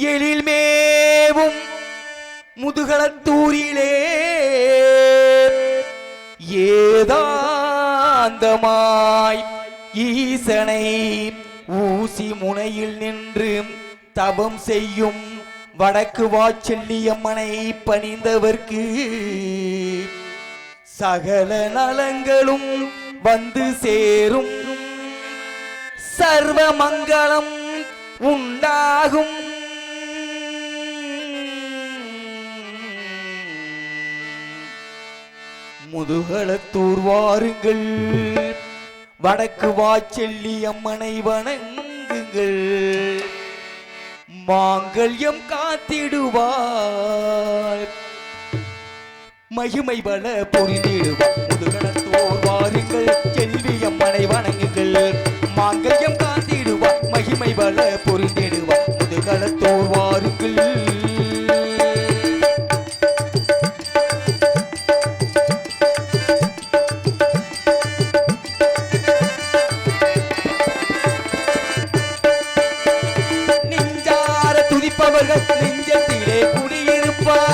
எழில் மேவும் முதுகளத்தூரிலே ஏதாந்தமாய் ஈசனை ஊசி முனையில் நின்று தபம் செய்யும் வடக்கு வாச்செல்லியம்மனை பணிந்தவர்க்கு சகல நலங்களும் வந்து சேரும், சர்வ மங்களம் உண்டாகும். முதுகளத்தூர் வாருங்கள், வடக்கு வாச்செல்லியம்மனை வணங்குங்கள், மாங்கல்யம் காத்திடுவார், மகிமை பல புரிந்திடுவார். முதுகளத்தூர் வாருங்கள், செல்வியம்மனை வணங்குங்கள், மாங்கல்யம் காத்திடுவார், மகிமை பல புரிந்திடுவார். முதுகளத்தூர் வாருங்கள். நெஞ்சத்திலே குடியிருப்பார்,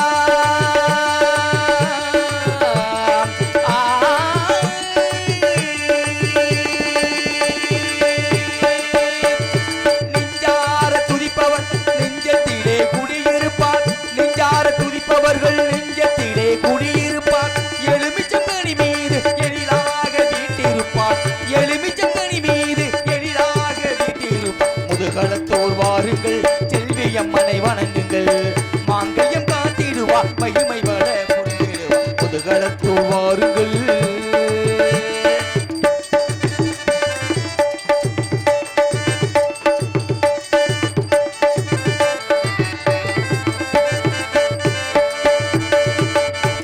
நெஞ்சார துதிப்பவர் நெஞ்சத்திலே குடியிருப்பார், நெஞ்சார துதிப்பவர்கள் நெஞ்சத்திலே குடியிருப்பார். எலுமிச்சங்கனி மீது எழிலாக வீட்டிருப்பார், எலுமிச்சங்கனி மீது எழிலாக வீட்டிருப்பார். முதுகளத்தோர் வாருங்கள், செல்வியம்மனை வணங்குங்கள், மாங்கல்யம் காத்திடுவார், மகிமை வள புரிந்திடுவார். முதுகளத்தோர் வாருங்கள்.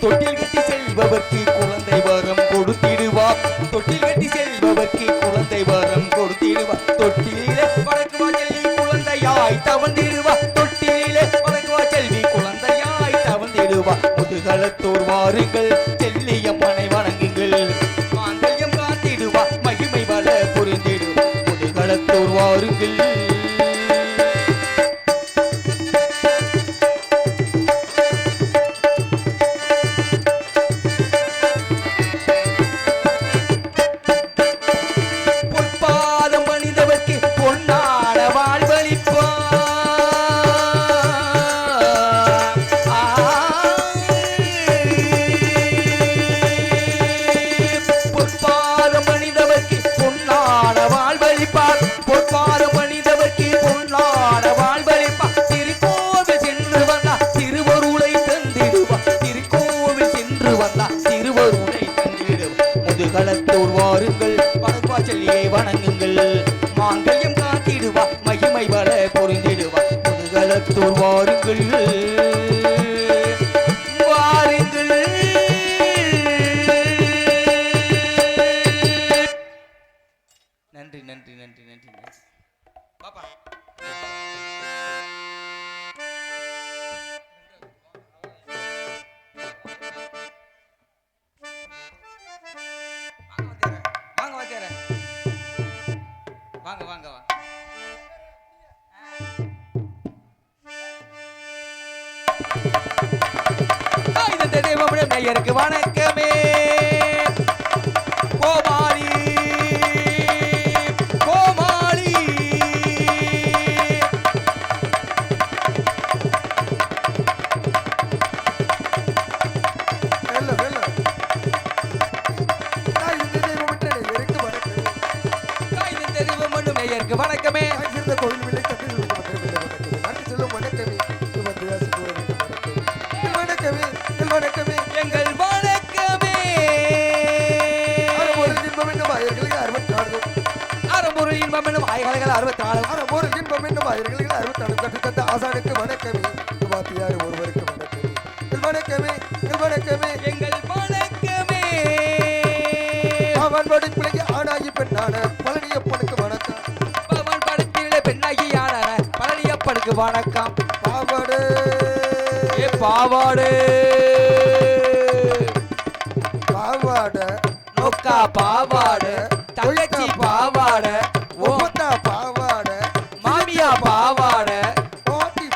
தொட்டில் கட்டி செல்பவர்க்கு குழந்தை வரம் கொடுத்திடுவார், தொட்டில் கட்டி செல்பவர்க்கு குழந்தை வரம் கொடுத்திடுவார். தொட்டிலே வடக்கு வாசெல்லி குழந்தையாய் தவழ்ந்திடுவார், தொட்டிலே வடக்கு வாசெல்வி குழந்தையாய் தவழ்ந்திடுவார். முதுகளத்தோர் வாருங்கள், செல்லியம்மனை வணங்குங்கள், மாங்கல்யம் காத்திடுவார், மகிமை வள புரிந்திடுவார். முதுகளத்தோர் வாருங்கள். முதுகளத்தோர் வாருங்கள், வடக்குவாசலியை வணங்குங்கள், மாங்கல்யம் காத்திடுவார், மகிமை வள பொருந்திடுவார். முதுகளத்தோர் வாருங்கள், வாருங்கள். நன்றி நன்றி நன்றி நன்றி நன்றி பாப்பா. வாங்க வாங்க வாங்க. இந்த தெய்வமுடைய மேயருக்கு வணக்கமே. கோமாளி கோமாளி மேயருக்கு வணக்கமே. கோவில் விலை சொல்லும் வணக்கமே, வணக்கமே வணக்கமே எங்கள் வணக்கமே. அறம்பொருள் இன்பம் என்னும் ஆயர்களுக்கு 64, அறம்பொருள் இன்பம் என்னும் ஆயர்களுக்கு 64, அறம்பொருள் இன்பம் என்னும் ஆயர்களுக்கு 64 கற்றுத்தந்த ஆசானுக்கு வணக்கமே. வாத்தியார் ஒருவருக்கு வணக்கமே, வணக்கமே வணக்கமே எங்கள் வணக்கமே. அவன் படுப்பிள்ளைக்கு ஆணாகி பெண்ணான பழனியப்பனுக்கு வணக்கம், அவன் படுப்பிள்ளை பெண்ணாகி ஆனான பழனியப்பனுக்கு வணக்கம். பாவாடு பாவாடு பாவாட நோக்கா பாவாட தங்கச்சி பாவாட ஓத்தா பாவாட மாமியா பாவாட ஓட்டி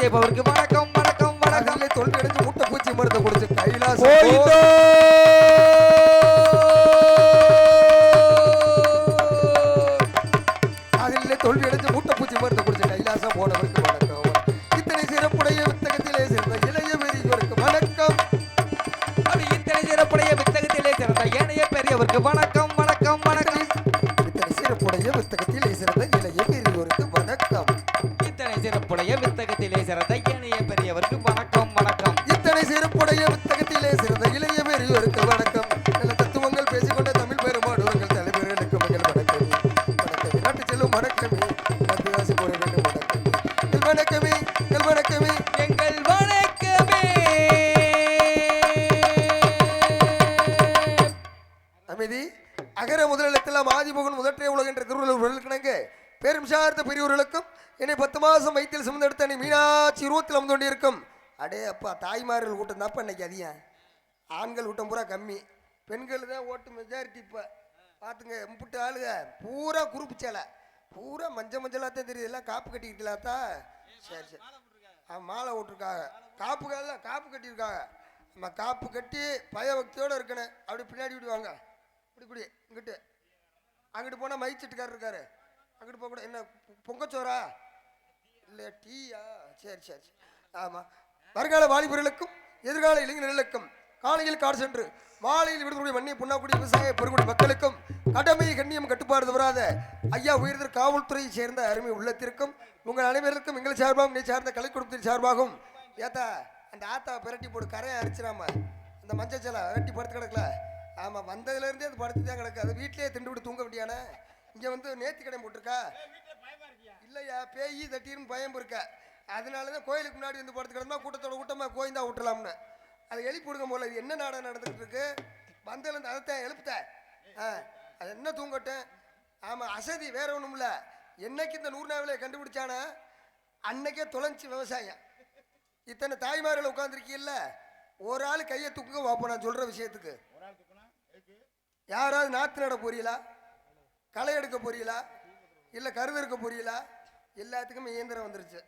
செய்பவருக்கு வணக்கம் வணக்கம் வணக்கம். தொழில் அடைஞ்சு முட்டை பூச்சி மருந்தை குடிச்சு கைலாசம் அதிலே தோல்வி அடைஞ்சு மூட்டை பூச்சி மருந்து குடிச்சு கைலாசம் போனவருக்கு வணக்கம். இத்தனை சிறப்புடைய வித்தகத்திலே சிறந்த இளைய பெரியவருக்கு வணக்கம். அப்படி இத்தனை சிறப்புடைய வித்தகத்திலே சிறந்த ஏனைய பெரியவருக்கு வணக்கம் வணக்கம் வணக்கம். இத்தனை சிறப்புடைய வித்தகத்திலே சிறந்த இளைய பெரியவருக்கு வணக்கம். இத்தனை சிறப்புடைய வித்தகத்திலே சிறந்த ஏனைய பெரியவருக்கு வணக்கம் வணக்கம். இத்தனை சிறப்புடைய வித்தகத்திலே சிறந்த இளைய பெரியவருக்கு வணக்கம். நல்ல தத்துவங்கள் பேசிக்கொண்ட தமிழ் பெருமாடுவர்கள் தலைவர்களுக்கு மகள் வணக்கம் வணக்கம். நாட்டு செல்லும் வணக்கமே ஆதிவாசி போட வேண்டும் வணக்கமே எங்கள் வணக்கமே எங்கள் வணக்கமே. அமைதி அகர முதலெல்லாம் ஆதிமுகன் முதற்றே உலக என்ற திருவள்ளுவர்களுக்கு பெரும் சார்ந்த பெரியவர்களுக்கும் என்னை 10 மாதம் வயிற்றில் சுமந்தெடுத்த நீ மீனாட்சி உருவத்தில் அமர்ந்து கொண்டிருக்கும் அடே அப்பா தாய்மார்கள் கூட்டம் தாப்பா இன்னைக்கு அதிகம். ஆண்கள் கூட்டம் பூரா கம்மி, பெண்கள் தான் ஓட்டு மெஜாரிட்டி. இப்போ பார்த்துங்க முப்பிட்டு ஆளுங்க பூரா குறுப்பு சேலை பூரா மஞ்சளாக தான் தெரியுது. எல்லாம் காப்பு கட்டிக்கிட்டலாத்தா. சரி சரி மாலை விட்டுருக்காங்க. காப்பு கட்டியிருக்காங்க. நம்ம காப்பு கட்டி பயபக்தியோடு இருக்கணும். அப்படி பின்னாடி விடுவாங்க. இப்படி இங்கிட்டு அங்கிட்டு போனால் மைச்சிட்டுக்காரர் இருக்காரு. அங்கிட்டு போக கூட என்ன பொங்கச்சோரா இல்லை டீயா? சரி சரி சரி ஆமாம். வருங்கால வாலிபர்களுக்கும் எதிர்கால இளைஞர்களுக்கும் காலையில் காடு சென்று மாலையில் விடுதலை மண்ணை புண்ணாக்குடி விவசாய பெருங்குடி மக்களுக்கும் கடமை கண்ணியம் கட்டுப்பாடு தவறாத ஐயா உயர்ந்த காவல்துறையை சேர்ந்த அருமை உள்ளத்திற்கும் உங்கள் அனைவருக்கும் எங்கள் சார்பாகவும் நீ சார்ந்த கலை குடும்பத்தின் சார்பாகவும் ஏத்தா அந்த ஆத்தா பிரட்டி போட்டு கரையை அரிச்சிடாம அந்த மஞ்சச்சலை வெட்டி படுத்து கிடக்கல. ஆமாம் வந்ததுலேருந்தே அது படுத்து தான் கிடக்கு. அது வீட்டிலேயே திண்டு விட்டு தூங்க வேண்டியானே. இங்கே வந்து நேர்த்தி கடை போட்டிருக்கா இல்லையா? பேய் தட்டின்னு பயம் இருக்க. அதனால தான் கோயிலுக்கு முன்னாடி வந்து படுத்து கிடந்தா கூட்டத்தோட கூட்டமாக கோயிந்தா விட்டுலாம்னு அதை எழுப்பி விடுங்க போல. இது என்ன நாடகம் நடந்துகிட்டு இருக்கு? வந்ததுலேருந்து அதைத்தான் எழுப்புத்தேன். அது என்ன தூங்கட்டேன். ஆமாம் அசதி வேற ஒன்றும் இல்லை. என்னைக்கு இந்த 100 நாவிலே கண்டுபிடிச்சானா அன்னைக்கே தொலைஞ்சி விவசாயம். இத்தனை தாய்மார்கள் உட்காந்துருக்கீல்ல, ஒரு ஆள் கையை தூக்குங்க பார்ப்போம். நான் சொல்கிற விஷயத்துக்கு யாராவது நாற்று நட போறீங்களா, களை எடுக்க போறீங்களா, இல்லை கருது இருக்க போறீங்களா? எல்லாத்துக்குமே இயந்திரம் வந்துருச்சு.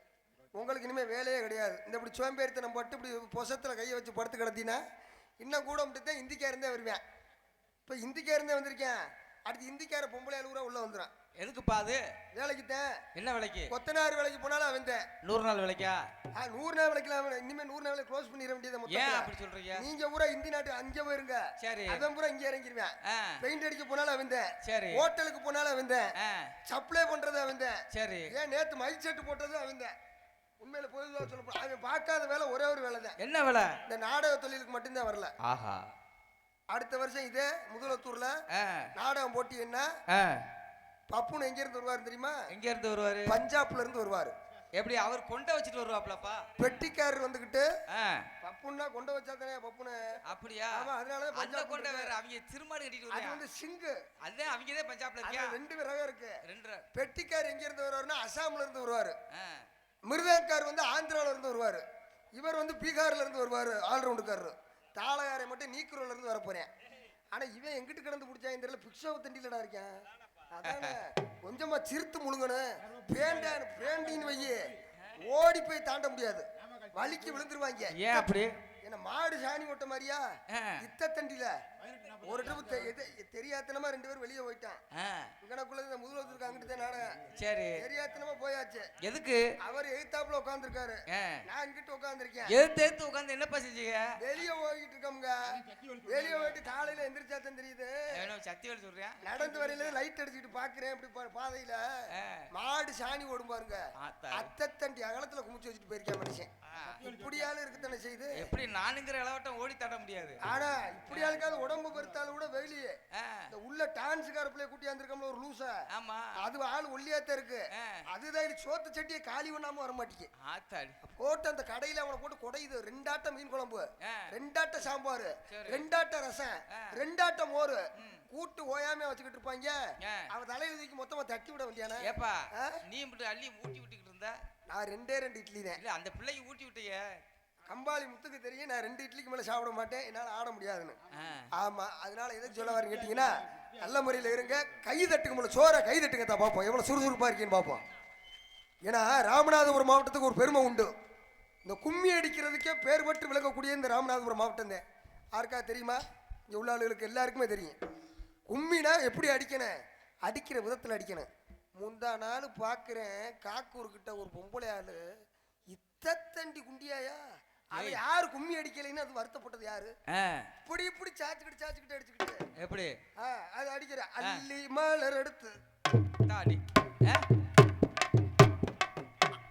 உங்களுக்கு இனிமேல் வேலையே கிடையாது. இந்த இப்படி சோம்பேறித்தனம் போட்டு இப்படி பொசத்தில் கையை வச்சு படுத்து கிடத்தினா இன்னும் கூட மட்டும் தான் இந்திக்காரந்தே வருவேன். இப்போ இந்திக்காரந்தே வந்திருக்கேன். அடுத்து இந்திக்கார பொம்பளை கூட உள்ளே வந்துடும். எதுக்குப்பா அது? வேலைக்கு தான். என்ன வேலைக்கு? கொத்தனார் வேலைக்கு போனாலும் வந்தேன். 100 நாள் வேலைக்கா? 100 நாள் வேலைக்கலாம். இனிமேல் 100 நாள் க்ளோஸ் பண்ணிட வேண்டியது. ஏன் அப்படி சொல்றீங்க? நீங்க பூரா இந்தி நாட்டு அங்கே போயிருங்க. சரி அவன் பூரா இங்கே இறங்கிடுவேன். பெயிண்ட் அடிக்க போனாலும் வந்தேன். சரி ஹோட்டலுக்கு போனாலும் வந்தேன். சப்ளை பண்றதை வந்தேன். சரி ஏன் நேற்று மைக் செட்டு போட்டதும் வந்தேன். உண்மையில பொதுவாக சொல்ல அவன் பார்க்காத வேலை ஒரே ஒரு வேலை தான். என்ன வேலை? இந்த நாடக தொழிலுக்கு மட்டும்தான் வரல. ஆஹா. அடுத்த வருஷம் இதே முதலத்தூர்ல நாடகம் போட்டி என்ன பப்புன்னு எங்க இருந்து வருவாரு தெரியுமா? எங்க இருந்து வருவாரு? பஞ்சாப்ல இருந்து வருவாரு. எப்படி அவர் கொண்ட வச்சிட்டு வருவாப்லப்பா? பெட்டிக்காரர் வந்துகிட்டு பப்புன்னா கொண்ட வச்சா தானே பப்புன்னு. அப்படியா? ஆமா. அதனால அந்த கொண்ட வேற அவங்க திருமாடு கட்டிட்டு வருவாங்க. அது வந்து சிங்கு. அதே அவங்கதே பஞ்சாப்ல இருக்கியா? ரெண்டு பேரவே இருக்கு. ரெண்டு பெட்டிக்காரர் எங்க இருந்து வருவாருன்னா அசாம்ல இருந்து வருவாரு. மிருதங்கார் வந்து ஆந்திரால இருந்து வருவாரு. இவர் வந்து பீகார்ல இருந்து வருவாரு. ஆல்ரவுண்டுக்காரர். தாளகாரை மட்டும் நீக்குறோல இருந்து வர போறேன். ஆனா இவன் எங்கிட்டு கிடந்து பிடிச்சாங்க தெரியல. பிக்ஷோ தண்டிலடா இருக்கேன். அதானே கொஞ்சமா சிறுத்து முழுங்கணும். பேண்டின்னு வையே ஓடி போய் தாண்ட முடியாது. வலிக்கு விழுந்துருவாங்க. ஏன் அப்படி? என்ன மாடு சாணி ஓட்ட மாதிரியா? இத்த தண்டில ஒரு தெரியாத்தனமா 2 பேரும் வெளியே போயிட்டான். இங்கனக்குள்ள முதல்வருக்கு அங்கிட்டு நாடகம். சரி தெரியாத்தனமா போயாச்சு. எதுக்கு? அவர் எதிர்த்தாப்புல உட்காந்துருக்காரு. நான் இங்கிட்டு உட்காந்துருக்கேன். எதிர்த்து உட்காந்து என்னப்பா செஞ்சீங்க? வெளியே போயிட்டு இருக்கோம்ங்க. வெளியே போயிட்டு காலையில எந்திரிச்சாத்தான் தெரியுது. சத்தியவேல் சொல்றேன். நடந்து வரையில லைட் அடிச்சுட்டு பாக்குறேன். இப்படி பாதையில மாடு சாணி ஓடும் பாருங்க. அத்தத்தண்டி அகலத்துல குமிச்சு வச்சுட்டு போயிருக்கேன் மனுஷன். இப்படியாலும் இருக்குத்தானே செய்து. எப்படி நானுங்கிற அளவட்டம் ஓடி தட முடியாது. ஆனா இப்படியாளுக்காவது உடம்பு பெருத்தாலும் கூட வெளியே இந்த உள்ள டான்ஸுக்கார பிள்ளைய கூட்டி வந்திருக்கோம்ல ஒரு லூசா. ஆமா அது ஆள் ஒல்லியாத்தான் இருக்கு. அதுதான் சோத்து சட்டியை காலி பண்ணாம வர மாட்டேங்க. போட்டு அந்த கடையில அவனை போட்டு குடையுது. 2 ஆட்டம் மீன் குழம்பு, 2 ஆட்டம் சாம்பார், 2 ஆட்டம் ரசம், 2 ஆட்டம் மோர் கூட்டு ஓயாம வச்சுக்கிட்டு இருப்பாங்க. அவன் தலையில தூக்கி மொத்தமா தட்டி விட வேண்டியானே. ஏப்பா நீ மட்டும் அள்ளி ஊட்டி விட்டுக்கிட்டு இருந்தா? நான் 2 இட்லி தான். இல்ல அந்த பிள்ளைக்கு ஊட்டி விட்டிய கம்பாளி முத்துக்கு தெரியும். நான் 2 இட்லிக்கு மேல சாப்பிட மாட்டேன். என்னால ஆட முடியாதுன்னு. ஆமா அதனால எதுக்கு சொல்ல வரேன்னு கேட்டீங்கன்னா நல்ல முறையில் இருங்க. கை தட்டுக்கு மேல சோற கை தட்டுங்க தான் பார்ப்போம் எவ்வளவு சுறுசுறுப்பா இருக்கீன்னு பார்ப்போம். ஏன்னா ராமநாதபுரம் மாவட்டத்துக்கு ஒரு பெருமை உண்டு. இந்த கும்மி அடிக்கிறதுக்கே பேர் பட்டு விளங்கக்கூடிய இந்த ராமநாதபுரம் மாவட்டம் தான். யாருக்கா தெரியுமா? இங்கே உள்ள ஆளுகளுக்கு எல்லாருக்குமே தெரியும். கும்மினா எப்படி அடிக்கணும், அடிக்கிற விதத்தில் அடிக்கணும். முந்தா நாள் பார்க்குறேன் காக்கூர்கிட்ட ஒரு பொம்பளை ஆளு இத்தண்டி குண்டியாயா, அது யாரு கும்மி அடிக்கலைன்னு அது வருத்தப்பட்டது யாரு? இப்படி இப்படி சாச்சுக்கிட்டு அடிச்சுக்கிட்டு எப்படி அது அடிக்கிற அள்ளி மலர் எடுத்து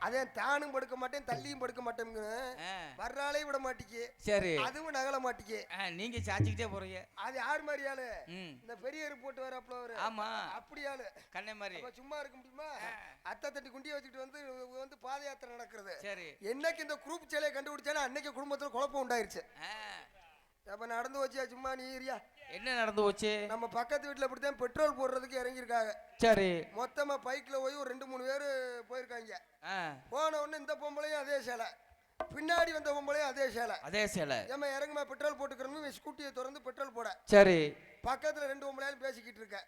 அதே தானும் படுக்க மாட்டேன் தள்ளியும் படுக்க மாட்டேன்னு வர்றாலே விட மாட்டேங்க. சரி, அதுவும் நகல மாட்டேங்க. நீங்க சாச்சிக்கிட்டே போறீங்க. அது யார் மாதிரி ஆளு? இந்த பெரிய ரிப்போர்ட் வர அப்பளவர். ஆமா, அப்படி ஆளு கண்ணே மாதிரி. சும்மா இருக்க முடியுமா? அத்தை தட்டி குண்டியை வச்சுக்கிட்டு வந்து பாத யாத்திரை நடக்கிறது. சரி, என்னைக்கு இந்த குரூப் சேலையை கண்டுபிடிச்சாலும் அன்னைக்கு குடும்பத்துல குழப்பம் உண்டாயிருச்சு. அப்ப நடந்து வச்சியா சும்மா நீ ஏரியா? என்ன நடந்து போச்சு? நம்ம பக்கத்து வீட்டுல இப்படித்தான் பெட்ரோல் போடுறதுக்கு இறங்கியிருக்காங்க. சரி, மொத்தமா பைக்ல போய் ஒரு 2-3 பேரு போயிருக்காங்க. போன உடனே இந்த பொம்பளையும் அதே சேலை, பின்னாடி வந்த பொம்பளையும் அதே சேலை. ஏமா இறங்குமா பெட்ரோல் போட்டுக்கிறோம், ஸ்கூட்டியை திறந்து பெட்ரோல் போட. சரி, பக்கத்துல 2 பொம்பளையாலும் பேசிக்கிட்டு இருக்க.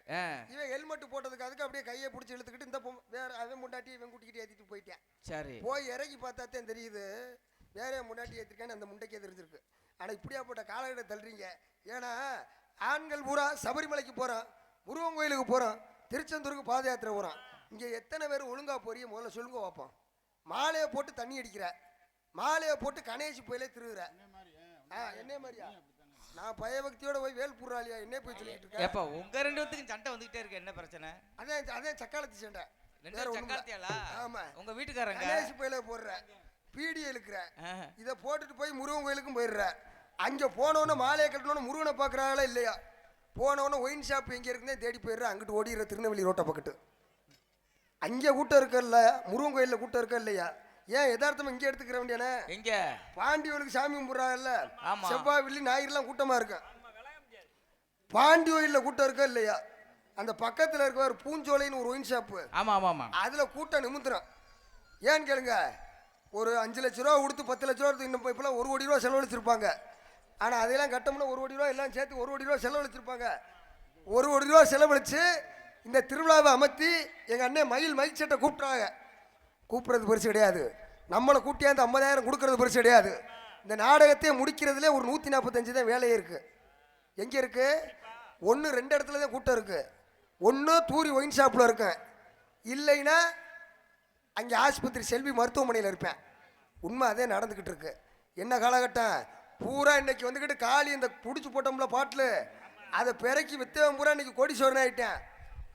இவன் ஹெல்மெட் போட்டதுக்கு அதுக்கு அப்படியே கையை பிடிச்சி இழுத்துக்கிட்டு இந்த வேற அவன் முன்னாடி இவன் கூட்டிக்கிட்டு ஏத்திட்டு போயிட்டேன். சரி, போய் இறங்கி பார்த்தாத்தான் தெரியுது வேற முன்னாடி ஏத்திருக்கான்னு அந்த முண்டைக்கே தெரிஞ்சிருக்கு. ஆனா இப்படியா போட்ட காலகட்டம் தள்ளுறீங்க. ஏன்னா ஆண்கள் பூரா சபரிமலைக்கு போறான், முருகன் கோயிலுக்கு போறான், திருச்செந்தூருக்கு பாத யாத்திரை போறான். இங்க எத்தனை பேர் ஒழுங்கா போறீங்க முதல்ல சொல்லுங்க பார்ப்போம். மாலையை போட்டு தண்ணி அடிக்கிற, மாலையை போட்டு கணேசி போயிலே திருவுற. என்ன மாதிரியா? நான் பயபக்தியோட போய் வேல் புறாலியா என்ன போய் சொல்லிட்டு இருக்கேன். எப்ப உங்க 2 பேத்துக்கும் சண்டை வந்துகிட்டே இருக்கு, என்ன பிரச்சனை? அதே சக்காலத்தி சண்டை. ஆமா, உங்க வீட்டுக்காரங்க கணேசி போயிலே போடுற, பீடியை இழுக்கிற, இதை போட்டுட்டு போய் முருகன் கோயிலுக்கும் போயிடுற. அங்க போனவொன்னு மாலையை கட்டணும்னு முருகனை பாக்குறாங்களா இல்லையா? போனவொன்னு ஒயின் ஷாப் எங்க இருக்குன்னே தேடி போயிடுற, அங்கிட்டு ஓடிடுற திருநெல்வேலி ரோட்டை பக்கத்து. அங்கே கூட்டம் இருக்கல்ல, முருகன் கோயிலில் கூட்டம் இருக்க இல்லையா? ஏன் யதார்த்தமா இங்கே எடுத்துக்கிற வேண்டியானே? எங்க பாண்டியோலுக்கு சாமி கும்பிட்றாங்கல்ல, செவ்வாய் வெள்ளி ஞாயிறுலாம் கூட்டமா இருக்கு. பாண்டி கோயிலில் கூட்டம் இருக்க இல்லையா? அந்த பக்கத்தில் இருக்க ஒரு பூஞ்சோலைன்னு ஒரு ஒயின் ஷாப்பு. ஆமா ஆமா ஆமா, அதில் கூட்டம் நிமிந்துடும். ஏன்னு கேளுங்க, ஒரு 5 லட்ச ரூபா கொடுத்து 10 லட்ச ரூபா இன்னும் இப்பெல்லாம் 1 கோடி ரூபா செலவழிச்சிருப்பாங்க. ஆனால் அதையெல்லாம் கட்டமுன்னா 1 கோடி ரூபா எல்லாம் சேர்த்து 1 கோடி ரூபா செலவழிச்சிருப்பாங்க. 1 கோடி ரூபா செலவழிச்சு இந்த திருவிழாவை அமர்த்தி எங்கள் அண்ணன் மயில் மைக் சட்டை கூப்பிட்றாங்க. கூப்பிட்றது பெருசு கிடையாது, நம்மளை கூட்டியாந்து 50,000 கொடுக்கறது பெருசு கிடையாது. இந்த நாடகத்தையே முடிக்கிறதுலே ஒரு 145 தான் வேலையே இருக்குது. எங்கே இருக்குது? 1-2 இடத்துல தான் கூட்டம் இருக்குது. ஒன்று தூரி ஒயின் ஷாப்பில் இருக்கேன், இல்லைன்னா அங்கே ஆஸ்பத்திரி செல்வி மருத்துவமனையில் இருப்பேன். உண்மை அதே நடந்துக்கிட்டு இருக்கு. என்ன காலகட்டம் பூரா இன்னைக்கு வந்துக்கிட்டு காலி இந்த பிடிச்சி போட்டோம்ல பாட்டில், அதை பிறக்கி வித்தவன் பூரா இன்னைக்கு கோடீஸ்வரன் ஆகிட்டேன்.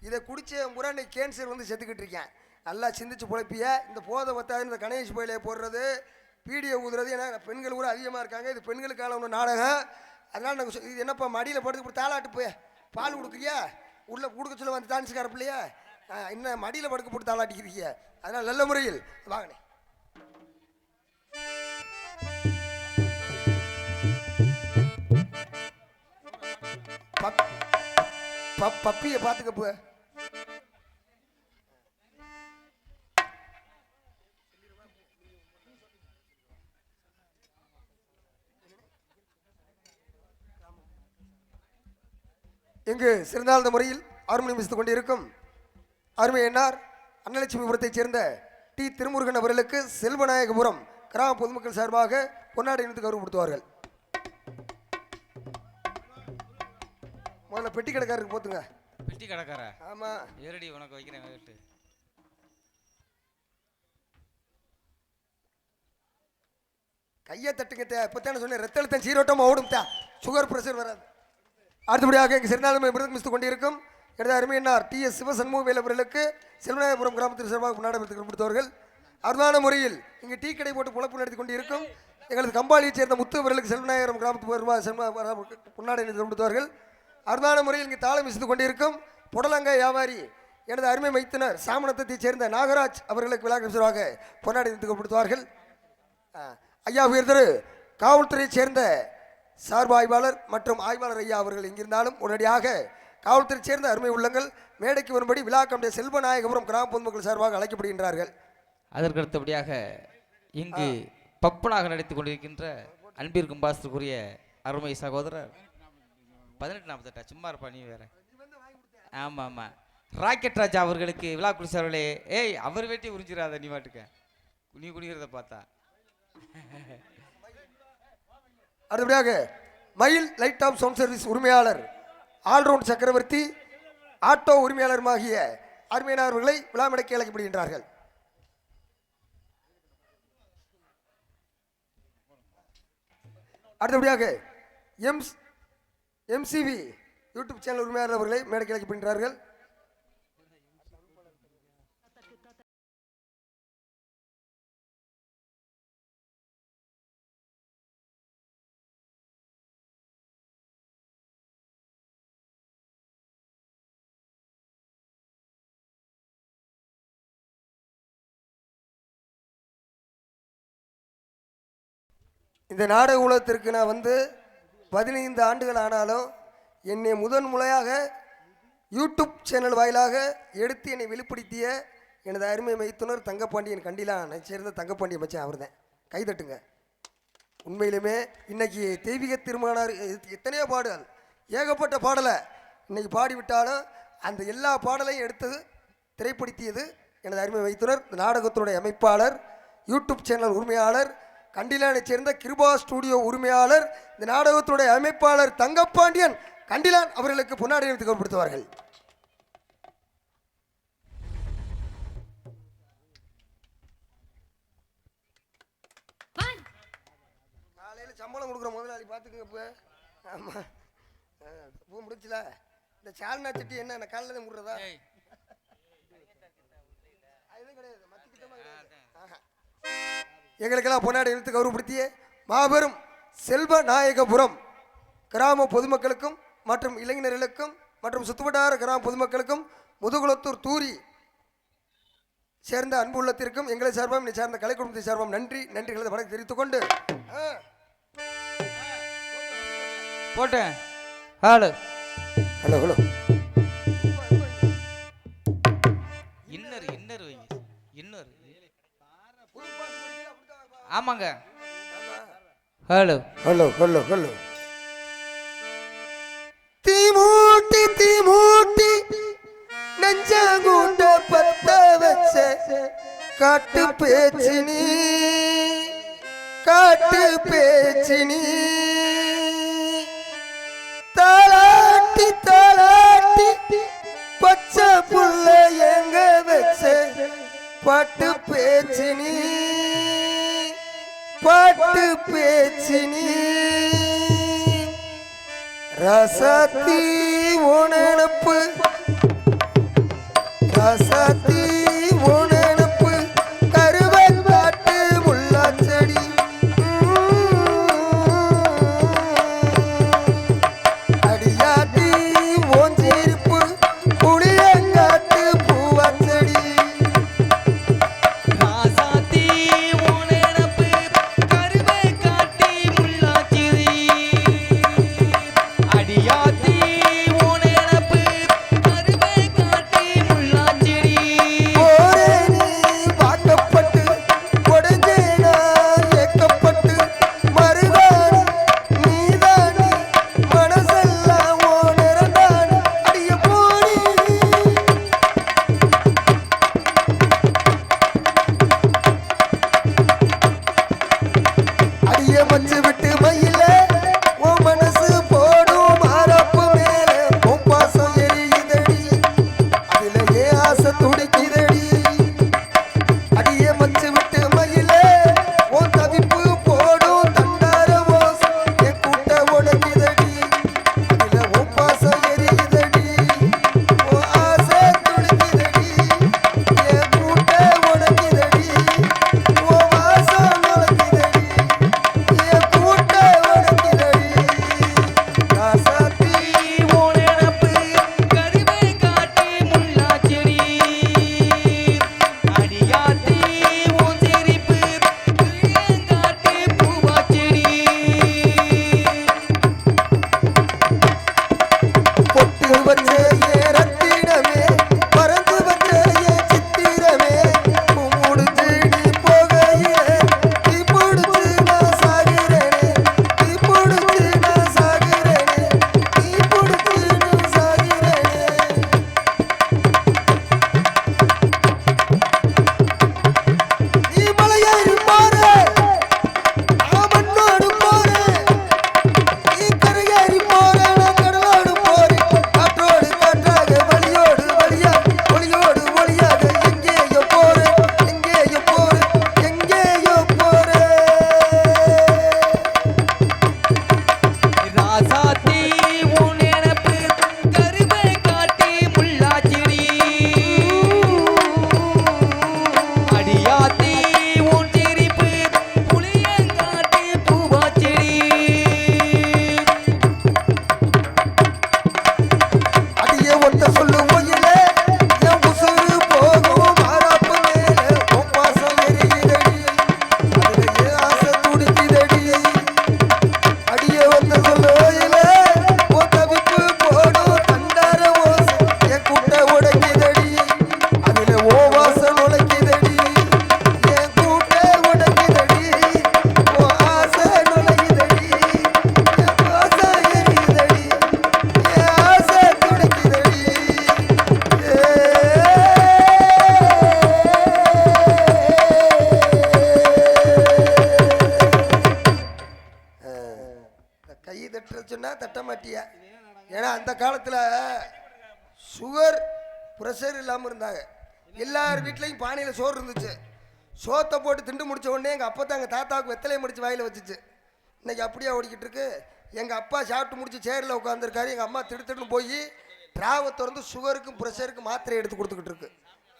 இதை குடிச்சவன் பூரா இன்னைக்கு கேன்சர் வந்து செத்துக்கிட்டு இருக்கேன். நல்லா சிந்திச்சு பிழைப்பிய. இந்த போதை பத்தாது இந்த கணேஷ் போயிலே போடுறது, பீடியை ஊதுறது, ஏன்னா பெண்கள் கூட அதிகமாக இருக்காங்க. இது பெண்களுக்கான ஒன்று நாடகம். அதனால் நாங்கள் இது என்னப்பா மடியில் படுத்து இப்படி தாளாட்டு போய் பால் கொடுக்குறியா, உள்ளே கொடுக்க சொல்ல வந்து டான்ஸுக்கார பிள்ளையா, இன்னும் மடியில் படுக்க போட்டு தாளாட்டிக்கிறீங்க. அதனால் நல்ல முறையில் வாங்கினேன். பப்பியை பார்த்துக்க போ. இங்கு சிறந்தாழ்ந்த முறையில் அருமை மிசித்துக் கொண்டிருக்கும் அருமை என்னார் அன்னலட்சுமிபுரத்தைச் சேர்ந்த டி திருமுருகன் அவர்களுக்கு செல்வநாயகபுரம் கிராம பொதுமக்கள் சார்பாக பொன்னாடை இணைத்து கௌரவப்படுத்துவார்கள். முதல்ல பெட்டி கடைக்காரருக்கு போத்துங்க. பெட்டி கடைக்கார? ஆமா, ஏரடி உனக்கு வைக்கிறேன். வீட்டு கையை தட்டுங்க. இப்பத்தான சொன்னேன், ரத்த அழுத்தம் சீரோட்டமா ஓடும், சுகர் பிரஷர் வராது. அடுத்தபடியாக இங்கு சிறந்தாலும் மிருதமித்துக் கொண்டிருக்கும் எனது அருமையினார் டி.எஸ். சிவசண்முகவேல் அவர்களுக்கு செல்வநாயகபுரம் கிராமத்தின் சார்பாக கொண்டாடப்படுத்தி கொடுத்தவர்கள். அருமையான முறையில் இங்கு டீ கடை போட்டு பொழப்பு நடத்தி கொண்டிருக்கும் எங்களது கம்பாலியைச் சேர்ந்த முத்து அவர்களுக்கு செல்வநாயகபுரம் கிராமத்து கொண்டாடி கொடுத்தவர்கள். அருமையான முறையில் இங்கு தாளம் இசைத்துக் கொண்டிருக்கும் புடலங்காய் வியாபாரி எனது அருமை மைத்தினர் சாமணத்தைச் சேர்ந்த நாகராஜ் அவர்களுக்கு விழா சார்பாக கொண்டாடி கொடுத்தார்கள். ஐயா உயர்திரு காவல்துறையைச் சேர்ந்த சார்பு ஆய்வாளர் மற்றும் ஆய்வாளர் ஐயா அவர்கள் இங்கிருந்தாலும் உடனடியாக காவல்துறையைச் சேர்ந்த அருமை உள்ளங்கள் மேடைக்கு வரும்படி விழா கமிட்டி செல்வநாயகபுரம் கிராம பொதுமக்கள் சார்பாக அழைக்கப்படுகின்றார்கள். அதற்கடுத்தபடியாக இங்கு பப்பனாக நடித்துக் கொண்டிருக்கின்ற அன்பிற்கும் பாசத்துக்குரிய அருமை சகோதரர் 1848 சும்மா இருப்பா நீ வேற. ஆமாம் ஆமாம், ராக்கெட் ராஜா அவர்களுக்கு விழா குடிசார்களே. ஏய், அவர் வேட்டி உறிஞ்சிடாத நீ வாட்டுக்க, நீ குடிக்கிறத பார்த்தா. அடுத்தபடியாக மயில் லைட் ஆஃப் சவுண்ட் சர்வீஸ் உரிமையாளர் ஆல்ரவுண்ட் சக்கரவர்த்தி ஆட்டோ உரிமையாளருமாகிய அருமையானவர்களை விழாமடக்கி அழைக்கப்படுகின்றார்கள். அடுத்தபடியாக எம்சிவி யூடியூப் சேனல் உரிமையாளர் அவர்களை மேடைக்கு அழைக்கப்படுகின்றார்கள். இந்த நாடக உலகத்திற்கு நான் வந்து 15 ஆண்டுகள் ஆனாலும் என்னை முதன் முறையாக யூடியூப் சேனல் வாயிலாக எடுத்து என்னை வெளிப்படுத்திய எனது அருமை மைத்துனர் தங்கப்பாண்டியன் கண்டிலான் சேர்ந்த தங்கப்பாண்டியன் மச்சான் அவர் தான். கைதட்டுங்க. உண்மையிலுமே இன்னைக்கு தெய்வீக திருமணார் எத்தனையோ பாடல் ஏகப்பட்ட பாடலை இன்னைக்கு பாடிவிட்டாலும் அந்த எல்லா பாடலையும் எடுத்தது திரைப்படுத்தியது எனது அருமை மைத்துனர் நாடகத்தினுடைய அமைப்பாளர் யூடியூப் சேனல் உரிமையாளர் கண்டிலானை சேர்ந்த கிருபா ஸ்டுடியோ உரிமையாளர் இந்த நாடகத்துடைய அமைப்பாளர் தங்கப்பாண்டியன் கண்டிலான் அவர்களுக்கு பொன்னாடை அணிவித்து கௌரவப்படுத்துவார்கள். காலையில் சம்பளம் கொடுக்குற முதலாளி பார்த்துக்க. ஆமாம் பூ முடிச்சல இந்த சால்னா சட்டி என்ன காலையில் தான் முடுறதா அதுதான் கிடையாது. எங்களுக்கெல்லாம் பொன்னாடை இழுத்து கௌரவப்படுத்திய மாபெரும் செல்வ நாயகபுரம் கிராம பொதுமக்களுக்கும் மற்றும் இளைஞர்களுக்கும் மற்றும் சுத்துவட்டார கிராம பொதுமக்களுக்கும் முதுகுளத்தூர் தூரி சேர்ந்த அன்பு உள்ளத்திற்கும் எங்களை சார்பாக என்னை சார்ந்த கலை குடும்பத்தை சார்பாக நன்றிகளை வணக்கம் தெரிவித்துக் கொண்டு போட்டேன். ஹலோ ஹலோ ஹலோ இன்னர் ஆமாங்க. ஹலோ ஹலோ ஹலோ ஹலோ தீமூட்டி நெஞ்சாங்கூட்ட பத்த வச்ச காட்டு பேச்சினி தாளாட்டி பச்சை புள்ள எங்க வச்ச பாட்டு பேச்சினி ரசத்தி உணனப்பு கருவை காட்டு முள்ளாச்செடி அடியாட்டி ஓஞ்சிருப்பு புளியங்காட்டு பூவாச்செடி கூட்ட சொன்னா தட்ட மாட்டியா? ஏன்னா அந்த காலத்துல சுகர் ப்ரெஷர் இல்லாமல் இருந்தாங்க. எல்லார் வீட்லேயும் பானையில் சோறு இருந்துச்சு. சோத்தை போட்டு திண்டு முடிச்ச உடனே எங்கள் அப்பா தான் எங்கள் தாத்தாவுக்கு வெத்தலையை முடிச்சு வாயில் வச்சுச்சு. இன்னைக்கு அப்படியே ஓடிக்கிட்டு இருக்கு. எங்கள் அப்பா சாப்பிட்டு முடிச்சு சேரில் உட்காந்துருக்காரு. எங்கள் அம்மா திடுத்துன்னு போய் டிராவை திறந்து சுகருக்கும் ப்ரெஷருக்கும் மாத்திரை எடுத்து கொடுத்துக்கிட்டு இருக்கு.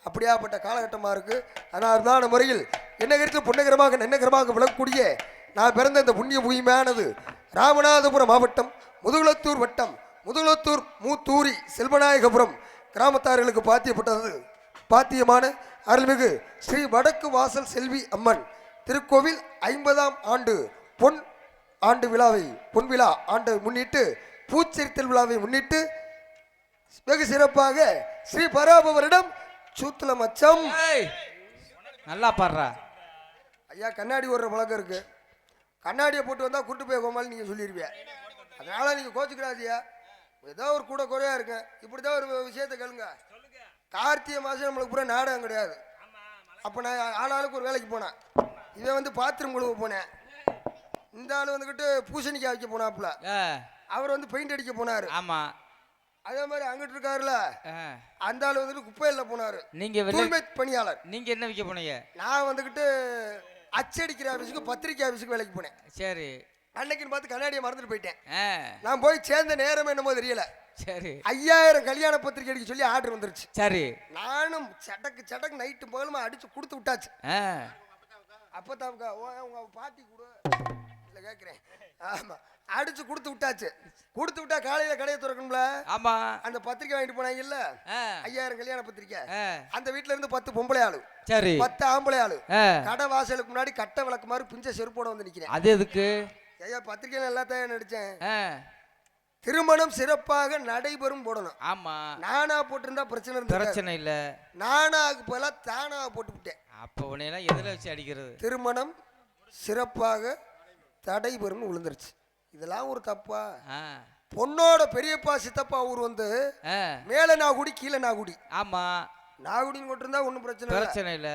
அப்படியாப்பட்ட காலகட்டமாக இருக்குது. ஆனால் அருமையான முறையில் என்ன கருத்தில் புன்னகரமாக நன்னகரமாக விளக்கக்கூடிய நான் பிறந்த இந்த புண்ணிய பூமியானது ராமநாதபுரம் மாவட்டம் முதுகுளத்தூர் வட்டம் முதுகுளத்தூர் மூத்தூரி செல்வநாயகபுரம் கிராமத்தார்களுக்கு பாத்தியப்பட்டது. பாத்தியமான அருள்மிகு ஸ்ரீ வடக்கு வாசல் செல்வி அம்மன் திருக்கோவில் 50ஆம் ஆண்டு பொன் விழா ஆண்டை முன்னிட்டு பூச்செரித்தல் விழாவை முன்னிட்டு வெகு சிறப்பாக ஸ்ரீ பராபவரிடம் சூத்துல மச்சம் நல்லா பாடுறா ஐயா. கண்ணாடி ஓடுற பழக்கம் இருக்கு. கண்ணாடியை போட்டு வந்தா கூட்டு போய் கோமாளி நீங்க சொல்லிடுவியா. அதனால நீங்க கோச்சுக்கிறாதியா. ஏதோ ஒரு கூட குறையா இருக்கு. இப்படிதான் ஒரு விஷயத்த கேளுங்க. கார்த்திகை மாசம் நம்மளுக்கு பூரா நாடகம் கிடையாது. அப்போ நான் ஆளாளுக்கு ஒரு வேலைக்கு போனேன். இவன் வந்து பாத்ரூம் கழுவ போனேன். இந்த ஆள் வந்துக்கிட்டு பூசணிக்காய் வைக்க போனாப்புல. அவர் வந்து பெயிண்ட் அடிக்க போனாரு. ஆமா. அதே மாதிரி அங்கிட்டு இருக்காருல அந்த ஆள் வந்துட்டு குப்பையில போனாரு. நீங்க தூய்மை பணியாளர். நீங்க என்ன வைக்க போனீங்க? நான் வந்துக்கிட்டு அச்சடிக்கிற ஆஃபீஸுக்கு பத்திரிக்கை ஆஃபீஸுக்கு வேலைக்கு போனேன். சரி. அன்னைக்குன்னு பார்த்து கண்ணாடியை மறந்துட்டு போயிட்டேன். நான் போய் சேர்ந்த நேரம் என்னமோ தெரியல. சரி. 5000 கல்யாண பத்திரிக்கை அடிக்க சொல்லி ஆர்டர் வந்துருச்சு. சரி. நானும் சடக்கு நைட்டு பகலுமா அடிச்சு கொடுத்து விட்டாச்சு. அப்பத்தாவுக்கா உங்க பாட்டி கூட இல்ல கேட்குறேன். ஆமா அடிச்சு கொடுத்து விட்டாச்சு. கொடுத்து விட்டா காலையில கடையை திறக்கணும்ல. ஆமா. அந்த பத்திரிக்கை வாங்கிட்டு போனாங்க இல்ல 5000 கல்யாண பத்திரிக்கை. அந்த வீட்டுல இருந்து 10 பொம்பளை ஆளு. சரி. 10 ஆம்பளை ஆளு. கடை வாசலுக்கு முன்னாடி கட்டை விளக்கு மாதிரி பிஞ்ச செருப்போட வந்து நிக்கிறேன். அது எதுக்கு? ஐயா பத்திரிக்கையில எல்லாத்தையும் நடிச்சேன். திருமணம் சிறப்பாக நடைபெறும் போடணும். ஆமா. நானா போட்டிருந்தா பிரச்சனை இல்ல. நானாக்கு போல தானா போட்டு விட்டேன். அப்ப உன்னையெல்லாம் எதுல வச்சு அடிக்கிறது? திருமணம் சிறப்பாக தடைபெறும் விழுந்துருச்சு. இதெல்லாம் ஒரு தப்பா? பொண்ணோட பெரியப்பா சித்தப்பா ஊர் வந்து மேல நாகுடி கீழே நாகுடி. ஆமா. நாகுடின்னு கொட்டிருந்தா ஒன்றும் பிரச்சனை இல்ல.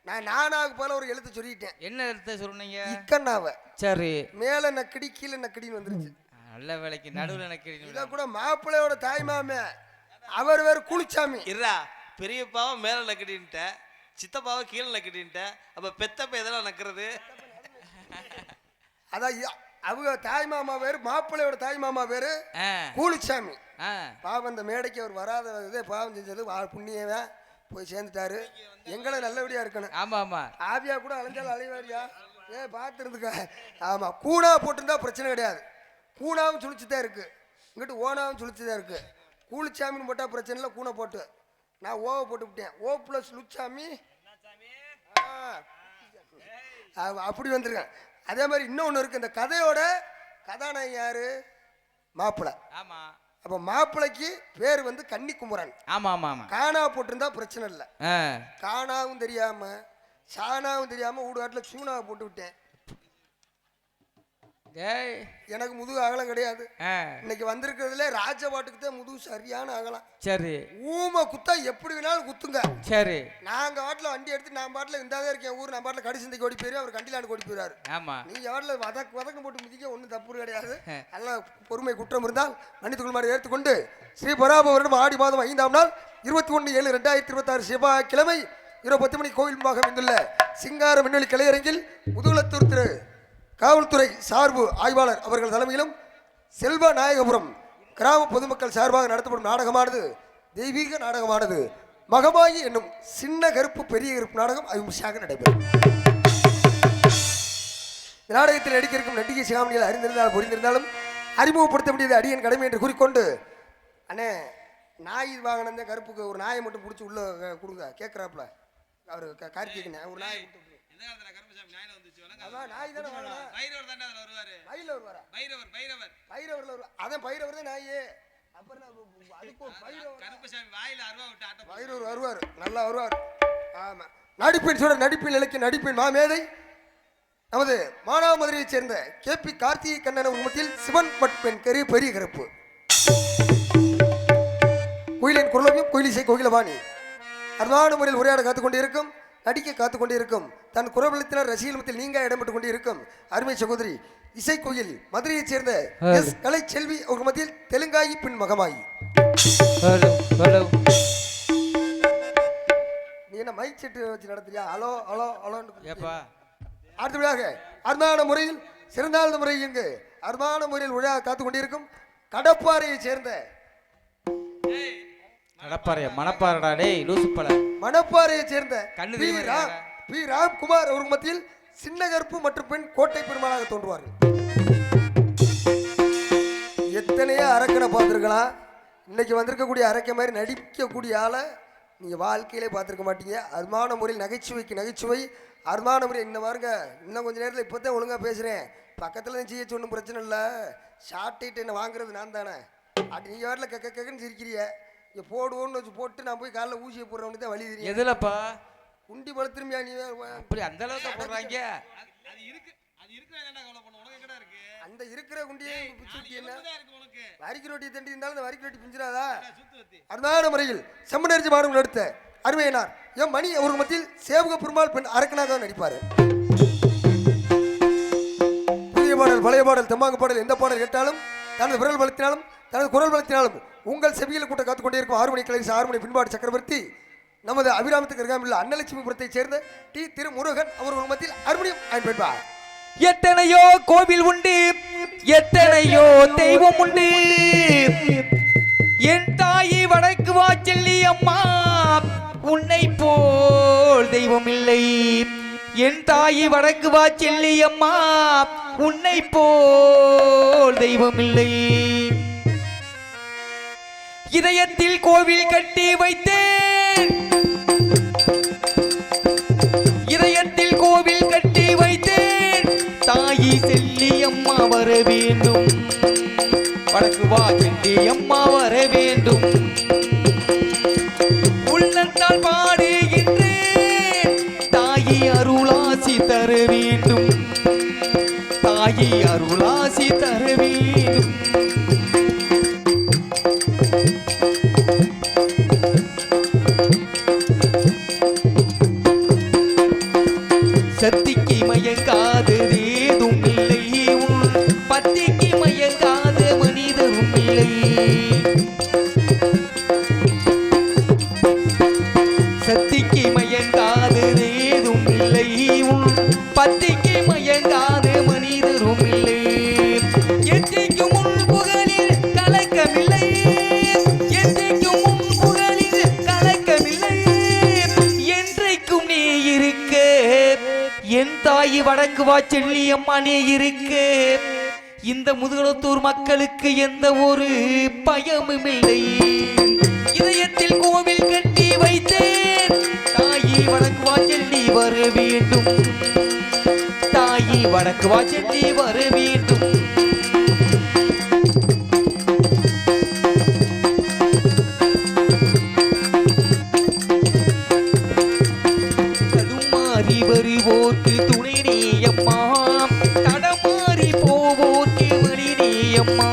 நான் நானாக்கு போல ஒரு எழுத்து சொல்லிட்டேன். என்ன எழுத்த சொன்னீங்க? இக்கண்ணாவ. சரி. மேல நக்கடி கீழே நக்கடின்னு வந்துருச்சு. நல்ல வேலைக்கு நடுவில் நக்கடி. இத கூட மாப்பிள்ளையோட தாய் மாமே அவர் வேற குளிச்சாமி. இருடா, பெரியப்பாவை மேல நக்கடின்ட்ட, சித்தப்பாவை கீழே நக்கடின்ட்ட, அப்ப பெத்தப்ப எதெல்லாம் நக்கிறது? அதான் அவங்க தாய் மாமா வேறு மாப்பிள்ளையோட தாய் மாமா வேறு கூலிச்சாமி. பாவம் இந்த மேடைக்கு அவர் வராத இதே பாவம் செஞ்சது புண்ணியவன் போய் சேர்ந்துட்டாரு. எங்களை நல்லபடியா இருக்கணும். ஆமா ஆமா. ஆவியா கூட அலைஞ்சாலும் அலைவாரியா பார்த்து இருந்துக்க. ஆமா கூடா போட்டிருந்தா பிரச்சனை கிடையாது. கூணாவும் சுழிச்சுதான் இருக்கு. இங்கிட்டு ஓனாவும் சுழிச்சுதான் இருக்கு. கூலிச்சாமின்னு போட்டா பிரச்சனை இல்லை. கூனை போட்டு நான் ஓவை போட்டு விட்டேன். ஓ பிளஸ் லுச்சாமி அப்படி வந்திருக்கேன். அதே மாதிரி இன்னொன்று இருக்கு. இந்த கதையோட கதாநாயகன் யாரு? மாப்பிள்ளை. ஆமா. அப்ப மாப்பிள்ளைக்கு பேர் வந்து கன்னிக்குமரன். ஆமா ஆமா ஆமா. காணா போட்டிருந்தா பிரச்சனை இல்லை. காணாவும் தெரியாம சாணாவும் தெரியாம ஊடுகாட்டில் சூனாவை போட்டு விட்டேன். எனக்கு முதுகு அகலம் கிடையாது. இன்னைக்கு வந்திருக்கிறதுல ராஜபாட்டுக்கு தான் முதுகு சரியான அகலம். சரி. ஊமை குத்தா எப்படி வேணாலும் குத்துங்க. சரி. நாங்க வாட்டில் வண்டி எடுத்து நான் பாட்டில் இந்தாதான் இருக்கேன். ஊர் நான் பாட்டில் கடிசந்தைக்கு ஓடி போயிரு. அவர் கண்டிலாண்டு ஓடி போயிறாரு. ஆமா. நீங்க வாட்டில் வதக்கம் போட்டு மிதிக்க ஒன்றும் தப்பு கிடையாது. நல்லா பொறுமை குற்றம் இருந்தால் மன்னித்துக்குள் மாதிரி ஏற்றுக்கொண்டு ஸ்ரீ பராபவரிடம் ஆடி மாதம் 5ஆம் நாள் 21/7/2026 செவ்வாய்க்கிழமை இரவு 10 மணி கோவில் முன்பாக அமைந்துள்ள சிங்கார விண்வெளி கலையரங்கில் முதுகுளத்தூர் திரு காவல்துறை சார்பு ஆய்வாளர் அவர்கள் தலைமையிலும் செல்வ நாயகபுரம் கிராம பொதுமக்கள் சார்பாக நடத்தப்படும் நாடகமானது தெய்வீக நாடகமானது மகமாயி என்னும் சின்ன கருப்பு பெரிய கருப்பு நாடகம் அவிமர்சையாக நடைபெறும். இந்த நாடகத்தில் நடிக்கிருக்கும் நடிகை சிகாமணிகள் அறிந்திருந்தாலும் புரிந்திருந்தாலும் அறிமுகப்படுத்த வேண்டியது அடியன் கடமை என்று கூறிக்கொண்டு, அண்ணே நாய் வாங்கின கருப்புக்கு ஒரு நாயை மட்டும் பிடிச்சி உள்ள கொடுங்க கேட்குறாப்புல அவரு கார்த்திகண்ணே. ஒரு நாயை நடிப்பின் இலக்கிய நடிப்பின் மாமேதை நமது மானாமதுரையைச் சேர்ந்த KP கார்த்திகை கண்ணன் உண்மத்தில் சிவன் பட்பெண் பெரிய கருப்பு குயிலின் குரலமையும் குயிலிசை கோகிலவாணி அருமையான முறையில் உரையாட காத்துக் கொண்டிருக்கும் நடிக்க காத்து கொண்டிருக்கும் தன் குரவலத்தினர் ரசிகத்தில் நீங்க இடம்பெற்று கொண்டிருக்கும் அருமை சகோதரி இசைக்கோயில் மதுரையைச் சேர்ந்த எஸ் கலை செல்வி அவங்க மத்தியில் தெலுங்காயி பின் மகமாயி. Hello hello. நீ என்ன மைக் செட்டு வச்சு நடத்துறியா? Hello hello hello. ஏப்பா அடுத்தபடியாக அருமையான முறையில் சிறந்தாழ்ந்த முறை இங்கு அருமையான முறையில் விழா காத்து கொண்டிருக்கும் கடப்பாறையை சேர்ந்த மணப்பாறடா டேய் லூசு பல. மணப்பாறையை சேர்ந்த கண்ணு பி. தெரியுமா? ராம்குமார் அவர்கள் மத்தியில் சின்ன கருப்பு மற்றும் பெண் கோட்டை பெருமாளாக தோன்றுவார்கள். எத்தனையோ அரக்கனை பார்த்துருக்கலாம். இன்னைக்கு வந்திருக்கக்கூடிய அரக்கை மாதிரி நடிக்கக்கூடிய ஆளை நீங்கள் வாழ்க்கையிலே பார்த்துருக்க மாட்டீங்க. அருமான முறையில் நகைச்சுவைக்கு நகைச்சுவை அருமான முறையில் இந்த பாருங்க. இன்னும் கொஞ்சம் நேரத்தில் இப்போ தான் ஒழுங்காக பேசுகிறேன். பக்கத்தில் தான் செய்ய ஒன்றும் பிரச்சனை இல்லை. ஷார்ட் என்ன வாங்குறது நான் தானே. அப்படி நீங்கள் வாட்டில் கக்கன்னு சிரிக்கிறிய. இங்கே போடுவோன்னு வச்சு போட்டு நான் போய் காலைல ஊசியை போடுறவனுக்கு தான் வழி தெரியும். எதுலப்பா குண்டி படுத்துருமியா நீ? அப்படி அந்த அளவுக்கு போடுறாங்க. அந்த இருக்கிற குண்டியை வரிக்கு ரொட்டி தண்டி இருந்தாலும் அந்த வரிக்கு ரொட்டி பிஞ்சிடாதா? அருமையான முறையில் செம்மனரிசி மாடுகள் எடுத்த அருமையினார் எம் மணி அவர்கள் மத்தியில் சேவக பெருமாள் பெண் அரக்கனாக நடிப்பார். புதிய பாடல் பழைய பாடல் தெம்மாங்கு பாடல் எந்த பாடல் கேட்டாலும் தனது விரல் வளர்த்தினாலும் தனது குரல் வளர்த்தினாலும் உங்கள் செவியில் கூட்ட காத்துக் கொண்டிருக்கும் 6 மணி கலைசி 6 மணி பின்பாடு சக்கரவர்த்தி நமது அபிராமத்துக்கு இருக்காமல் அன்னலட்சுமிபுரத்தைச் சேர்ந்த டி திருமுருகன் அவர்கள் மத்தியில் அருமணியம் பயன்பெற்பார். எத்தனையோ கோவில் உண்டு, எத்தனையோ தெய்வம் உண்டு. என் தாயி வடக்கு வாச்செல்லி அம்மா உன்னை போல் தெய்வம் இல்லை. என் தாயி வடக்கு வாச்செல்லி அம்மா உன்னை போல் தெய்வம் இல்லை. இதயத்தில் கோவில் கட்டி வைத்தேன், இதயத்தில் கோவில் கட்டி வைத்தேன். தாயி செல்லி அம்மா வர வேண்டும், வடக்கு வா செல்லி அம்மா வர வேண்டும். உள்ளத்தால் பாடுகின்றேன், தாயி அருளாசி தர வேண்டும், தாயி அருளாசி தர வேண்டும். சத்திக்கு மயங்காதது ஏதும் இல்லை, உன் பத்திக்கு மயங்காத மனிதரும் இல்லை. சத்திக்கு மயங்காதது ஏதும் இல்லை, உன் பத்திக்கு மயங்காத மனிதரும் இல்லை. எத்தைக்கும் முன் புகழில் கலக்கமில்லை, எத்தைக்கும் முன் புகழில் கலக்கமில்லை. என்றைக்கும் நீ இருக்க என் தாயி வடக்கு வாச்செல்லி அம்மா நீ இருக்கு. இந்த முதுகுளத்தூர் மக்களுக்கு எந்த ஒரு பயமும் இல்லை. இதயத்தில் கோவில் கட்டி வைத்தேன், தாயி வடக்கு வாச்செல்லி வர வேண்டும், தாயி வடக்கு வாச்செல்லி வர வேண்டும். தடுமாறி வருவோர்க்கு துணை நீயம்மா, தடமாறி போவோர்க்கு வழி நீயம்மா.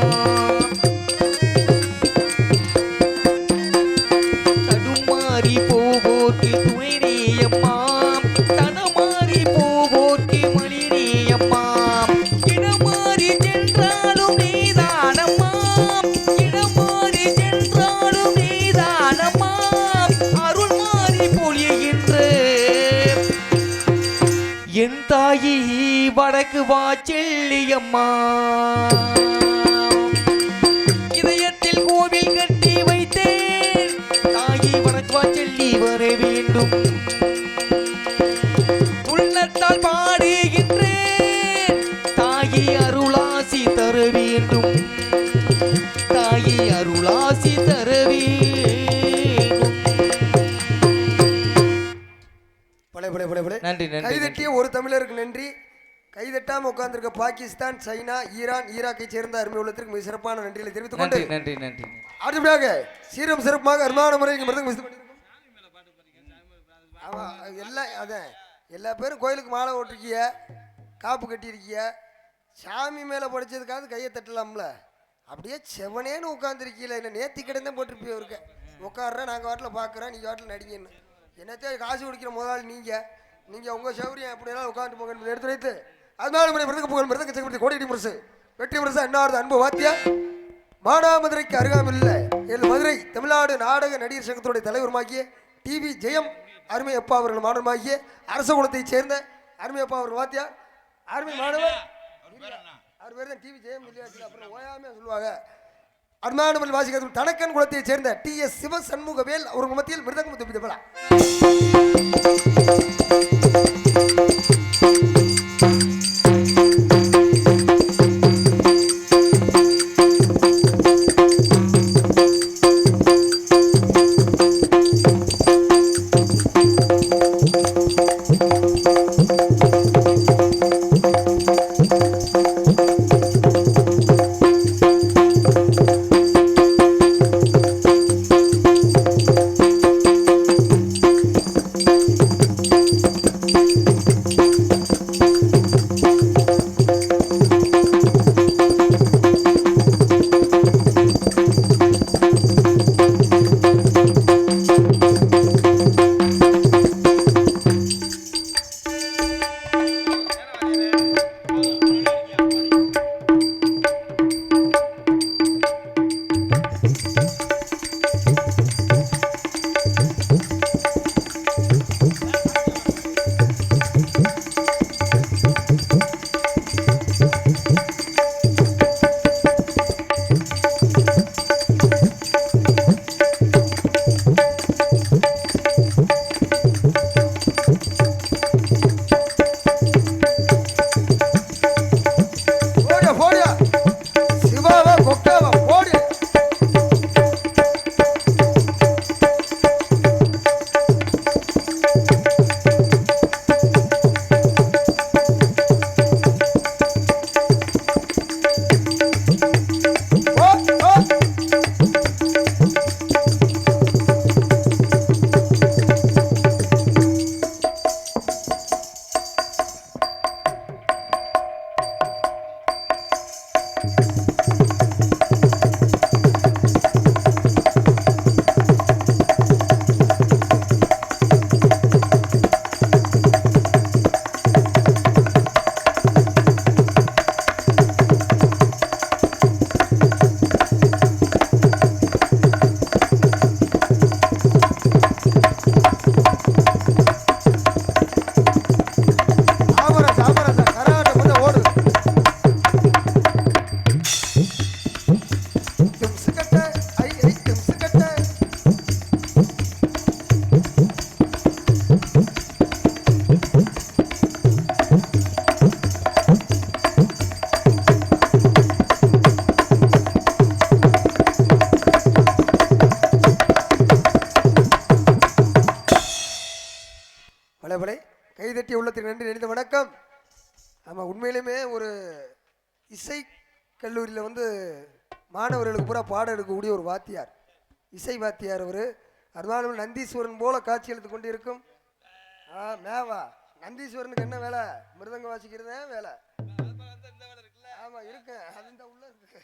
தடுமாறி போவோர்க்கு துணை நீயம்மா, தடமாறி போவோர்க்கு வழி நீயம்மா. இடமாறி சென்றாலும் நீதானம்மா, இடமாறி சென்றாலும் நீதானம்மா. அருள் மாறி பொழிகின்ற என் தாயி வடக்கு வாச்செல்லி அம்மா. இதயத்தில் கோவில் கட்டி வைத்தேன், தாயி வடக்கு வாச்செல்லி வர வேண்டும். உள்ளத்தால் பாடுகின்றேன், தாயி அருளாசி தர வேண்டும், தாயி அருளாசி தர வேண்டும். நன்றி நன்றி. கைதட்டிய ஒரு தமிழருக்கு நன்றி. கைதட்டாம உட்கார்ந்திருக்க பாகிஸ்தான், சைனா, ஈரான், ஈராக்கை சேர்ந்த அருமை உள்ளத்திற்கு மிக சிறப்பான நன்றிகளை தெரிவித்துக் கொண்டு நன்றி நன்றி. அடுத்தபடியாக சீரம் சிறப்பாக அருமையான முறை எல்லாம் அதான் எல்லா பேரும் கோயிலுக்கு மாலை ஓட்டிருக்கிய, காப்பு கட்டியிருக்கிய, சாமி மேலே படிச்சதுக்காவது கையை தட்டலாம்ல. அப்படியே செவனேன்னு உட்காந்துருக்கீல. என்ன நேர்த்தி கிடந்தே போட்டிருப்பிய இருக்க உட்காடுறேன், நாங்கள் வாட்டில் பார்க்குறோம், நீங்கள் வாட்டில் நடிங்கன்னு. என்னத்தையும் காசு குடிக்கிற முதலாளி நீங்க உங்க சௌரியம் எப்படி எல்லாம் உட்காந்து போங்க எடுத்து வைத்து அதனால முறை விருதுக்கு புகழ் மிருதங்க சக்கரவர்த்தி கோடி முரசு வெற்றி முரசு அன்னாரது அன்பு வாத்தியா மானாமதுரைக்கு அருகாமையில் என் மதுரை தமிழ்நாடு நாடக நடிகர் சங்கத்தினுடைய தலைவருமாகிய டிவி ஜெயம் அருமை அப்பா அவர்கள் மாணவமாகிய அரச குலத்தைச் சேர்ந்த அருமை அப்பா அவர்கள் வாத்தியா அருமை மாணவர் அவர் பேர் தான் டிவி ஜெயம் இல்லையா அப்புறம் ஓயாமே சொல்லுவாங்க அருமானமல் வாசிக்கிறது தனக்கன் குலத்தைச் சேர்ந்த TS சிவ சண்முகவேல் அவர்கள் மத்தியில் மிருதங்கம் துப்பித்தப்படா கைதட்டி உள்ளத்தில் நன்றி நினைந்த வணக்கம். ஆமாம், உண்மையிலுமே ஒரு இசை கல்லூரியில் வந்து மாணவர்களுக்கு பூரா பாடம் எடுக்கக்கூடிய ஒரு வாத்தியார், இசை வாத்தியார் அவர். அதனால நந்தீஸ்வரன் போல காட்சி எடுத்து கொண்டு இருக்கும். மேவா நந்தீஸ்வரனுக்கு என்ன வேலை? மிருதங்க வாசிக்கிறதே வேலை. ஆமாம் இருக்கு, அது உள்ள இருக்கு.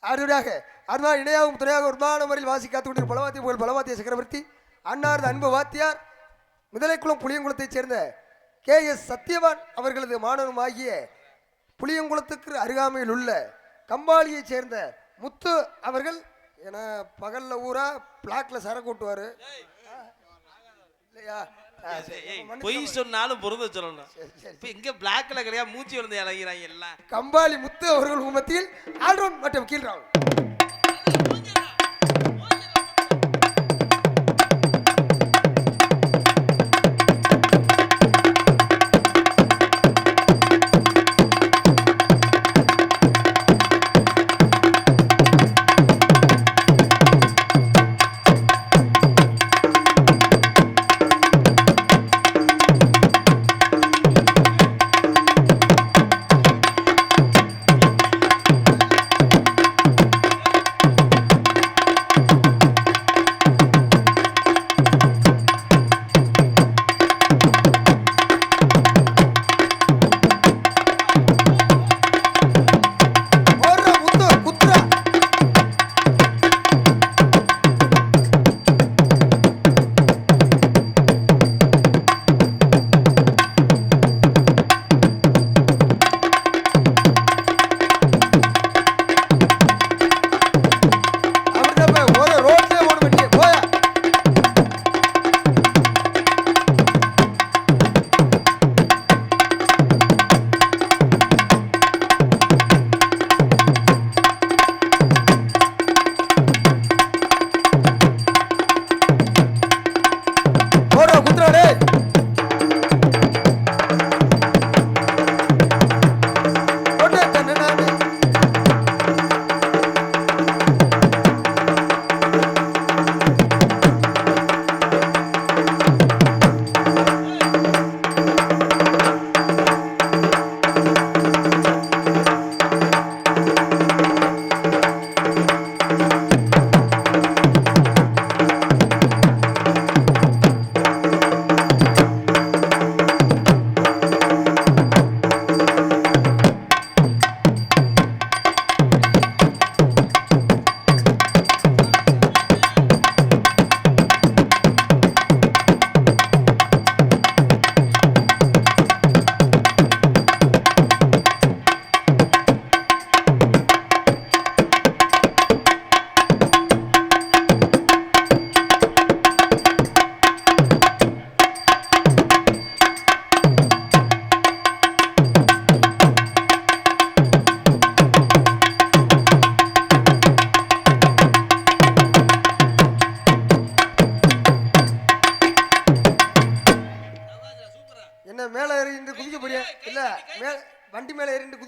அருடாக அதனால் இணையாகவும் துணையாக ஒரு மாணவரில் வாசி காத்து கொண்டிருக்கும் பலவாத்திய புகழ் பலவாத்திய சக்கரவர்த்தி அன்னாரது அன்பு வாத்தியார் முதலைக்குளம் புளியங்குளத்தைச் சேர்ந்த KS சத்யவான் அவர்களது மாணவனுமாகிய புளியங்குளத்துக்கு அருகாமையில் உள்ள கம்பாலியைச் சேர்ந்த முத்து அவர்கள். ஏன்னா பகல்ல ஊரா பிளாக்ல சரக்கு ஓட்டுவாரு இல்லையா? பொய் சொன்னாலும் பொருந்த சொல்லணும். இங்க பிளாக்ல கிடையாது, மூச்சு வந்து இறங்கிறாங்க எல்லாம். கம்பாலி முத்து அவர்கள் மத்தியில் ஆல்ரவுண்ட் மற்றும் கீழ்ராவ்.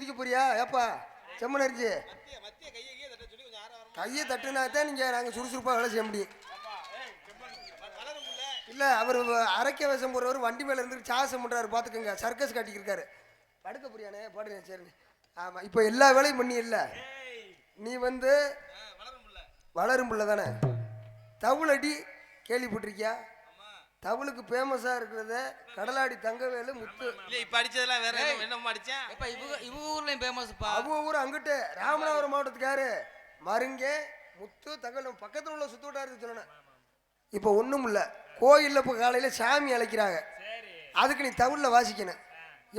குதிக்க போறியா ஏப்பா செம்மனரிச்சு கையை தட்டுனா தான் நீங்கள் நாங்கள் சுறுசுறுப்பாக வேலை செய்ய முடியும். இல்லை அவர் அரைக்க வேஷம் போடுறவர் வண்டி மேலே இருந்து சாசம் பண்ணுறாரு பார்த்துக்கோங்க. சர்க்கஸ் காட்டிக்கிருக்காரு. படுக்க புரியானே பாடுங்க சரி. ஆமாம் இப்போ எல்லா வேலையும் பண்ணி இல்லை நீ வந்து வளரும் பிள்ளை தானே. தவுள் அடி கேள்விப்பட்டிருக்கியா? தவுளுக்கு ஃபேமஸாக இருக்கிறத கடலாடி தங்கவேலு முத்து. இல்லை இப்போ அடிச்சதெல்லாம் வேற என்ன அடிச்சேன். இப்போ இவங்க ஊர்லேயும் ஃபேமஸ்ப்பா. அவங்க ஊர் அங்கிட்டு ராமநாதபுரம் மாவட்டத்துக்காரு மருங்கே முத்து தங்கவேலு பக்கத்தில் உள்ள சுத்து வட்டாரத்துக்கு சொல்லணும். இப்போ ஒன்றும் இல்லை கோயிலில் இப்போ காலையில் சாமி அழைக்கிறாங்க. அதுக்கு நீ தவுளில் வாசிக்கணும்.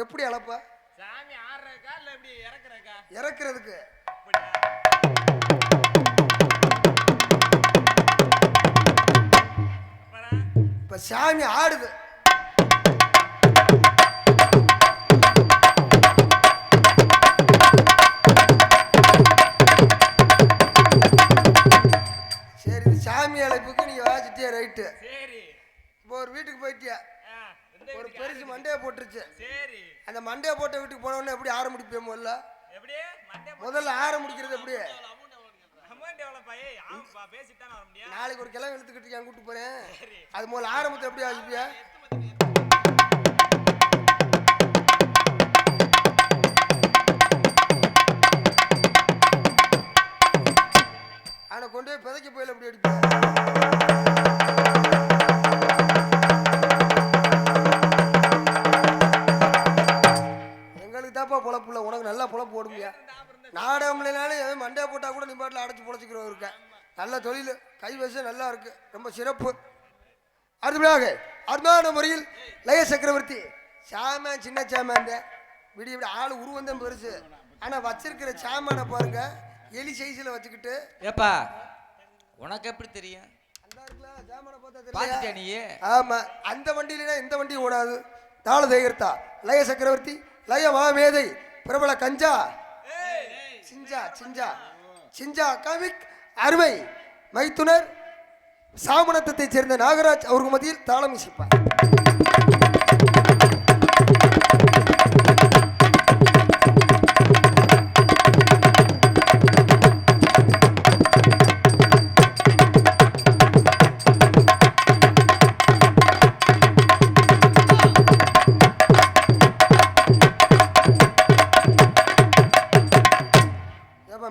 எப்படி அழைப்பா? சாமி ஆடுறக்கா இல்லை எப்படி இறக்குறக்கா? இறக்குறதுக்கு. இப்போ சாமி ஆடுது. சரி சாமி அழைப்புக்கு நீங்க வாசிட்டியா ரைட்டு. சரி இப்போ ஒரு வீட்டுக்கு போயிட்டியா ஒரு பெருசு மண்டையை போட்டுருச்சு. சரி அந்த மண்டையை போட்ட வீட்டுக்கு போனோடனே எப்படி ஆரம்பிப்பேன் முதல்ல? எப்படி முதல்ல ஆரம்பிக்கிறது எப்படி? அமௌண்ட் எவ்வளோ பையே? ஆமாப்பா பேசிட்டு தான் வர முடியும். நாளைக்கு ஒரு கிளம்பி இழுத்துக்கிட்டு நான் கூப்பிட்டு போறேன். அது முதல்ல ஆரம்பத்தை எப்படி வாசிப்பியா? ஆனா கொண்டு போய் பிதைக்க போயில எப்படி அடிப்பேன்? எங்களுக்கு தாப்பா பொழப்புல உனக்கு நல்லா பொழப்பு ஓடுமையா? நாடகம் இல்லைனாலும் மண்டையா போட்டா கூட நீ பாட்டில் அடைச்சி பொழைச்சிக்கிறோம் இருக்க. நல்ல தொழில் கை வசம் நல்லா இருக்கு ரொம்ப சிறப்பு. அடுத்தபடியாக அருமையான முறையில் லய சக்கரவர்த்தி சாமான் சின்ன சாமான் விடிய விட ஆள் உருவந்தான் பெருசு. ஆனால் வச்சிருக்கிற சாமானை பாருங்க எலி சைஸில் வச்சுக்கிட்டு. ஏப்பா உனக்கு எப்படி தெரியும்? பார்த்துட்டியா நீ? ஆமா அந்த வண்டியிலனா இந்த வண்டி ஓடாது. தாள தேகர்த்தா லய சக்கரவர்த்தி லய மாமேதை பிரபல கஞ்சா சிஞ்சா சிஞ்சா சிஞ்சா காமிக் அருமை மைத்துனர் சாமணத்தை சேர்ந்த நாகராஜ் அவர்கள் மத்தியில் தாளம் இசைப்பார்.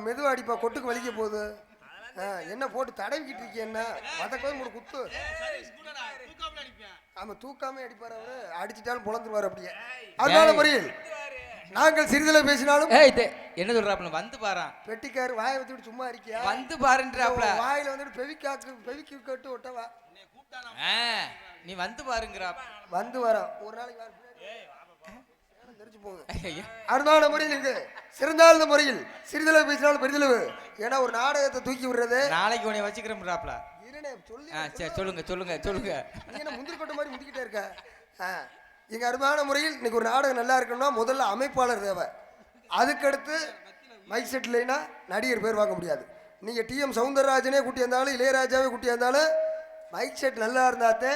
மெதுவா அடிப்பா கொட்டுக்கு வலிக்க போகுது. என்ன போட்டு தடவிக்கிட்டு இருக்கீங்க? என்ன மதக்கோது ஒரு குத்து. ஆமா தூக்காமே அடிப்பாரு அவரு. அடிச்சுட்டாலும் புலந்துருவாரு அப்படியே. அதனால முறையில் நாங்கள் சிறிதளவு பேசினாலும் என்ன சொல்றாப்ல வந்து பாரு. பெட்டிக்காரு வாயை வச்சுட்டு சும்மா இருக்கியா? வந்து பாருன்றாப்ல. வாயில வந்துட்டு பெவிக்கி கட்டு ஒட்டவா நீ வந்து பாருங்கறா. வந்து வர ஒரு நாளைக்கு தெரிஞ்சு போங்க. அருமையான முறையில் இங்கு சிறந்தாழ்ந்த முறையில் சிறிதளவு பேசினாலும் பெரிதளவு. ஏன்னா ஒரு நாடகத்தை தூக்கி விடுறது. நாளைக்கு உன்னை வச்சுக்கிறோம்றாப்ல. சரி சொல்லுங்க சொல்லுங்க சொல்லுங்க. நீ என்ன முந்திரி கொட்ட மாதிரி முந்திக்கிட்டே இருக்க? இங்க அருமையான முறையில் இன்னைக்கு ஒரு நாடகம் நல்லா இருக்கணும்னா முதல்ல அமைப்பாளர் தேவை. அதுக்கடுத்து மைக் செட் இல்லைன்னா நடிகர் பேர் வாங்க முடியாது. நீங்க டிஎம் சவுந்தரராஜனே கூட்டி இருந்தாலும் இளையராஜாவே கூட்டி இருந்தாலும் மைக் செட் நல்லா இருந்தாத்தே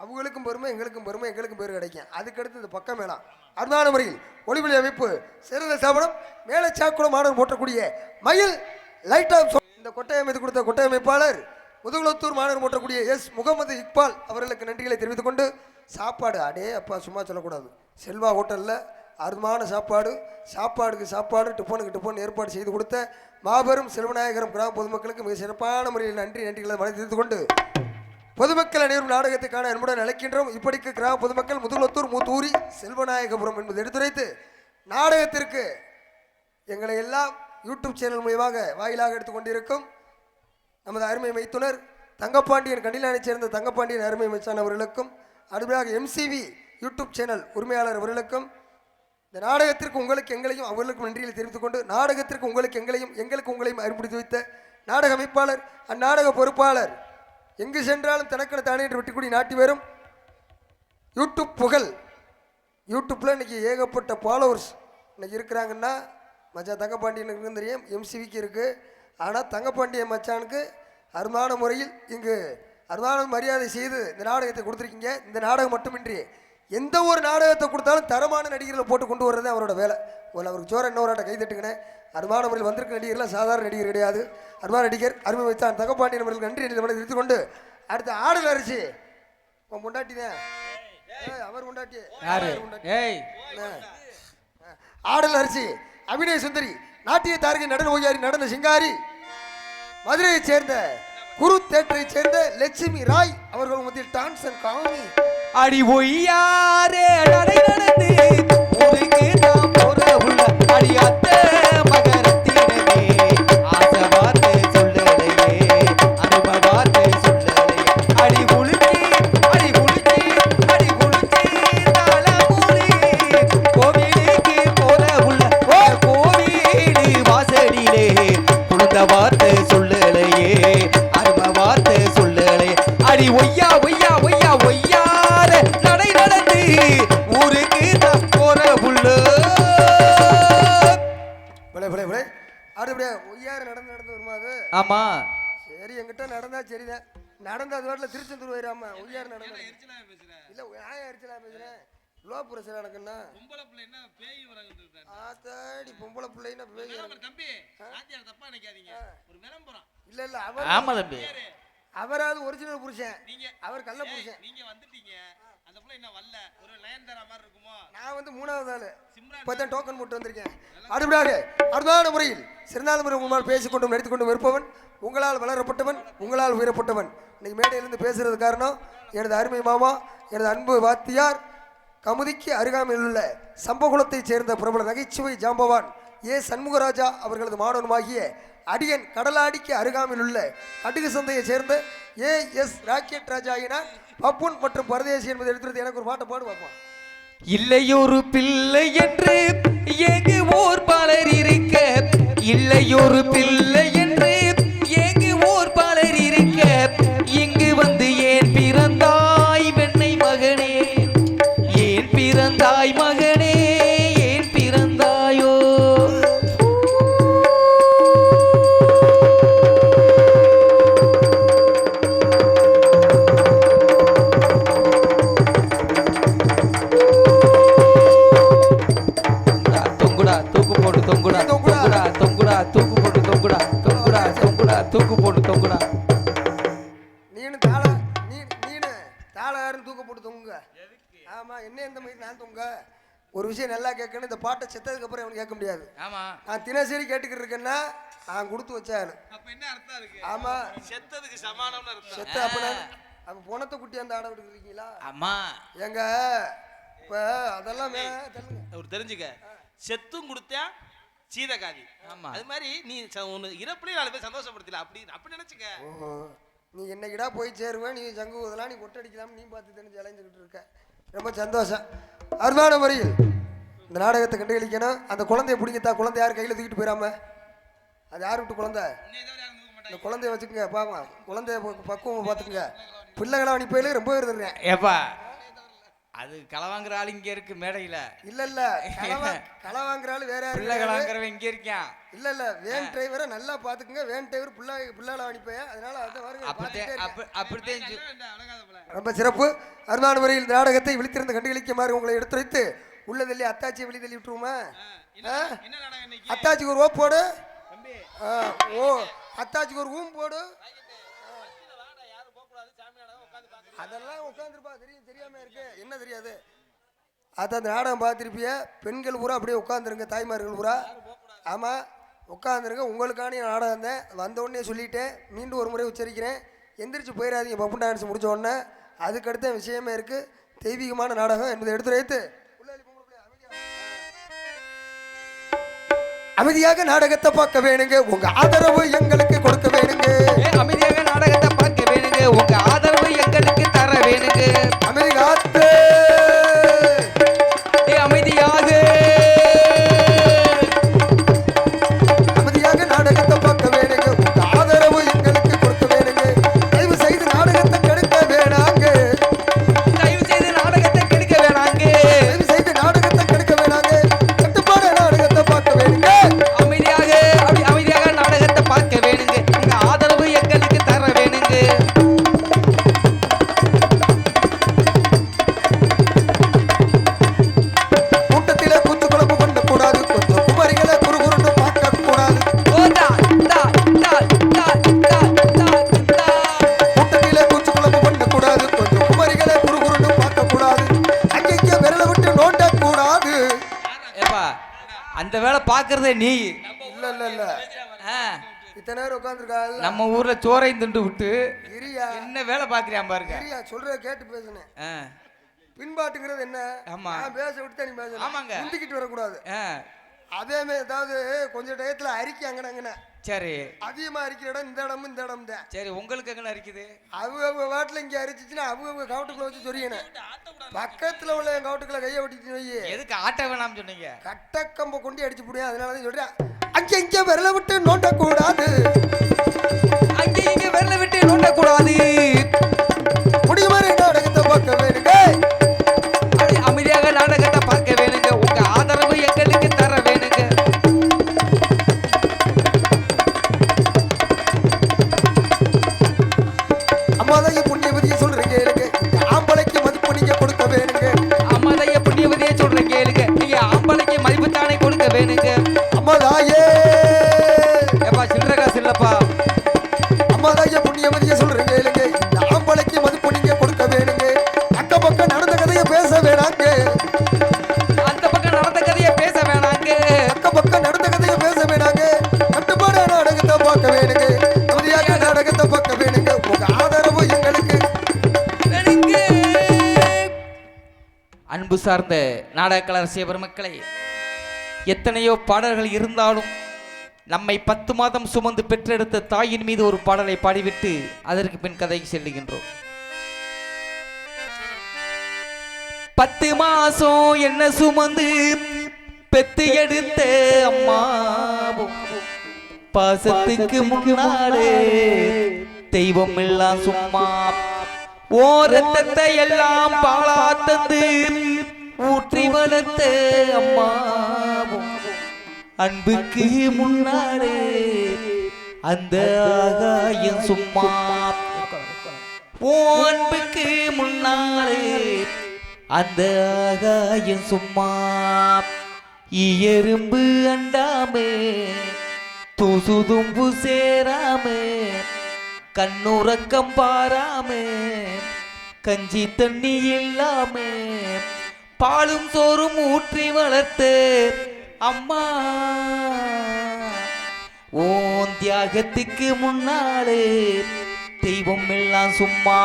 அவங்களுக்கும் பெருமை எங்களுக்கும் பெருமை எங்களுக்கும் பேர் கிடைக்கும். அதுக்கடுத்து இந்த பக்கம் வேணாம். அருமையான முறையில் ஒளிவெளி அமைப்பு சிறந்த சாபனம் மேலே சாக்குளம் மாணவர் போற்றக்கூடிய மயில் லைட் ஆஃப் இந்த கொட்டை அமைத்து கொடுத்த கொட்டை அமைப்பாளர் முதுகுளத்தூர் மாணவர் போற்றக்கூடிய எஸ் முகமது இக்பால் அவர்களுக்கு நன்றிகளை தெரிவித்துக் கொண்டு சாப்பாடு அடே அப்பா சும்மா சொல்லக்கூடாது. செல்வா ஹோட்டலில் அருமையான சாப்பாடுக்கு சாப்பாடு டிஃபனுக்கு டிஃபன் ஏற்பாடு செய்து கொடுத்த மாபெரும் செல்வநாயகரம் கிராம பொதுமக்களுக்கு மிக சிறப்பான முறையில் நன்றிகளை மனதில் தெரிவித்துக் கொண்டு பொதுமக்கள் அனைவரும் நாடகத்துக்கான அன்புடன் அழைக்கின்றோம். இப்படிக்கு கிராம பொதுமக்கள் முதுகுளத்தூர் மூத்தூரி செல்வநாயகபுரம் என்பது எடுத்துரைத்து நாடகத்திற்கு எங்களை எல்லாம் யூடியூப் சேனல் மூலமாக வாயிலாக எடுத்துக்கொண்டிருக்கும் நமது அருமை மைத்துனர் தங்கப்பாண்டியன் கண்டிலானை சேர்ந்த தங்கப்பாண்டியன் அருமை மச்சான் அவர்களுக்கும் அடுத்ததாக எம்சிவி யூடியூப் சேனல் உரிமையாளர் அவர்களுக்கும் இந்த நாடகத்திற்கு உங்களுக்கு எங்களையும் அவர்களுக்கும் நன்றிகளை தெரிவித்துக் கொண்டு நாடகத்திற்கு உங்களுக்கு எங்களையும் எங்களுக்கு உங்களையும் அறிமுகப்படுத்தி வைத்த நாடக அமைப்பாளர் அந்நாடக பொறுப்பாளர் எங்கு சென்றாலும் தனக்கென தானே என்று வெட்டிக்கூடி நாட்டி வரும் யூடியூப் புகழ். யூடியூப்பில் இன்றைக்கி ஏகப்பட்ட ஃபாலோவர்ஸ் இன்றைக்கி இருக்கிறாங்கன்னா மச்சான் தங்கப்பாண்டியனுக்கு தெரியும், எம்சிவிக்கு இருக்குது. ஆனால் தங்கப்பாண்டியன் மச்சானுக்கு அருமையான முறையில் இங்கு அருமையான மரியாதை செய்து இந்த நாடகத்தை கொடுத்துருக்கீங்க. இந்த நாடகம் மட்டுமின்றி எந்த ஒரு நாடகத்தை கொடுத்தாலும் தரமான நடிகர்களை போட்டு கொண்டு வர்றதே அவரோட வேலை. அவருக்கு சோர என்ன ஒரு ஆட்ட கை தட்டுக்கினேன். அருமான முறையில் வந்திருக்க நடிகர்லாம் சாதாரண நடிகர் கிடையாது. அருமான நடிகர் அருமை வைத்தான் தகப்பாண்டியன் அவர்களுக்கு நன்றி நிறுத்தி கொண்டு அடுத்த ஆடல் அரிசி உன் முண்டாட்டி தான் அவர் முண்டாட்டி ஆடல் அரிசி அபிநய சுந்தரி நாட்டிய தாரகை நடன ஓயாரி நடன சிங்காரி மதுரையை சேர்ந்த குரு தேட்டரை சேர்ந்த லட்சுமி ராய் அவர்கள் மத்தியில் டான்ஸ் அண்ட் காமி அடி ஒய்யாரே நடை நடந்து ஊருக்கு நாம் போற உள்ள அடி அத்தை மகரத்தினமே ஆசை வார்த்தை சொல்லலையே அனுபவ வார்த்தை சொல்லலையே அடி குளிச்சி தலைமுடி கோவிலுக்கு போற உள்ள கோவில் வாசலிலே குழுந்த வார்த்தை சொல்லலையே அனுபவ வார்த்தை சொல்லலையே அடி ஒய்யா ஒய்யா ஒய்யா ஒய்யா நடை நடந்து ஊருக்கு தான் போற புள்ள அடுப்படியா ஒய்யாறு நடந்து நடந்து வருமா அது? ஆமா சரி என்கிட்ட நடந்தா சரிதான். நடந்த அது வாட்டில் திருச்செந்தூர் போயிடாம ஒய்யாறு நடந்து இல்ல நான் எரிச்சலா பேசுறேன். லோ பிரச்சனை எனக்குன்னா பொம்பளை பிள்ளை என்ன பேய் வரங்க ஆத்தாடி பொம்பளை பிள்ளைன்னா பேய் தம்பி ராத்தியார் தப்பா நினைக்காதீங்க ஒரு விளம்பரம் இல்ல இல்ல அவர் ஆமா தம்பி அவராவது ஒரிஜினல் புருஷன் நீங்க அவர் கள்ள புருஷன். நீங்க வந்துட்டீங்க அந்த புள்ள என்ன வரல ஒரு லைன் தர மாதிரி இருக்குமோ நான் வந்து மூணாவது ஆளு சிம்ரன் இப்பதான் டோக்கன் போட்டு வந்திருக்கேன். அடுப்படியாக அருமையான முறையில் சிறந்தால் முறை உங்களால் பேசிக்கொண்டும் நடித்துக்கொண்டும் இருப்பவன் உங்களால் வளரப்பட்டவன் உங்களால் உயரப்பட்டவன். இன்னைக்கு மேடையிலிருந்து பேசுறது காரணம் எனது அருமை மாமா எனது அன்பு வாத்தியார் கமுதிக்கு அருகாமையில் உள்ள சம்பகுளத்தைச் சேர்ந்த பிரபல நகைச்சுவை ஜாம்பவான் ஏ சண்முகராஜா அவர்களது மாணவனுமாகிய அடியன் கடலாடிக்கு அருகாமையில் உள்ள கடுகு சந்தையை சேர்ந்த ஏஎஸ் ராக்கெட் ராஜா என பப்புன் மற்றும் பரதேசி என்பதை எடுத்துறது எனக்கு ஒரு பாட்டை பாடு பார்ப்போம். இல்லையொரு பிள்ளை என்று எங்கு ஓர் பலர் இருக்க இல்லையொரு பிள்ளை என்று எங்கு ஓர் பலர் இருக்க இங்கு வந்து ஏன் பிறந்தாய் வெண்ணை மகனே ஏன் பிறந்தாய் மகனே ஏன் பிறந்தாயோ தூக்கு போட்டு தொங்குடா நீனு தாளகாரன் தூக்க போட்டு தொங்குங்க. ஆமா என்ன இந்த மாதிரி நான் தொங்க ஒரு விஷயம் நல்லா கேட்கணும். இந்த பாட்டை செத்ததுக்கு அப்புறம் அவனுக்கு கேட்க முடியாது. ஆமா நான் தினசரி கேட்டுக்கிட்டு இருக்கேன்னா நான் கொடுத்து வச்சாரு. அப்ப என்ன அர்த்தம் இருக்கு? ஆமா செத்ததுக்கு சமானம்னு அர்த்தம். செத்த அப்ப பொணத்தை குட்டி அந்த ஆட விட்டுருக்கீங்களா? ஆமா எங்க இப்ப அதெல்லாம் ஒரு தெரிஞ்சுக்க செத்தும் கொடுத்தா சீதகாதி. ஆமா அது மாதிரி நீ ஒன்னு இறப்புலயே 4 பேர் சந்தோஷப்படுத்தல அப்படி நினைச்சுக்க. நீ என்னைக்கிடா போய் சேருவேன் நீ சங்கு இதெல்லாம் நீ கொட்டடிக்கலாம் நீ பார்த்து தெரிஞ்சு அலைஞ்சுக்கிட்டு இருக்க. ரொம்ப சந்தோஷம். அருமையான முறையில் இந்த நாடகத்தை கண்டுகளிக்கணும். அந்த குழந்தைய பிடிங்கத்தா குழந்தை யார் கையில் தூக்கிட்டு போயிடாம அது யார் விட்டு குழந்தை இந்த குழந்தைய வச்சுக்கோங்க பாப்பா குழந்தைய பக்குவம் பார்த்துக்குங்க. பிள்ளைகளை அனுப்பியில ரொம்ப இருந்துடுறேன் ஏப்பா அது களவாங்குற ஆள் இங்க இருக்கு மேடையில இல்ல இல்ல களவாங்குற ஆள் வேற பிள்ளை களவாங்குறவன் இங்க இருக்கான். இல்ல இல்ல வேன் டிரைவரை நல்லா பாத்துக்குங்க. வேன் டிரைவர் பிள்ளைகளை அனுப்பிய அதனால அப்படித்தான் ரொம்ப சிறப்பு. அருமையான முறையில் இந்த நாடகத்தை விழித்திருந்து கண்டுகளிக்குமாறு உங்களை எடுத்துரைத்து உள்ளதில்லை அத்தாச்சியை வெளி தள்ளி விட்டுருவோமா? அத்தாச்சிக்கு ஒரு ஓ போடு. ஓ அத்தாச்சிக்கு ஒரு ஊம் போடு. அதெல்லாம் உட்காந்துருப்பா தெரியாம இருக்கு என்ன தெரியாது. அதான் அந்த நாடகம் பார்த்துருப்பிய பெண்கள் பூரா அப்படியே உட்காந்துருங்க தாய்மார்கள் பூரா. ஆமா உட்காந்துருங்க உங்களுக்கான நாடகம் தான் வந்த உடனே சொல்லிட்டேன் மீண்டும் ஒரு முறை உச்சரிக்கிறேன் எந்திரிச்சு போயிடாதீங்க. பப்பு டான்ஸ் முடிச்ச உடனே அதுக்கடுத்த விஷயமே இருக்கு தெய்வீகமான நாடகம் என்பதை எடுத்து வைத்து அமைதியாக நாடகத்தை பார்க்க வேணுங்க உங்க ஆதரவு எங்களுக்கு கொடுக்க வேணுங்க. அமைதியாக நாடகத்தை பார்க்க வேணுங்க உங்க ஆதரவு எங்களுக்கு தர வேணுங்க. அமைதி காத்து அமைதியாக அமைதியாக நாடகத்தை பார்க்க வேணுங்க உங்க ஆதரவு எங்களுக்கு கொடுக்க வேணுங்க. தயவு செய்து நாடகத்தை கெடுக்க வேணாங்க. தயவு செய்து நாடகத்தை கெடுக்க வேணாங்க. தயவு செய்து நாடகத்தை கெடுக்க வேணாங்க. கட்டுப்பாடு நாடகத்தை பார்க்க வேணுங்க. அமைதியாக நாடகத்தை பார்க்க வேணுங்க உங்க ஆதரவு எங்களுக்கு தர பாக்குறதே நீ. இல்ல ஆ, இத்தனை நேரம் உட்காந்துருக்காள். நம்ம ஊர்ல சோறையும் திண்டு விட்டு இரியா என்ன வேலை பாக்குறியான் பாருங்க. இரியா சொல்றத கேட்டு பேசுனேன். ஆ, பின்பாட்டுங்கிறது என்ன? ஆமா. நான் பேச விட்டு நீ பேசணும். ஆமாங்க. முந்திக்கிட்டு வரக்கூடாது. ஆ, அதே மாதிரி ஏதாவது கொஞ்சம் டயத்துல அரிக்கி அங்கனங்கன சரி அதிகமா அரிக்கிற இடம் இந்த இடமும் இந்த இடம் தான். சரி, உங்களுக்கு எங்க இருக்குது? அவங்க வாட்டில் இங்கே அரிச்சிச்சுன்னா அவங்க கவுட்டுக்குள்ள வச்சு சொரியணும். பக்கத்துல உள்ள என் கவுட்டுக்குள்ள கையை ஒட்டிட்டு வை. எதுக்கு ஆட்ட வேணாம்னு சொன்னீங்க? கட்டக்கம்ப கொண்டு அடிச்சு போடுவேன். அதனால தான் சொல்றேன், அங்கே இங்கே விரல விட்டு நோண்ட கூடாது, அங்கே இங்க விரல விட்டு நோண்ட கூடாது. முடியுமா நாடகத்தை பார்க்க வேணுங்க. அப்படி அமைதியாக நாடகத்தை பார்க்க வேணுங்க. உங்க ஆதரவு எங்களுக்கு தர வேணுங்க. அம்மாதைய புண்ணியவதியை சொல்றேன் கேளுங்க, இந்த ஆம்பளைக்கு மதிப்பு நீங்க கொடுக்க வேணுங்க. அம்மாதைய புண்ணியவதியை சொல்றேன் கேளுங்க, நீங்க ஆம்பளைக்கு மதிப்பு தானே கொடுக்க வேணுங்க. அம்மாதாயே ஏப்பா சில்லற காசு இல்லப்பா. அம்மாதாய புண்ணியவதியை சொல்றேன் கேளுங்க, இந்த ஆம்பளைக்கு மதிப்பு நீங்க கொடுக்க வேணுங்க. அக்கம் பக்கம் நடந்த கதையை பேச வேணாங்க, அந்த பக்கம் நடந்த கதையை பேச வேணாங்க. அக்கம் பக்கம் நடந்த கதையை பேச வேணாங்க. கட்டுப்பாடு நாடகத்தை பார்க்க வேணுங்க, அமைதியாக நாடகத்தை பார்க்க வேணுங்க. உங்க ஆதரவு எங்களுக்கு வேணுங்க. அன்பு சார்ந்த நாடக ரசிக பெருமக்களே, எத்தனையோ பாடல்கள் இருந்தாலும் நம்மை 10 மாதம் சுமந்து பெற்றெடுத்த தாயின் மீது ஒரு பாடலை பாடிவிட்டு அதற்கு பின் கதைக்கு செல்லுகின்றோம். 10 மாசம் என்ன சுமந்து பெத்து எடுத்த அம்மாவும் பாசத்துக்கு முன்னாலே தெய்வம் எல்லாம் சும்மா. ஓ ரத்தத்தை எல்லாம் பாலா தந்து ஊற்றி வளர்த்த அம்மாவும் அன்புக்கு முன்னாலே அந்த ஆகாயம் சும்மா. ஓ அன்புக்கு முன்னாலே அந்த ஆகாயம் சும்மா. எறும்பு அண்டாமே தூசு தும்பு சேராமே கண்ணுறக்கம் பாராமே கஞ்சி தண்ணி இல்லாமே பாலும் சோறும் ஊற்றி வளர்த்து அம்மா. ஓன் தியாகத்துக்கு முன்னாலே தெய்வம் எல்லாம் சும்மா.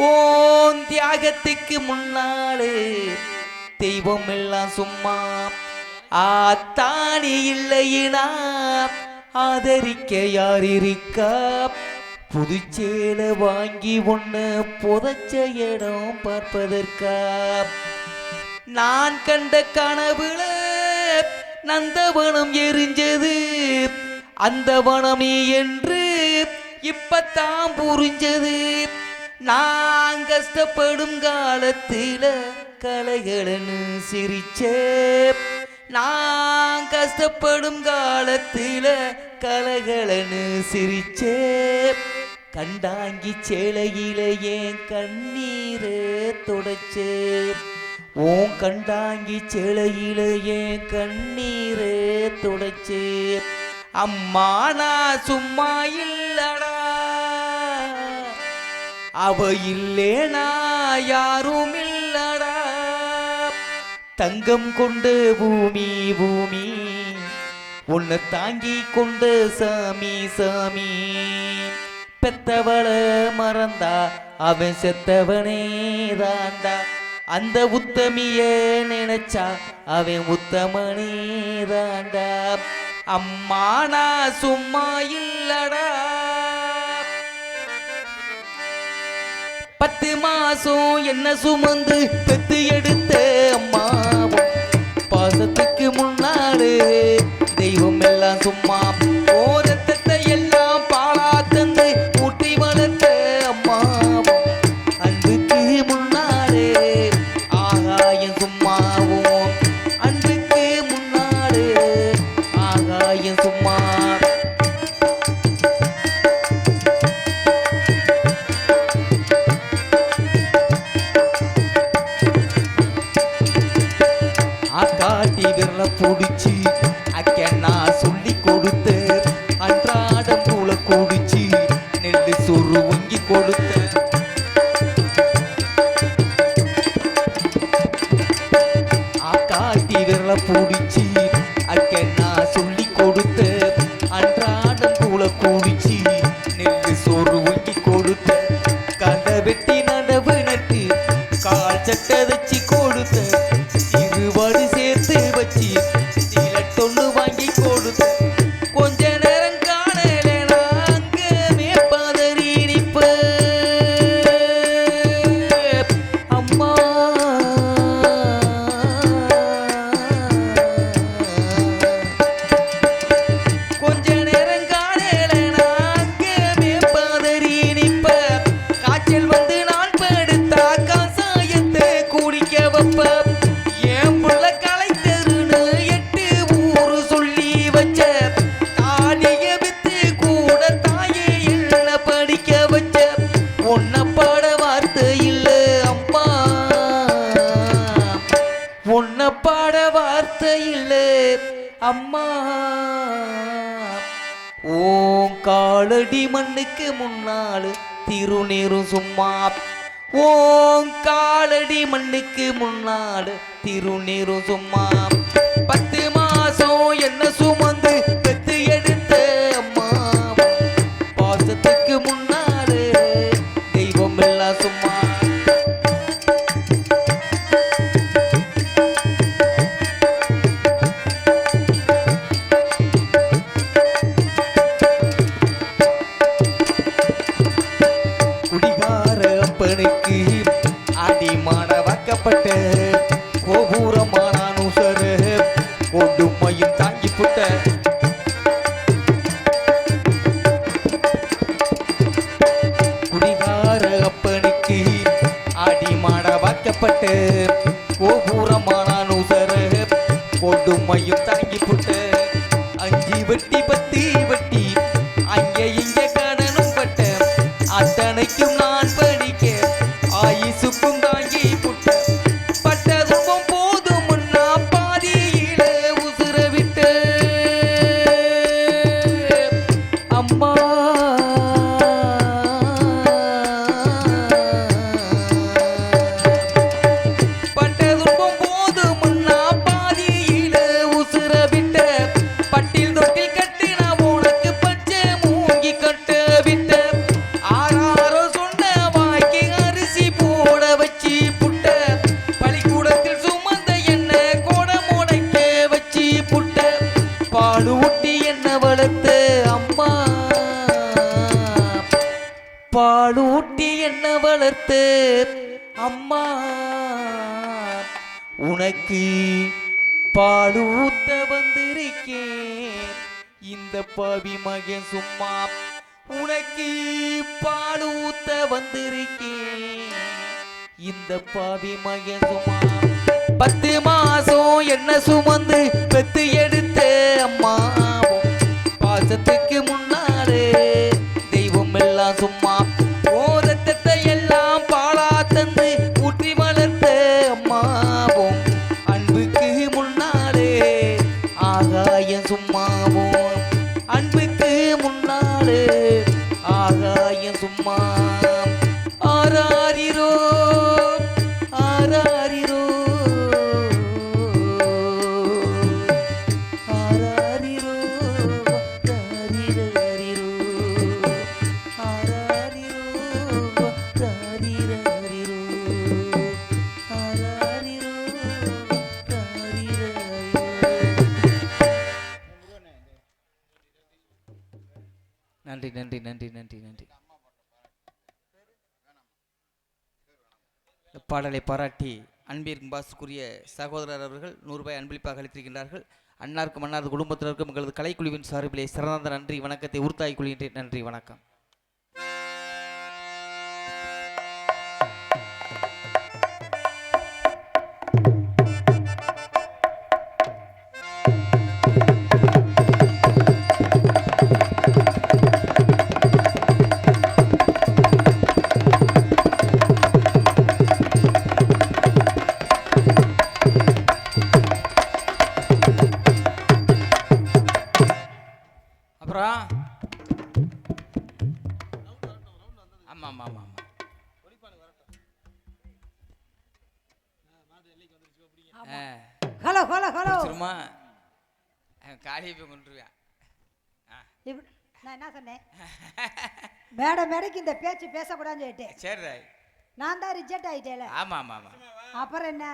ஓன் தியாகத்துக்கு முன்னாலே தெய்வம் எல்லாம் சும்மா. ஆத்தானி இல்லையினா ஆதரிக்க யார் இருக்கா? புதுச்சேலை வாங்கி ஒண்ணு புதைச்ச இடம் பார்ப்பதற்கா? நான் கண்ட கனவுல நந்தவனம் எரிஞ்சது, அந்த வனம் என்று இப்பத்தான் புரிஞ்சது. நான் கஷ்டப்படும் காலத்தில கலைகளன்னு சிரிச்சே, நான் கஷ்டப்படும் காலத்தில கலைகளன்னு சிரிச்சே. கண்டாங்கி சேலையில ஏன் கண்ணீரை தொடச்சே, ஓன் கண்டாங்கி சேலையில ஏன் கண்ணீரை தொடச்சே. அம்மா நான் சும்மா இல்லடா, அவ இல்லேனா யாரும் இல்லடா. தங்கம் கொண்டு பூமி பூமி உன்னை தாங்கி கொண்டு சாமி சாமி. பெத்தவள மறந்தா அவன் செத்தவனே தாண்டா. அந்த உத்தமிய நினைச்சா அவன் உத்தமனே தாண்டா. அம்மா நான் சும்மா இல்லடா. 10 மாசம் என்ன சுமந்து பெத்து எடுத்த அம்மாவும் பாசத்துக்கு முன்னாலே தெய்வம் எல்லாம் சும்மா. ஓரத்தத்தை எல்லாம் பாலா தந்து ஊட்டி வளர்த்த அம்மாவும் அன்புக்கு முன்னாலே ஆகாயம் சும்மாவும். அன்புக்கு முன்னாலே ஆகாயம் சும்மா. ஆக்காட்டி விரல பிடிச்சி அக்கண்ணா சொல்லி கொடுத்த, அன்றாடம் கூல குடிச்சு நெல்லு சொரு வங்கி கொடுத்த. ஆக்காட்டி விரல பிடிச்சி அக்கண்ணா ஓம் காலடி மண்ணுக்கு முன்னாலு திருநீரும் சும்மா. ஓம் காலடி மண்ணுக்கு முன்னாலு திருநீரும் சும்மா. 10 மாசம் என்ன சுமந்து பெத்து எடுத்த அம்மா. பாசத்துக்கு முன்னாலு தெய்வம் எல்லாம் சும்மா. அப்பனுக்கு அடிமான வாக்கப்பட்ட கோபுரமான அனுசர கொடுமையும் தாங்கி புட்ட. குடிகார அப்பனுக்கு அடிமான வாக்கப்பட்ட கோபுரமான அனுசர கொடுமையும் தாங்கி புட்ட. 5 வெட்டி 10 வெட்டி அங்கே இங்க கடனும் பட்ட. அத்தனைக்கும் நான் படிக்க ஆயுசுக்கும் தாங்கி புட்ட. பட்ட துன்பம் போதும் முன்னா பாதியில உசுர விட்டு. அம்மா பட்ட துன்பம் போதும் முன்னா பாதியில உசுர விட்ட. பட்டில் தொட்டில் கட்டி நான் உனக்கு பச்சை மூங்கி கட்ட விட்ட. ஆறாரோ சொன்ன வாய்க்கு அரிசி போட வச்சு புட்ட. பள்ளிக்கூடத்தில் சுமந்த என்ன கோடமுடைக்க வச்சு புட்ட. பாலு ஊட்டி என்ன வளர்த்த அம்மா. பாலு ஊட்டி என்ன வளர்த்த அம்மா. உனக்கு பாலு ஊத்த வந்திருக்கேன் இந்த பாவி மகன் சும்மா. உனக்கு பால் ஊத்த வந்திருக்கேன் இந்த பாவி மகன் சும்மா. 10 மாசம் என்ன சுமந்து பெத்து எடுத்த அம்மா. பாசத்துக்கு முன்னாலே தெய்வம் எல்லாம் சும்மா. ஓரத்தத்தை எல்லாம் பாலா தந்து ஊற்றி வளர்த்த அம்மாவும். அன்புக்கு முன்னாலே ஆகாயம் சும்மாவும். அன்புக்கு முன்னாலே ஆகாயம் சும்மா. ஆராரிரோ ஆராரிரோ ஆராரிரோ தாரிரரிரோ ஆராரிரோ தாரிரரிரோ ஆராரிரோ தாரிரரிரோ. நன்றி நன்றி நன்றி நன்றி நன்றி. இந்த பாடலை பாராட்டி அன்பிற்கும் பாசுக்குரிய சகோதரர் அவர்கள் 100 ரூபாய் அன்பளிப்பாக அளித்திருக்கின்றார்கள். அன்னாருக்கும் அன்னாரது குடும்பத்தினருக்கும் எங்களது கலைக்குழுவின் சார்பிலே சிறந்த நன்றி வணக்கத்தை உறுத்தாய் கொள்கின்றேன். நன்றி வணக்கம். அப்புறம் ஆமா ஆமா ஆமா ஆமா. Hello hello hello. சும்மா காலியை போய் கொண்டுருவேன். நான் என்ன சொன்னேன்? மேடைக்கு இந்த பேச்சு பேசக்கூடாதுன்னு சொல்லிட்டேன். சரி நான் தான் ரிஜெக்ட் ஆயிட்டேல. ஆமா ஆமா ஆமா. அப்புறம் என்ன?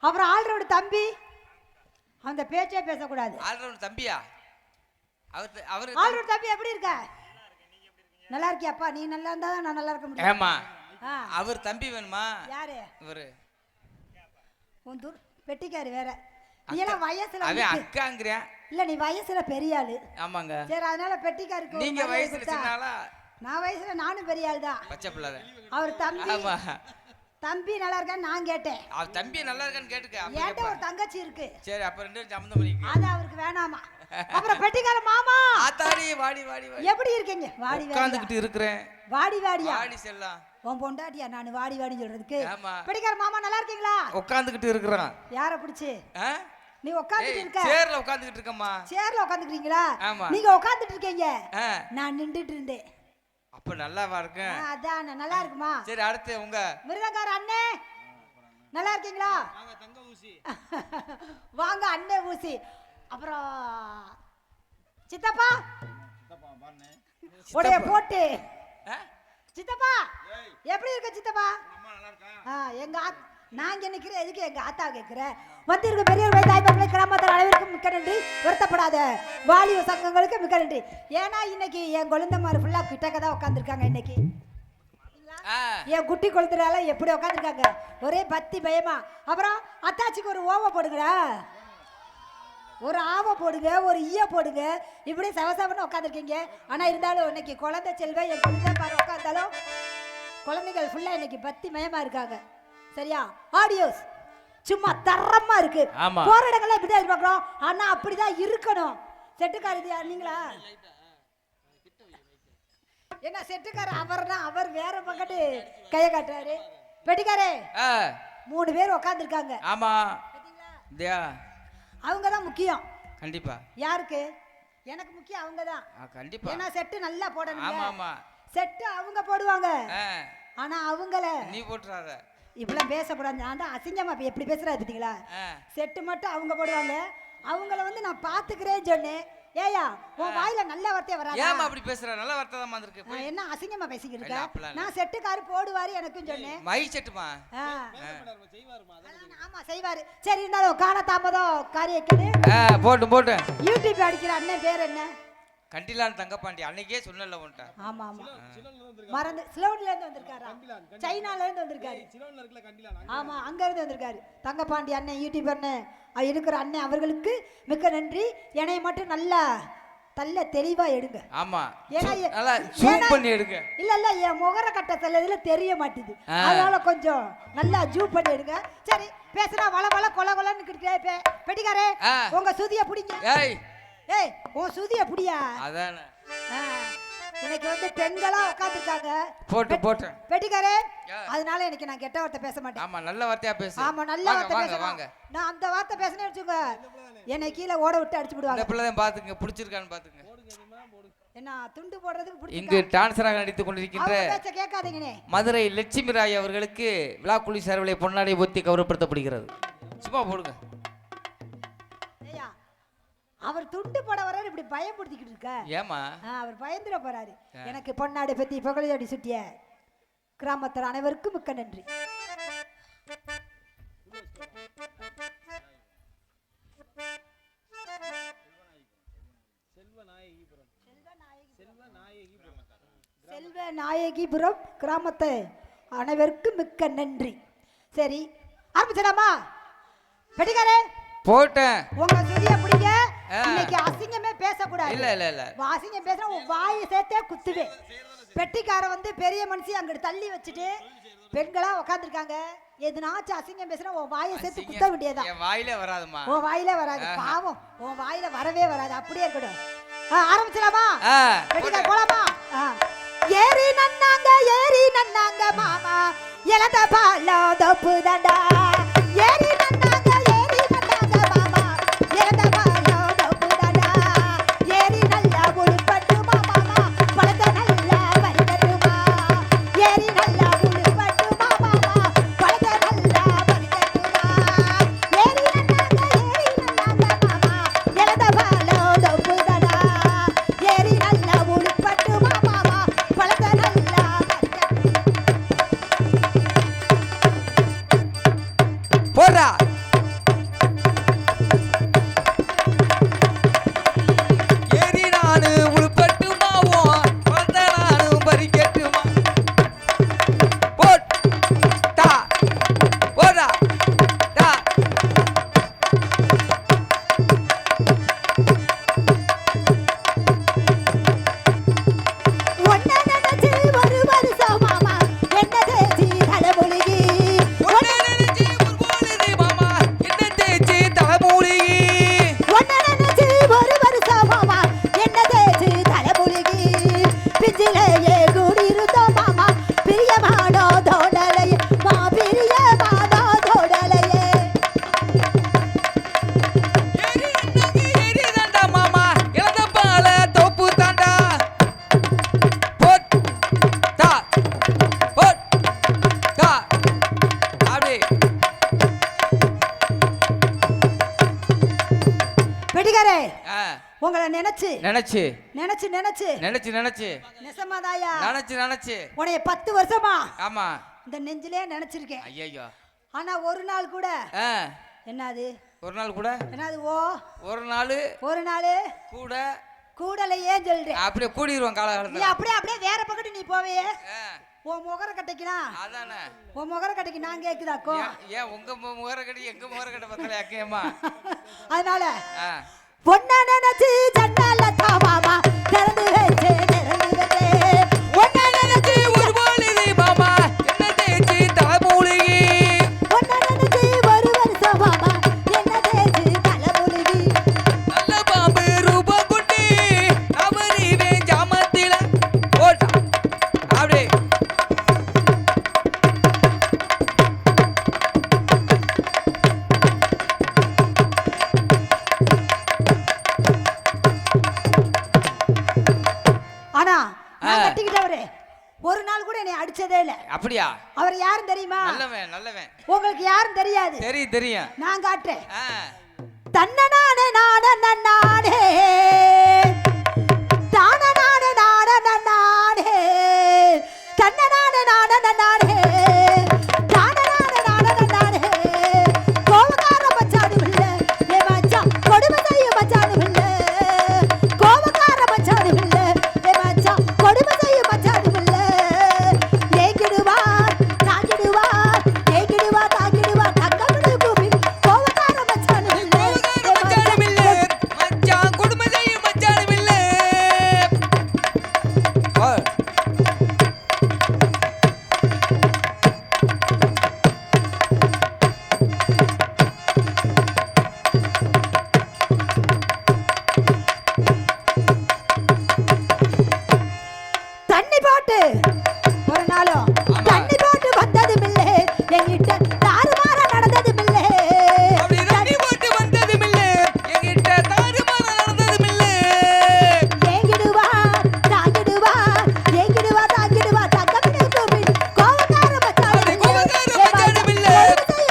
அப்புறம் ஆல்ரவுண்ட் தம்பி அந்த பேச்சே பேசக்கூடாது. ஆல்ரவுண்ட் தம்பியா? அவர் ஆல்ரவுண்ட் தம்பி எப்படி இருக்க? நல்லா இருக்கியாப்பா? நீ நல்லா இருந்தா தான் நான் நல்லா இருக்க முடியும். ஏமா அவர் தம்பி வேணுமா? யாரு இவரு? உன் தூர் பெட்டிக்காரு வேற. நீ எல்லாம் வயசுல அவன் அக்காங்கறியா? இல்ல நீ வயசுல பெரிய ஆளு. ஆமாங்க. சரி அதனால பெட்டிக்காருக்கு. நீங்க வயசுல சின்னாளா? நான் வயசுல நானும் பெரிய ஆள் தான். பச்சை பிள்ளை. அவர் தம்பி. ஆமா. தம்பி நல்லா இருக்கான்னு நான் கேட்டேன். அவர் தம்பி நல்லா இருக்கான்னு கேட்டுக்க. ஏன்டா ஒரு தங்கச்சி இருக்கு. சரி அப்ப ரெண்டு பேரும் சம்மந்தம் பண்ணிக்க. அது அவருக்கு வேணாமா. அப்புறம் பெட்டிக்கார மாமா. ஆத்தாடி வாடி வாடி வாடி. எப்படி இருக்கீங்க? வாடி வாடி. உட்கார்ந்துகிட்டு இருக்கறேன். வாடி வாடியா? வாடி செல்லாம். உன் பொண்டாட்டியா நான் வாடி வாடி சொல்றதுக்கு? ஆமா. பெட்டிக்கார மாமா நல்லா இருக்கீங்களா? உட்கார்ந்துகிட்டு இருக்கறான். யாரை பிடிச்சு? நீ உட்கார்ந்துட்டு இருக்க சேர்ல உட்கார்ந்துகிட்டு இருக்கம்மா. சேர்ல உட்கார்ந்துக்கிறீங்களா? ஆமா. நீங்க உட்கார்ந்துட்டு இருக்கீங்க, ஆ, நான் நின்னுட்டு இருந்தேன். அப்ப நல்லாவா இருக்கும்? அதான் நல்லா இருக்குமா? சரி, அடுத்து உங்க மிருதங்கார அண்ணே நல்லா இருக்கீங்களா? வாங்க அண்ணே ஊசி. அப்புறம் சித்தப்பா உடைய போட்டு ஆ? சித்தப்பா எப்படி இருக்க சித்தப்பா? எங்க நாங்க நிக்கிறேன், எதுக்கு எங்க ஆத்தா கேட்கிற? வந்திருக்க பெரியவர்கள் தாய்மார்களை கிராமத்தில் அனைவருக்கும் மிக்க நன்றி. வருத்தப்படாத வாலிப சங்கங்களுக்கு மிக்க நன்றி. ஏன்னா இன்னைக்கு என் குழந்தைமார் ஃபுல்லா கிட்டக்க தான் உட்காந்துருக்காங்க. இன்னைக்கு என் குட்டி கொளுத்துறால எப்படி உட்காந்துருக்காங்க, ஒரே பத்தி பயமா. அப்புறம் அத்தாச்சிக்கு ஒரு ஓவை போடுங்கடா, ஒரு ஆவை போடுங்க, ஒரு ஈய போடுங்க. இப்படி சவசவன்னு உட்காந்துருக்கீங்க. ஆனா இருந்தாலும் இன்னைக்கு குழந்தை செல்வம் என் குழந்தை பாரு உட்காந்தாலும் குழந்தைகள் ஃபுல்லா இன்னைக்கு பத்தி மயமா இருக்காங்க. சரியா? ஆடியோஸ் சும்மா தரமா இருக்கு. போற இடங்கள்ல இப்படிதான் எதிர்பார்க்கிறோம், ஆனா அப்படிதான் இருக்கணும். செட்டுக்காரது நீங்களா? என்ன செட்டுக்கார அவர்னா அவர் வேற பக்கத்து கைய காட்டுறாரு. பெட்டிக்காரே 3 பேர் உட்காந்துருக்காங்க. ஆமா, அவங்க தான் முக்கியம். கண்டிப்பா. யாருக்கு? எனக்கு முக்கியம் அவங்க தான். கண்டிப்பா. ஏன்னா செட்டு நல்லா போடணும். ஆமா ஆமா, செட்டு அவங்க போடுவாங்க, ஆனா அவங்கள நீ போட்டுறாத. இப்பெல்லாம் பேசக்கூடாது. நான் தான் அசிங்கமா எப்படி பேசுறாரு பார்த்தீங்களா? செட்டு மட்டும் அவங்க போடுவாங்க, அவங்கள வந்து நான் பாத்துக்கிறேன்னு சொன்னேன். ஏயா உன் வாயில நல்ல வார்த்தையே வராதா? ஏமா அப்படி பேசுற? நல்ல வார்த்தை தான் வந்திருக்கு. நான் என்ன அசிங்கமா பேசிக்கிட்டு இருக்கேன்? நான் செட்டுக்காரு போடுவாரு எனக்கும் சொன்னேன். மை செட்டுமா? ஆமா செய்வாரு. சரி இருந்தாலும் காண தாமதம் காரியக்கது போட்டு போட்டு. யூடியூப் அடிக்கிற அண்ணன் பேர் என்ன? கண்டிலான் தங்கப்பாண்டி. அன்னைக்கே சொன்னல உன்ட்ட. ஆமா ஆமா, மறந்து. சிலோன்ல இருந்து வந்திருக்காரா? சைனால இருந்து வந்திருக்காரு. ஆமா, அங்க இருந்து வந்திருக்காரு. தங்கப்பாண்டி அண்ணன் யூடியூப் அண்ணன் இருக்கிற அண்ணன் அவர்களுக்கு மிக்க நன்றி. என்னைய மட்டும் நல்லா தள்ள தெளிவா எடுங்க. ஆமா, ஏன்னா நல்லா ஜூம் பண்ணி எடுங்க. இல்ல இல்ல என் முகர கட்ட செல்லதுல தெரிய மாட்டேது, அதனால கொஞ்சம் நல்லா ஜூம் பண்ணி எடுங்க. சரி பேசுறா வள வள கொல கொலன்னு கிட்டே. பெட்டிக்காரே உங்க சுதிய புடிங்க. ஏய் ஏய் உன் சுதிய புடியா. அதானே இன்னைக்கு வந்து பெண்களா உட்கார்ந்துருக்காங்க. போட்டு போட்டு. பெட்டிக்காரே அதனால இன்னைக்கு நான் கெட்ட வார்த்தை பேச மாட்டேன். ஆமா, நல்ல வார்த்தையா பேசு. ஆமா, நல்ல வார்த்தை பேசுங்க. நான் அந்த வார்த்தை பேசனே வெச்சுங்க என்னை கீழ ஓட விட்டு அடிச்சு விடுவாங்க. இந்த பிள்ளை பாத்துங்க, பிடிச்சிருக்கான்னு பாத்துங்க. என்ன துண்டு போடுறதுக்கு பிடிச்சிருக்கு. இங்கு டான்சராக நடித்துக் கொண்டிருக்கின்ற பேச்ச கேட்காதீங்கனே மதுரை லட்சுமி ராய் அவர்களுக்கு விழாக்குழி சார்பிலே பொன்னாடை போத்தி கௌரவப்படுத்தப்படுகிறது. சும்மா போடுங்க. அவர் துண்டு போட வராரு, இப்படி பயப்படுத்திக்கிட்டு இருக்க. ஏமா? அவர் பயந்துட போறாரு. எனக்கு பொன்னாடை பத்தி புகழையடி சுட்டிய கிராமத்தில் அனைவருக்கும் மிக்க நன்றி. செல்வநாயகிபுரம் கிராமத்தை அனைவருக்கும் மிக்க நன்றி. சரி ஆரம்பிச்சலாமா? பெட்டிக்காரே போட்டேன். உங்க சுதிய புடிங்க. இன்னைக்கு அசிங்கமே பேசக்கூடாது. இல்ல இல்ல இல்ல, அசிங்கம் பேசினா உன் வாயை சேர்த்தே குத்துவேன். பெட்டிக்கார வந்து பெரிய மனுஷி அங்கிட்டு தள்ளி வச்சுட்டு பெண்களா உட்காந்துருக்காங்க. எதுனாச்சும் அசிங்கம் பேசினா உன் வாயை சேர்த்து குத்த வேண்டியதா. என் வாயிலே வராதுமா. உன் வாயிலே வராது. பாவம், உன் வாயில வரவே வராது. அப்படியே இருக்கட்டும். ஆரம்பிச்சலாமா? பெட்டிக்கார போலாமா? ஏறி நன்னாங்க மாமா இழந்த பாலோ தப்பு தண்டா. ஏறி நன்னாங்க மாமா இழந்த பாலோ தப்பு தண்டா. ஏறி நல்லா உருப்பட்டுமா மாமா பழத்த நல்லா வரிக்கட்டுமா. ஏறி நல்லா உருப்பட்டுமா மாமா பழத்த நல்லா வரிக்கட்டுமா. ஏறி நன்னாங்க மாமா இழந்த பாலோ தப்பு தண்டா. ஏறி நல்லா உருப்பட்டுமா மாமா பழத்த நல்லா போடுறா. உங்களை நினைச்சு நினைச்சு நினைச்சு நினைச்சு நினைச்சு நினைச்சு நெசமாதாயா நினைச்சு நினைச்சு உன்னைய 10 வருஷமா ஆமா இந்த நெஞ்சிலே நினைச்சிருக்கேன். ஐயோ ஆனா ஒரு நாள் கூட ஆ என்னது ஒரு நாள் கூட என்னது ஒரு நாள் கூட கூடலையே சொல்றேன். அப்படியே கூடிடுவோம் நீ காலகாலத்துல. அப்படியே அப்படியே வேற பக்கத்து நீ போவே ஆ, உன் முகர கட்டைக்கலாம் அதானே. உன் முகர கட்டைக்கு நான் கேக்குதாக்கோ ஏன் உங்க முகரக்கடி எங்க முகரக்கட்டை பத்தல அக்கேம்மா. அதனால ஆ ஒன்ன நினைச்சு ஜன்னல தாமாமா திறந்து வச்சே ஒன்ன நினைச்சு ஒரு போலிதி மாமா என்ன தேய்ச்சி தலைமூலிகி ஒன்ன நினைச்சு ஒரு வருஷம் மாமா என்ன தேய்ச்சி தலைமுழுகி நல்ல பாம்பு ரூபம் குட்டி அவரிவே ஜாமத்தில போட்டா அப்படியே ஆனா நான் கட்டிக்கிட்டவரு ஒரு நாள் கூட என்னை அடிச்சதே இல்ல. அப்படியா? அவர் யாரும் தெரியுமா? நல்லவன் நல்லவன். உங்களுக்கு யாரும் தெரியாது. தெரியும் தெரியும். நான் காட்டுறேன். ஆ தன்னனானே நானே நானே தானனானே நானே நானே தன்னனானே நானே நானே தானனானே நானே நானே கோவக்கார மச்சான் இல்ல ஏ மச்சான் கொடுமை செய்யும் மச்சான் இல்ல கோவக்கார மச்சான் இல்ல ஏ மச்சான் கொடுமை செய்யும் மச்சான் இல்ல ஏகிடுவா தாகிடுவா ஏகிடுவா தாகிடுவா தக்கமிடு கூபி கோவக்கார மச்சான் இல்ல மச்சான் கொடுமை செய்யும் மச்சான் இல்ல. தண்ணி போட்டு ஒரு நாளும் ஆமா. தண்ணி போட்டு வந்ததும் இல்லை என்கிட்ட தாறுமாறா நடந்ததும் இல்லை அப்படி தண்ணி போட்டு வந்ததும் இல்ல என்கிட்ட தாறுமாறா நடந்ததும் இல்ல. ஏங்கிடுவா தாங்கிடுவா ஏங்கிடுவா தாங்கிடுவா தக்கமிடு கூபி கோவக்கார மச்சான் அப்படி கோவக்கார மச்சானும் இல்ல.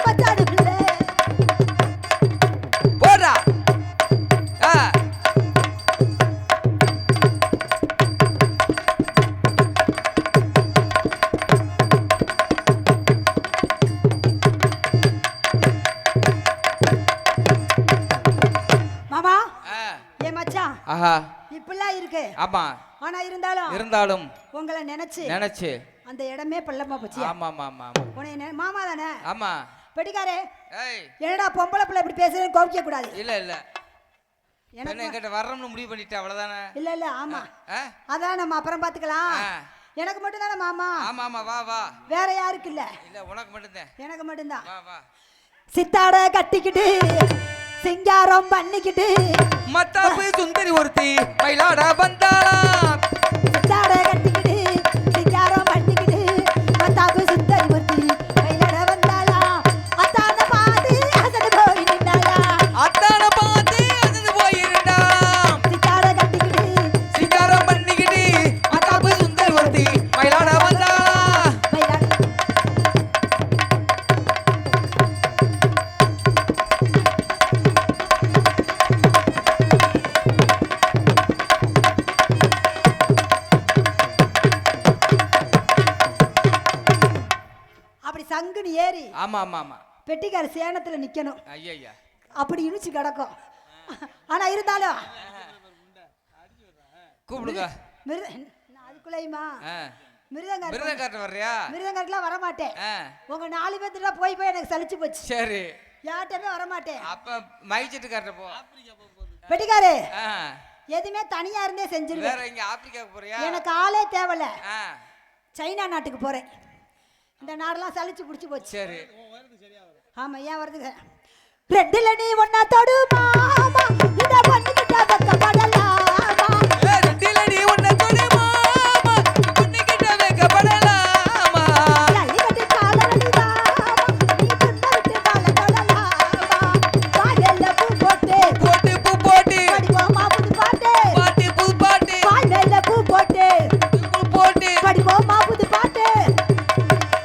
மச்சானும் இல்லை போடா. ஆ மாமா ஆ ஏ மச்சான் ஆஹா இப்படிலாம் இருக்கு. ஆமா ஆனா இருந்தாலும் இருந்தாலும் உங்களை நினைச்சு நினைச்சு அந்த இடமே பள்ளமா போச்சு. ஆமா ஆமா ஆமா உன்னை மாமா தானே ஆமா. பெட்டிக்காரே ஏய் என்னடா பொம்பளை பிள்ளை இப்படி பேசுறேன்னு கோபிக்க கூடாது. இல்ல இல்ல என்ன எனக்கு என்கிட்ட வரணும்னு முடிவு பண்ணிட்டேன் அவ்வளவுதானே. இல்ல இல்ல ஆமா ஆ அதான் நம்ம அப்புறம் பாத்துக்கலாம். ஆ. எனக்கு மட்டும் தானே மாமா ஆமா ஆமா வா வா. வேற யாருக்கு இல்ல இல்ல உனக்கு மட்டும்தான். எனக்கு மட்டும்தான். வா வா. சித்தாட கட்டிக்கிட்டு சிங்காரம் பண்ணிக்கிட்டு மத்தாப்பு சுந்தரி ஒருத்தி மயிலாட வந்தாளாம். சித்தாட கட்டிக்கிட்டு சிங்காரம் பண்ணிக்கிட்டு மத்தாப்பு சுத்தரி ஒருத்தி கையிலட வந்தாளா அத்தான பாதி அசடு போய் நின்னாளா அத்தான பார்த்து அதிர்ந்து போயிருந்தாம். சித்தாட கட்டிக்கிட்டு சிங்காரம் பண்ணிக்கிட்டு மத்தாப்பு சுந்தரி ஒருத்தி மயிலாட வந்தாளாம். மயிலாட அப்படி சங்குன்னு ஏறி ஆமா ஆமா ஆமா. பெட்டிக்கார சேனத்துல நிக்கணும். ஐயா அப்படி இழுச்சு கிடக்கும். ஆனா இருந்தாலும் கூப்பிடுங்க. நான் அதுக்குள்ளேயுமா ஆ மிருதங்க விருதக்காட்ட வர்றியா? மிருதங்கருக்குலாம் வர மாட்டேன். ஆ உங்க 4 பேர்த்துல போய் போய் எனக்கு சலிச்சு போச்சு. சரி யார்கிட்டயுமே வர மாட்டேன். அப்ப மைச்சிட்டு காட்ட போ. பெட்டிக்காரு ஆ எதுவுமே தனியா இருந்தே வேற செஞ்சிருவேன். எங்க ஆப்பிரிக்காவுக்கு போறியா? எனக்கு ஆளே தேவையில்ல. ஆ சைனா நாட்டுக்கு போறேன். இந்த நாடெல்லாம் சலிச்சு புடிச்சு போச்சு. சரி. ஆமா ஏன் வருதுங்க ரெண்டுல நீ ஒன்னா தொடு மாமா இத பண்ணிக்கிட்ட வெக்கப்படலாமா ஏய் ரெட்டில நீ உன்னை தொடு மாமா உன்னிக்கிட்ட வைக்கப்படலாமா. ஜல்லிக்கட்டு காலடி மாமா நீ துண்ட விட்டு வாழ தொடலாமா வாழல பூ போட்டு போட்டு பூ போட்டு படிவோமா புது பாட்டு பாட்டு புது பாட்டு வாழல பூ போட்டு பூ போட்டு படிவோமா புது பாட்டு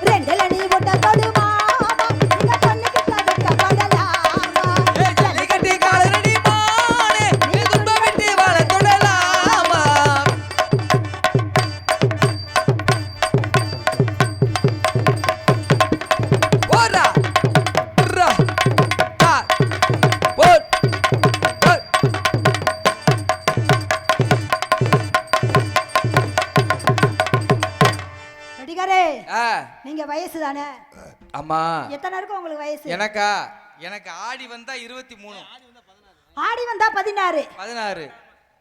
ரெண்டுல நீ ஒன்னா தொடு மாமா இத பண்ணிக்கிட்ட வெக்கப்படலாமா ஏய் ஜல்லிக்கட்டு காலடி மானே நீ துன்ப விட்டு நீங்க வயசு தானே? ஆமா. எத்தனை இருக்கும் உங்களுக்கு வயசு? எனக்கா? எனக்கு ஆடி வந்தா 23. ஆடி வந்தா 16. 16.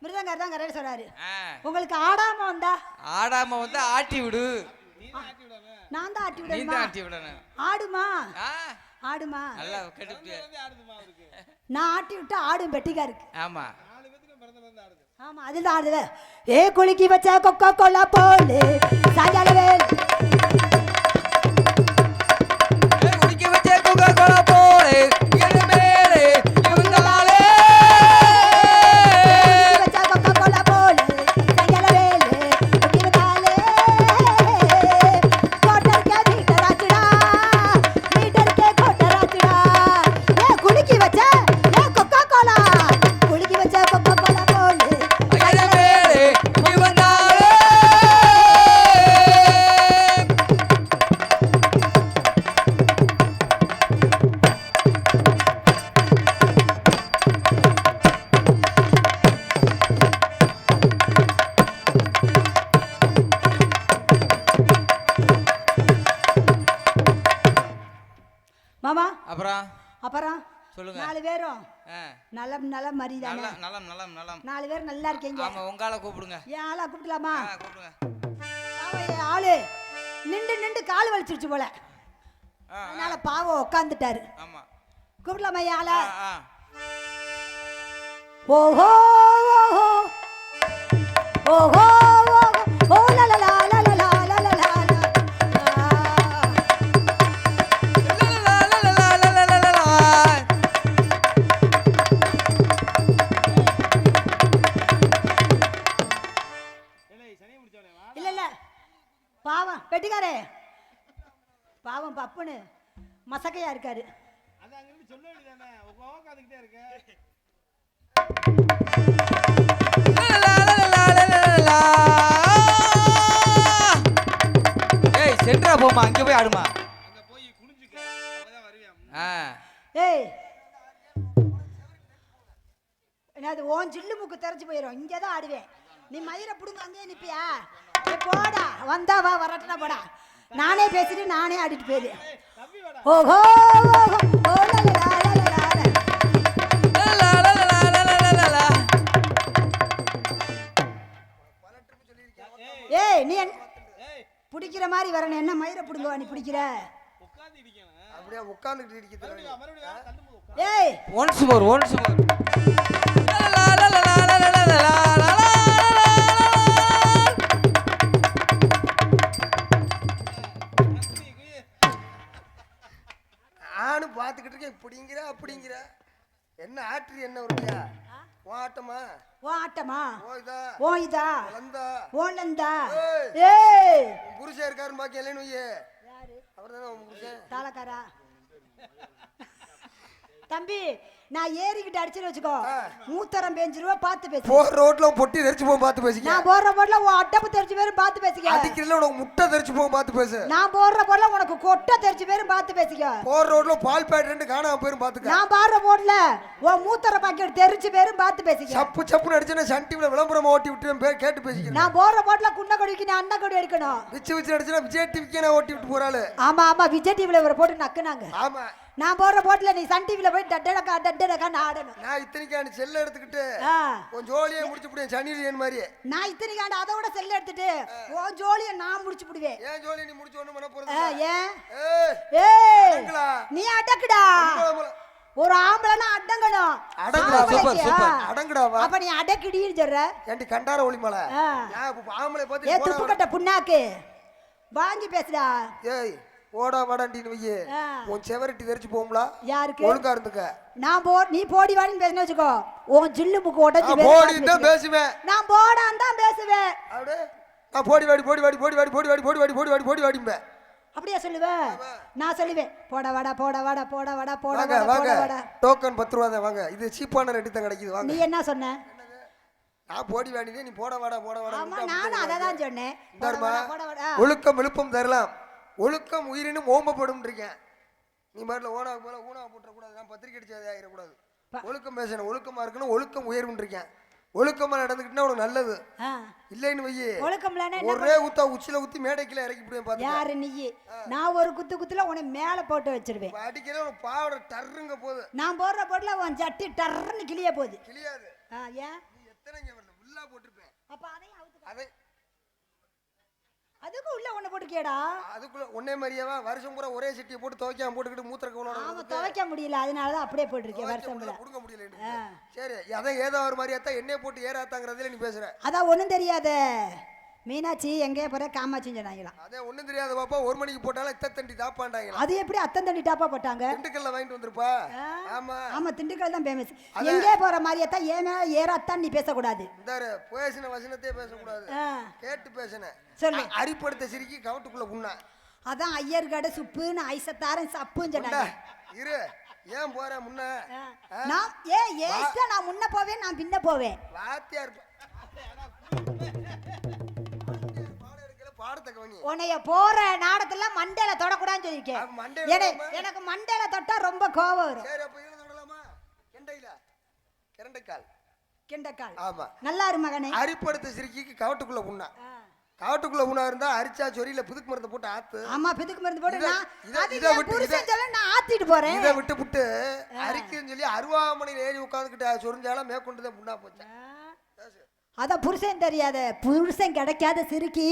மிருதங்கர் தான் கரெக்ட் சொல்றாரு. உங்களுக்கு ஆடாம வந்தா? ஆடாம வந்தா ஆட்டி விடு. நான் தான் ஆட்டி நீ விடணுமா? தான் ஆட்டி விடணும். ஆடுமா? ஆ, ஆடுமா? நல்லா கேட்டுட்டு. நான் ஆட்டி விட்டா ஆடும் பெட்டிக்கா இருக்கு. ஆமா. ஆமா அதுதான் ஆடுது. ஏ குலுக்கி வச்ச கொக்கோ கோலா போலே சாயலவே. குடிக்க வச்ச கோகோ கோலா போலே என் மேலே இருந்தாலே. வச்ச கொக்கோ கோலா போலே சாயலவே இருந்தாலே. கோட்டர் கே மீட்டர் ஆச்சுடா, மீட்டர் கே கோட்டர் ஆச்சுடா. ஏ குலுக்கி வச்ச ஏ கொக்கோ கோலா, குலுக்கி வச்ச கொக்கோ கோலா போலே என் மேலே இருந்தாலே. மாமா. அப்புறம் அப்புறம் சொல்லுங்க. 4 பேரும் ஆ, நலம் நலம் மரிதானே? நலம் நலம் நலம் நலம். 4 பேர் நல்லா இருக்கீங்க. ஆமா, உங்கால கூப்பிடுங்க. ஏன் ஆளா கூப்பிடலாமா? கூப்பிடுங்க. பாவம் என் ஆளு நின்று நின்று கால் வலிச்சிருச்சு போல, ஆ, அதனால பாவம் உட்காந்துட்டாரு. ஆமா. கூப்பிடலாமா என் ஆள? ஆ, ஓஹோ ஓஹோ ஓஹோ ஓ லலலா லலலா லலலா. இல்ல இல்ல பாவம் வெட்டிக்காரே, பாவம் பப்புன்னு மசக்கையா இருக்காரு. ஏய் சென்ட்ரா போமா, அங்க போய் ஆடுமா. ஆ, ஏய் என்னது ஓன் ஜில்லு மூக்கு தெரிஞ்சு போயிடும். இங்கே தான் ஆடுவேன். நீ மயிரை பிடுங்க அங்கேயே நிப்பியா? போடா, வந்தா வா, வரட்டுனா போடா. நானே பேசிட்டு நானே ஆடிட்டு போயிரு. ஓஹோ ஓ லலலா லலலா. ஏய் நீ பிடிக்கிற மாதிரி வரணும், என்ன மயிரை பிடுங்குவா நீ பிடிக்கிற? அப்படியே உட்கார்ந்துட்டு இருக்கிறது. ஏய் ஒன்ஸ் மோர். நானும் பார்த்துக்கிட்டு இருக்கேன். இப்படிங்கிற அப்படிங்கிற என்ன ஆட்ரி என்ன வருவியா? உன் ஆட்டமா? ஓ ஆட்டமா? ஓ இதா ஓ இதா லந்தா ஓலந்தா. ஏய். ஏய் உன் புருஷன் இருக்காருன்னு பாக்கி இல்லைன்னு வையே. அவர் தானே உன் புருஷன். தாளக்காரா தம்பி, நான் ஏறிக்கிட்டு அடிச்சுன்னு வச்சுக்கோ, மூத்தரம் பேஞ்சிருவா, பார்த்து பேசு. போற ரோட்ல பொட்டி தெரிச்சு போகும் பார்த்து பேசிக்க. நான் போடுற போட்ல உன் அட்டப்பு தெரிச்சு பேரும் பார்த்து பேசிக்க. அடிக்கிறதுல உனக்கு முட்டை தெரிச்சு போகும் பார்த்து பேசு. நான் போடுற போட்ல உனக்கு கொட்டை தெரிச்சு பேரும் பார்த்து பேசிக்க. போற ரோட்ல பால் பேட் 2 காணாம போயிரும் பாத்துக்க. நான் பாடுற போட்ல உன் மூத்தர பாக்கெட் தெரிச்சு பேரும் பார்த்து பேசிக்க. சப்பு சப்புன்னு அடிச்சா சன் டிவில விளம்பரம் ஓட்டி விட்டு கேட்டு பேசிக்க. நான் போடுற போட்ல குண்ட கொடிக்கு நான் அண்ணா கொடி எடுக்கணும். விச்சு அடிச்சா விஜய் டிவிக்கே நான் ஓட்டி விட்டு போறாளு. ஆமா ஆமா, விஜய் டிவில இவரை போட்டு நக்குனாங்க. ஆமா, நான் போடுற போட்ல நீ சன் டிவில போய் டட்டடக்கா ஆடணும். நான் இத்தனைக்கான செல்ல எடுத்துக்கிட்டு ஆ, உன் ஜோலியை முடிச்சு போடுவேன். சனிலியன் மாதிரி நான் இத்தனைக்காண்ட அதோட செல்ல எடுத்துட்டு உன் ஜோலியை நான் முடிச்சு போடுவேன். ஏன் ஜோலி நீ முடிச்சு ஒண்ணு பண்ண போறது? ஏன்? ஏய் ஏய் அடங்கலா. நீ அடக்குடா. ஒரு ஆம்பளைனா அடங்கணும். அடங்குடா. ஆம்பளைக்கு, சூப்பர் அடங்குடாவா. அப்ப நீ அடக்கிடின்னு சொல்ற? ஏண்டி கண்டார ஒளிமலை. ஆ. நான் இப்ப ஆம்பளை ஏ பார்த்து துப்பு கட்ட புண்ணாக்கு வாங்கி பேசுடா. ஏய் ஓடா வாடாண்டின்னு வையே. ஆ. உன் செவரட்டி தெரிச்சு போகும்ல. யாருக்கு? ஒழுங்கா இருந்துக்க. நீ போடி வாடின்னு பேசின வச்சுக்கோ, உன் ஜில்லு முக்கு உடச்சு நான் போடி தான் பேசுவேன். நான் போடான் தான் பேசுவேன். அப்படியே நான் போடி வாடிம்பே. அப்படியே சொல்லுவேன். நான் சொல்லுவேன் போட வாடா வாங்க வாங்க. டோக்கன் 10 ரூபா தான் வாங்க. இது சீப்பான ரேட்டு தான் கிடைக்குது வாங்க. நீ என்ன சொன்ன? நான் போடி வாடினே நீ போட வாடா. ஆமா நானும் அதை தான் சொன்னேன். போட வாடா. ஒழுக்கம் விழுப்பம் தரலாம். ஒழுக்கம் உயிரினும் ஓம்பப்படும் இருக்கேன். நீ பாட்டுல ஓனாவுக்கு மேல ஊனா போட்டுற கூடாது. நான் பத்திரிக்கை அடிச்சதே ஆகிடக்கூடாது. ஒழுக்கம் பேசணும். ஒழுக்கமா இருக்கணும். ஒழுக்கம் உயர்வுன்னு இருக்கேன். ஒழுக்கமா நடந்துக்கிட்டா உனக்கு நல்லது. ஆ. இல்லைன்னு வையே ஒழுக்கம்லானே ஒரே ஊத்தா உச்சில ஊத்தி மேடைக்குள்ள இறக்கி விடுவேன் பாத்து. யாரு நீ? நான் ஒரு குத்து குத்துல உன்னை மேல போட்டு வச்சிருவேன். அடிக்கல உனக்கு பாவட டர்ருங்க போகுது. நான் போடுற போட்டுல உன் சட்டி டர்ன்னு கிளிய போகுது. கிளியாது. ஏன் நீ எத்தனைங்க வரல உள்ளா போட்டுருப்பேன். அப்ப அதையும் அவுத்து அதை அதுக்கு உள்ள ஒண்ணு போட்டுக்கேடா. அதுக்குள்ள ஒன்னே மாதிரியாவா வருஷம் பூரா ஒரே சட்டியை போட்டு துவைக்காம போட்டுக்கிட்டு மூத்திர கவனோட ஆமா துவைக்க முடியல, அதனாலதான் அப்படியே போட்டிருக்கேன் வருஷம்ல. கொடுக்க முடியல. சரி அதான் ஏதோ ஒரு மாதிரியாத்தான் எண்ணெய் போட்டு ஏறாத்தாங்கிறதுல நீ பேசுற. அதான் ஒண்ணும் தெரியாத மீனாட்சி எங்கே போற காமாட்சின்னு சொன்னாங்களாம். அதே ஒண்ணும் தெரியாத பாப்பா 1 மணிக்கு போட்டாலும் இத்த தண்டி தாப்பாண்டாங்க. அது எப்படி அத்தன் தண்டி டாப்பா போட்டாங்க? திண்டுக்கல்ல வாங்கிட்டு வந்திருப்பா. ஆமா ஆமா திண்டுக்கல் தான் ஃபேமஸ். எங்கே போற மாதிரியாத்தான் ஏமே ஏறாத்தான் நீ பேசக்கூடாது. இந்தாரு பேசின வசனத்தையே பேசக்கூடாது. கேட்டு பேசின சொல்லு. அரிப்படுத்த சிரிக்கி கவுட்டுக்குள்ள உண்ணா. அதான் ஐயர்கடை சுப்புன்னு ஐசத்தாரன் சப்புன்னு சொன்னாங்க. இரு ஏன் போற முன்ன? நான் ஏஸ்டா நான் முன்ன போவேன் நான் பின்ன போவேன். வாத்தியார் பாடத்தை கவனி. உன்னைய போற நாடத்துல மண்டையில தொடக்கூடாதுன்னு சொல்லிருக்கேன். எனக்கு மண்டையில தொட்டா ரொம்ப கோவம் வரும். சரி அப்ப இதுல தொடலாமா? கெண்டையில கரண்டைக்கால் கிண்டக்கால். ஆமா நல்லா இரு மகனே. அரிப்படுத்த சிரிக்கி கவுட்டுக்குள்ள உண்ணா. கவுட்டுக்குள்ள உண்ணா இருந்தா அரிச்சா சொரியில புதுக்கு மருந்து போட்டு ஆத்து. ஆமா புதுக்கு மருந்து போட்டு இதை விட்டு புருஷன் சொல்ல நான் ஆத்திட்டு போறேன். இதை விட்டு விட்டு அரிக்குன்னு சொல்லி அருவாமனையில் ஏறி உட்காந்துக்கிட்ட சொரிஞ்சாலும் மேற்கொண்டுதான் புண்ணா போச்சேன். அத புருஷன் தெரியாத புருஷன் கிடைக்காத சிரிக்கி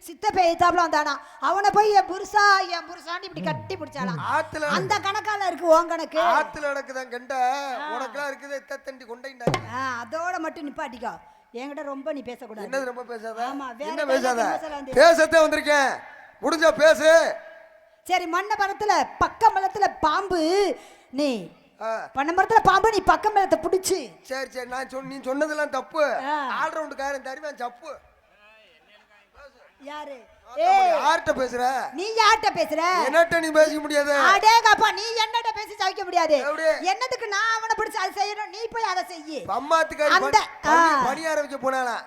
சித்த பேய்த்தாப்புல வந்தானா அவனை போய் என் புருஷாண்டி இப்படி கட்டி பிடிச்சாலாம். ஆத்துல அந்த கணக்கால இருக்கு உன் கணக்கு. ஆத்துல நடக்குதான் கெண்ட உனக்கெல்லாம் இருக்குது தண்டி கொண்டைண்டாங்க. அதோட மட்டும் நிப்பாட்டிக்கோ. என்கிட்ட ரொம்ப நீ பேசக்கூடாது. என்னது ரொம்ப பேசாத? ஆமா என்ன பேசாத? பேசத்தே வந்திருக்கேன் முடிஞ்சா பேசு. சரி மண்ண மரத்துல பக்க மரத்துல பாம்பு நீ பனமரத்துல பாம்பு நீ பக்க மரத்தை பிடிச்சு. சரி சரி நான் நீ சொன்னதெல்லாம் தப்பு. ஆல்ரவுண்ட் காரன் தருவேன் தப்பு. யாரு யார்கிட்ட பேசுற நீ? யார்கிட்ட பேசுற? என்னட்ட நீ பேச முடியாது. அடேங்கப்பா நீ என்னட்ட பேசி சவிக்க முடியாது. என்னதுக்கு நான் அவனை பிடிச்சு அதை செய்யணும் நீ போய் அதை செய்யி. அம்மாத்துக்காரி பணியார வைக்க போனாலாம்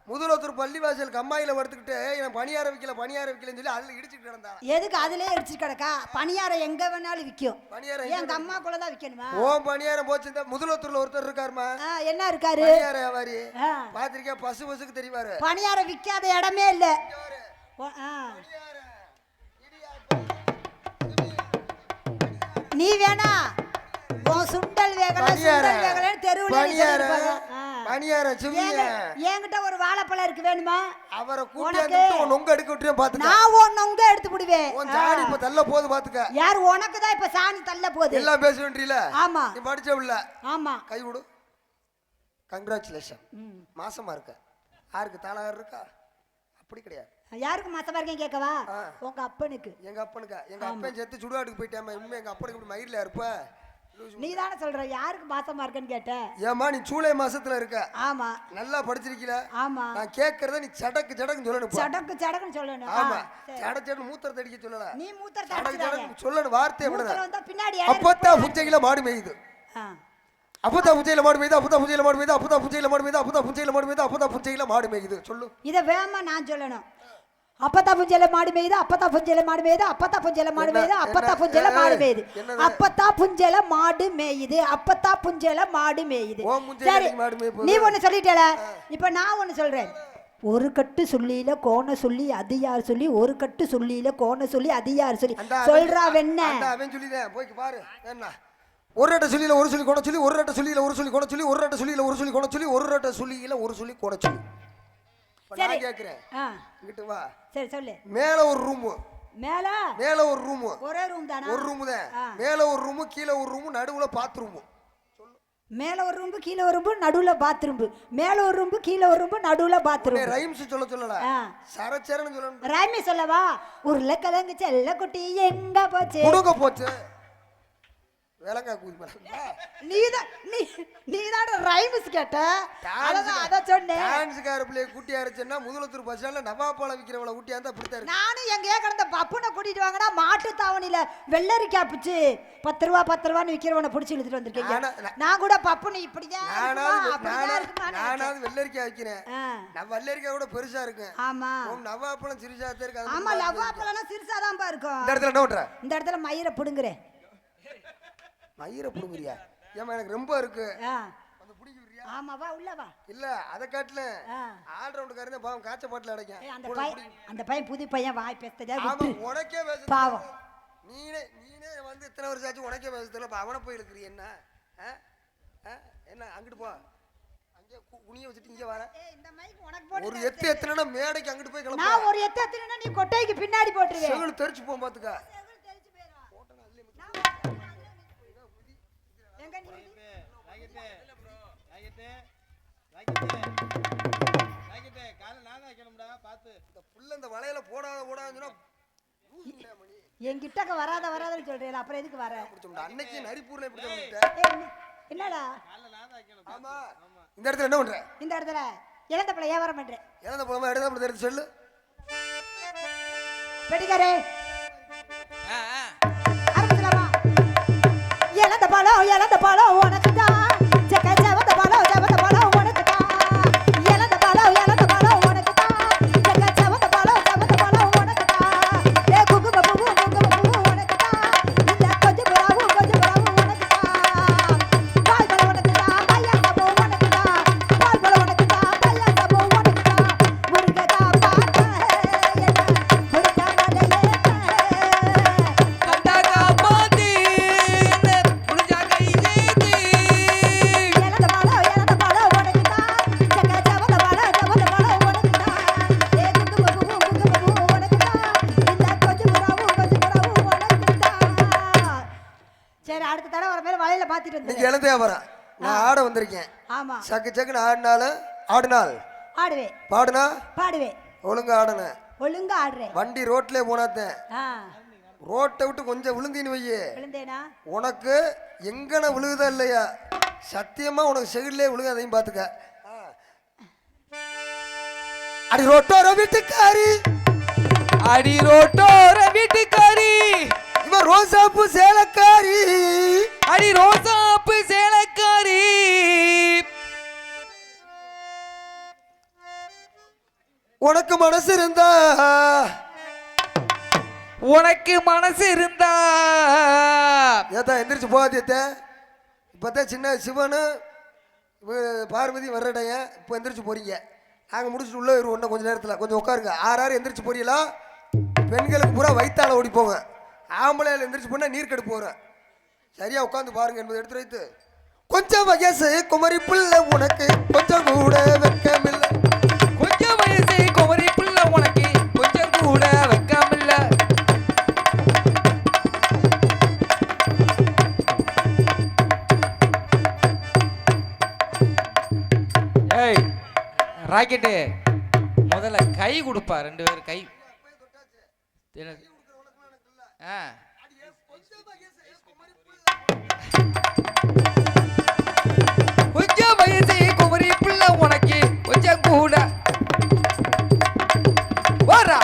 முதலொருத்தர் பள்ளிவாசலுக்கு அம்மாயில வடுத்துக்கிட்டு எனக்கு பணியார வைக்கலன்னு சொல்லி அதுல இடிச்சுட்டு கிடந்தான். எதுக்கு அதுலயே இடிச்சு கிடக்கா? பணியாரம் எங்க வேணாலும் விற்கும். பணியாரம் எங்க அம்மாக்குள்ளதான் விற்கணுமா? ஓம் பணியாரம் போச்சு. முதலொருத்தர்ல ஒருத்தர் இருக்காருமா. என்ன இருக்காரு? பணியார வியாபாரி. பாத்திருக்கியா? பசுக்கு தெரிவாரு. பணியாரம் விற்காத இடமே இல்ல. நீ வேணா உன் சுண்டல் வேகல தெருவுல என்கிட்ட ஒரு வாழைப்பழம் இருக்கு வேணுமா? அவரை கூட்டி நொங்க எடுக்க விட்டுறேன் பாத்துக்க. நான் உன் நொங்க எடுத்து விடுவேன். உன் சாணி இப்ப தள்ள போகுது பாத்துக்க. யார் உனக்கு தான் இப்ப சாணி தள்ள போகுது. எல்லாம் பேச வேண்டியல. ஆமா நீ படிச்ச இல்ல. ஆமா கை விடு. கங்க்ராச்சுலேஷன். மாசமா இருக்க. யாருக்கு தாளார் இருக்கா? அப்படி கிடையாது. யாருக்கு மாசமா இருக்கேன் கேட்கவா? உங்க அப்பனுக்கு. எங்க அப்பனுக்கா? எங்க அப்பன் செத்து சுடுகாட்டுக்கு போயிட்டாம இன்னும் எங்க அப்பனுக்கு இப்படி மயிரில இருப்ப. நீ தானே சொல்ற யாருக்கு மாசமா இருக்கேன்னு கேட்ட? ஏமா நீ ஜூலை மாசத்துல இருக்க. ஆமா நல்லா படிச்சிருக்கீல. ஆமா நான் கேக்குறத நீ சடக்கு சொல்லணும். சடக்குன்னு சொல்லணும். ஆமா சடச்சடன்னு மூத்திரத்தை அடிக்க சொல்லல. நீ மூத்திரத்தை அடிக்க சொல்லணும் வார்த்தை விடுற. வந்தா பின்னாடி அப்பத்தா புஞ்சையில மாடு மேயுது. அப்பதா புஞ்சையில மாடு மேயுது. அப்பதா புஞ்சையில மாடு மேயுது. அப்பதா புஞ்சையில மாடு மேயுது. அப்பதா புஞ்சையில மாடு மேயுது. அப்பதா புஞ்சையில மாடு மேயுது. சொல்லு. இத வேகமா நான் சொல்லணும். அப்பத்தா புஞ்சையில மாடு மேயுது. அப்பத்தா புஞ்சையில மாடு மேயுது. அப்பத்தா புஞ்சையில மாடு மேயுது. அப்பத்தா புஞ்சையில மாடு மேயுது. அப்பத்தா புஞ்சையில மாடு மேயுது. அப்பத்தா புஞ்சையில மாடு மேயுது. சரி நீ ஒண்ணு சொல்லிட்டல. இப்ப நான் ஒண்ணு சொல்றேன். ஒரு கட்டு சொல்லியில கோண சொல்லி அது யார் சொல்லி ஒரு கட்டு சொல்லியில கோண சொல்லி அது யார் சொல்லி சொல்றா வெண்ண. அவன் சொல்லிதே போய் பாரு. என்ன ஒரு ரெட்ட சொல்லியில ஒரு சொல்லி கோண சொல்லி ஒரு ரெட்ட சொல்லியில ஒரு சொல்லி கோண சொல்லி ஒரு ரெட்ட சொல்லியில ஒரு சொல்லி கோண சொல்லி ஒரு ரெட்ட சொல்லியில ஒரு சொல்லி கோண சொல்லி. நான் கேக்குறேன். இங்கிட்டு வா. சரி சொல்லு. மேல ஒரு ரூம். மேல ஒரு ரூம். ஒரே ரூம் தானா? ஒரு ரூம் தான். மேல ஒரு ரூம் கீழ ஒரு ரூம் நடுவுல பாத்ரூம். சொல்லு. மேல ஒரு ரூம் கீழ ஒரு ரூம் நடுவுல பாத்ரூம். மேல ஒரு ரூம் கீழ ஒரு ரூம் நடுவுல பாத்ரூம். ரைம்ஸ் சொல்லல. சரச்சரன்னு சொல்லணும். ரைம் சொல்லவா? உருளைக்கிழங்கு செல்ல குட்டி எங்க போச்சு? குடுங்க போச்சு. வேலங்கா கூதி பண்ண நீதான் ரைம்ஸ் கேட்ட. அத சொன்னேன். டான்ஸ்கார பிள்ளைய கூட்டி அரைச்சேன்னா முதலத்தூர் பஸ் ஸ்டாண்ட்ல நவாப்பாளம் விக்கிறவள ஊட்டி அந்த அப்படித்தான் இருக்கு. நானும் எங்கேயே கடந்த பப்புனை கூட்டிட்டு வாங்கடா மாட்டு தாவணியில வெள்ளரிக்காய் பிச்சு 10 ரூபான்னு விக்கிறவனை பிடிச்சி இழுத்துட்டு வந்திருக்கீங்க. நான் கூட பப்புனை இப்படிதான் நானாவது வெள்ளரிக்காய் வைக்கிறேன். நான் வெள்ளரிக்காய் கூட பெருசா இருக்கு. ஆமா நவாப்பழம் சிறுசாதான் இருக்கு. ஆமா நவாப்பழம் சிறுசாதான் இருக்கும். இந்த இடத்துல என்ன பண்ற? இந்த இடத்துல மயிரை புடுங்குறேன். மயிரை புடுங்குறியா? ஏமா எனக்கு ரொம்ப இருக்கு. அந்த புடிக்குறியா? ஆமா வா உள்ள வா இல்ல அதை காட்டல ஆ. ஆல்ரவுண்டுக்காரனே பாவம் காய்ச்ச பாட்டில் அடைக்கும் ஏய், அந்த பையன் புது பையன் வாய் பேசுறதா ஆமா விட்டு உனக்கே பேச பாவம். நீனே வந்து இத்தனை வருஷம் ஆச்சு உனக்கே பேச தெரியல அப்ப அவனை போய் இருக்கிறீ என்ன ஆ? ஆ? என்ன அங்கிட்டு போ அங்கே குனிய வச்சுட்டு இங்க வர ஏய் இந்த மைக் உனக்கு போட்டு ஒரு எத்து எத்தனைனா மேடைக்கு அங்கிட்டு போய் கிளம்ப நான் ஒரு எத்தனை நீ கொட்டைக்கு பின்னாடி போட்டுருவேன் செவில தெரிச்சு போகும் பாத்துக்க எங்க நீ இந்த புள்ள இந்த வலையில போடாதுன்னு சொன்னா என்கிட்ட வராதன்னு சொல்றேன் அப்புறம் எதுக்கு வர பிடிச்சோம்டா அன்னைக்கு நரிப்பூர்ல இப்படி ஏய், என்னடா ஆமா இந்த இடத்துல என்ன பண்ற இந்த இடத்துல இழந்த பிள்ளை வியாபாரம் பண்றேன் இறந்த போகாம இடத்த அப்படி தெரிஞ்சு சொல்லு பெட்டிக்காரே ஆ, ஆ. ஆரம்பிச்சலாமா இழந்த பழம் உனக்கு தான் செவந்த பழம் உனக்கு தான் இழந்த பழம் உனக்கு தான் செவந்த பழம் உனக்கு தான் ஏ குங்கும பூ உனக்கு தான் இந்த கொஞ்சம் புறாவு உனக்கு தான் பால் பழம் உனக்கு தான் பையன் சபோ உனக்கு தான் பால் பழம் உனக்கு தான் பையன் சபோ உனக்கு தான் முருகதா பாட்ட என்ன முருகமலையே கண்டாக்கா பாத்தி, முடிஞ்சா கை சேர்த்து. இழந்த பழம் உனக்கு தான் செவந்த பழம் உனக்கு தான் ஏ குங்கும பூ உனக்கு தான் இந்த கொஞ்சம் புறாவு உனக்கு தான் சரி அடுத்த தடவை வர மேல வலையில பாத்திட்டு நீங்க வந்து இழந்த வியாபாரம் நான் ஆட வந்திருக்கேன் ஆமா சக்குன்னு ஆடினாலும் ஆடினால் ஆடுவேன் பாடுனா பாடுவேன் ஒழுங்கா ஆடணும் ஒழுங்கா ஆடுறேன் வண்டி ரோட்லயே போனாத்தேன் ஆ ரோட்டை விட்டு கொஞ்சம் விழுந்தின்னு வையே விழுந்தேனா உனக்கு எங்கன விழுகுதா இல்லையா சத்தியமா உனக்கு செகிலே விழுகாதையும் பாத்துக்க அடி ரோட்டோர வீட்டுக்காரி அடி ரோட்டோர வீட்டுக்காரி, இவன் ரோசாப்பு சேலக்காரி அடி ரோசாப்பு சேலக்காரி. உனக்கு மனசு இருந்தா உனக்கு மனசு இருந்தா ஏத்தா எந்திரிச்சு போகாதேத்த இப்பதான் சின்ன சிவனு பார்வதி வர்றடைய இப்போ எந்திரிச்சு போறீங்க நாங்கள் முடிச்சுட்டு உள்ள வருவோம் இன்னும் கொஞ்சம் நேரத்தில் கொஞ்சம் உட்காருங்க 6 எந்திரிச்சு போறீங்களா பெண்களுக்கு பூரா வயிற்றால ஓடி போங்க ஆம்பளையால் எந்திரிச்சு போனா நீர் கெடுப்பு போகிறேன் சரியா உட்காந்து பாருங்க என்பதை எடுத்து வைத்து கொஞ்சம் வயசு குமரி பிள்ளை உனக்கு கொஞ்சம் கூட வெக்கமில்லை கொஞ்சம் வயசு குமரி புள்ள உனக்கு கொஞ்சம் கூட வைக்காமல்ல. ஏய் ராக்கெட்டு முதல்ல கை கொடுப்பா, 2 பேரும் கை. என்னது? ஆ கொஞ்சம் வயசு குமரி புள்ள உனக்கு கொஞ்சம் கூட வாரா.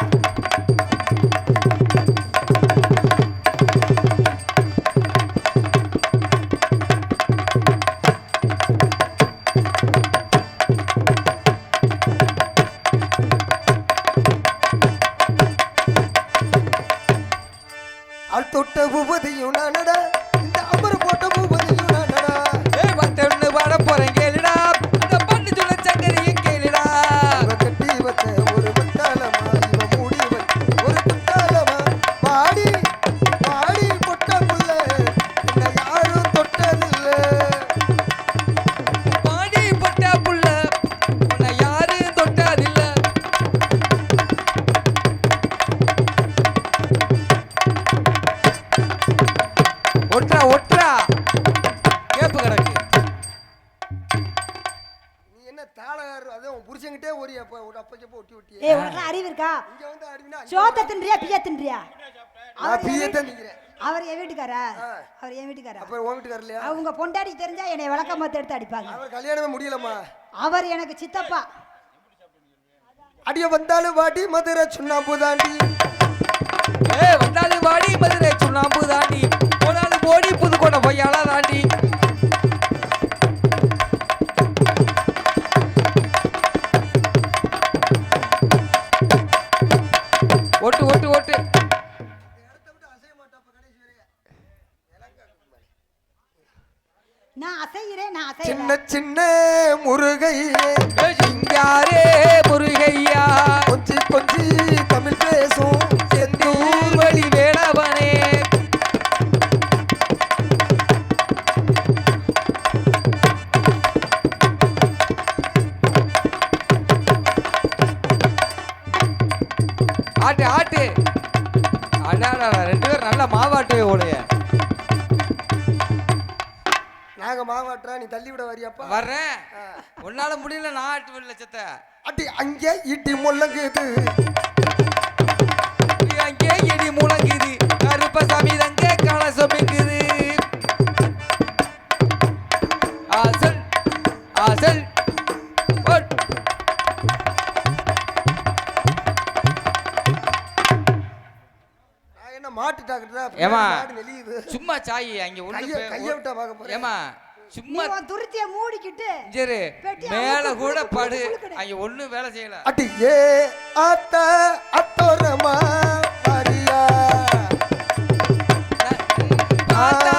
ஆள் தொட்ட பூபதியும் நானடா இந்த அமர் போட்ட பூபதியும் நானடா ஏய் பட்டன்னு பாட போறேன் கேளுடா, அந்த பண்ணு சொல்ல சங்கரியும் கேளுடா. இவ கட்டி வச்ச ஒரு முட்டாளமா இவ மூடி வச்ச ஒரு குட்டாளமா பாடி பாடி பொட்ட புள்ள என்ன யாரும் தொட்டதில்லை பாடி பட்டா புள்ள உன்னை யாரும் தொட்டதில்ல. ஒற்றா கேப்பு கிடக்கு. நீ என்ன தாளகாரு அதே உன் புருஷன்கிட்டே ஒரு அப்பக்கப்போ ஒட்டி ஒட்டியே ஏய் உனக்கு அறிவு இருக்கா இங்க வந்து அடினா சோத்த தின்றியா பிய தின்றியா நான் பியத்தான் நிக்கிறேன் அவர் என் வீட்டுக்காரா அவர் என் வீட்டுக்காரா அப்ப உன் வீட்டுக்கார இல்லையா அவங்க பொண்டாடி தெரிஞ்சா என்னை விளக்கமாத்த எடுத்து அடிப்பாங்க அவர் கல்யாணமே முடியலம்மா அவர் எனக்கு சித்தப்பா அடிய வந்தாலும் வாடி மதுரை சுண்ணாம்பு தாண்டி ஏய் வந்தாலும் வாடி மதுரை சுண்ணாம்பு தாண்டி, போனாலும் போடி புதுக்கோட்டை பொய்யாலா தாண்டி. ஓட்டு ஓட்டு ஓட்டு. நான் அசைகிறேன் நான் அசைகிறேன் சின்ன சின்ன சின்ன முருகையே சிங்காரே முருகையா கொஞ்சி கொஞ்சி தமிழ் பேசும் செந்தூர் வழி வேளவனே ஆட்டு ஆட்டு அடாடா 2 பேரும் நல்ல மாவாட்டுவே ஓலைய நாங்க மாவாட்டுறா நீ தள்ளி விட வரியாப்பா வர்றேன் உன்னால முடியல நான் ஆட்டு வரல செத்த அடி அங்கே இடி முள்ளங்குது அங்கே எடி முழங்குது கருப்பசாமி தங்கே கலசம் இருக்குது ஆசல் ஆசல் ஓட். நான் என்ன மாட்டு டாக்டரா ஏம்மா. மாடு நெளியுது சும்மா சாயி அங்க ஒண்ணு கைய விட்டா பார்க்க போறேன் ஏமா நீ சும்மா உன் துருத்திய மூடிக்கிட்டு சரி பெட்டியை மேல அவுத்து கூட குலுக்கு, படு குலுக்குடு. அங்க ஒண்ணும் வேலை செய்யல அடி ஏ ஆத்தா அத்தோரமா மாரியா பார்த்தா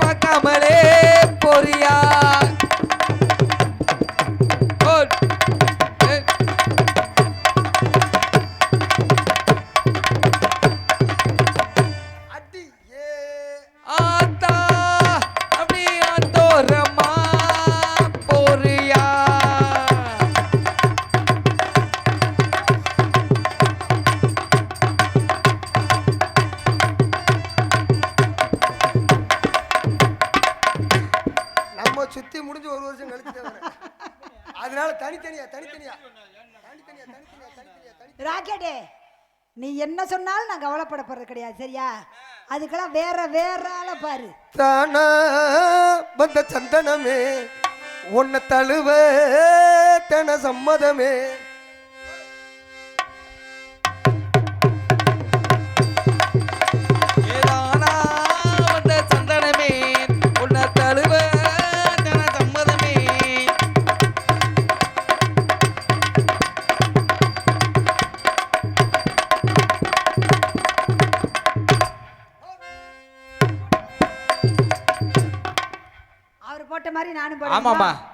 பார்க்காமலே போறியா ஓட். ஏய். அடி ஏ ஆத்தா அப்படி ஆத்தோரமா போறியா நம்ம சுத்தி முடிஞ்சு 1 வருஷம் கழிச்சுட்டே வரேன் அதனால தனித்தனியா ராக்கெட்டே நீ என்ன சொன்னாலும் நான் கவலைப்பட போறது கிடையாது சரியா அதுக்கெல்லாம் வேற வேற ஆளை பாரு தானா வந்த சந்தனமே உன்னை தழுவ தன சம்மதமே ஏதானா வந்த சந்தனமே உன்னை தழுவ தன சம்மதமே அவர் போட்ட மாதிரி நானும் ஆமாமா போடுறேன்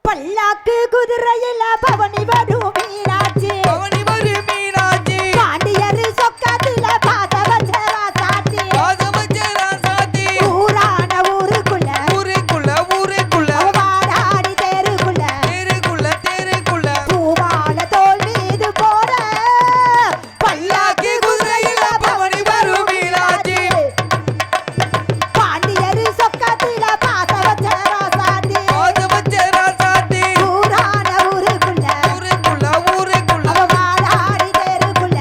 பல்லாக்கு குதிரையில பவனி வரும் மீனாட்சி பவனி வரு மீனாட்சி பாண்டியர் சொக்கத்துல பாத வச்சரா சாத்தி பாதவச்சரா சாத்தி ஊரான ஊருக்குள்ள ஊருக்குள்ள ஊருக்குள்ள வாடாடி தேருக்குள்ள தேருக்குள்ள பூவால தோல் மீது போற பல்லாக்கு குதிரையில பவனி வரும் மீனாட்சி பாண்டியர் சொக்கத்துல பாத வச்சரா சாத்தி பாதவச்சரா சாத்தி ஊரான ஊருக்குள்ள ஊருக்குள்ள வாடாடி தேருக்குள்ள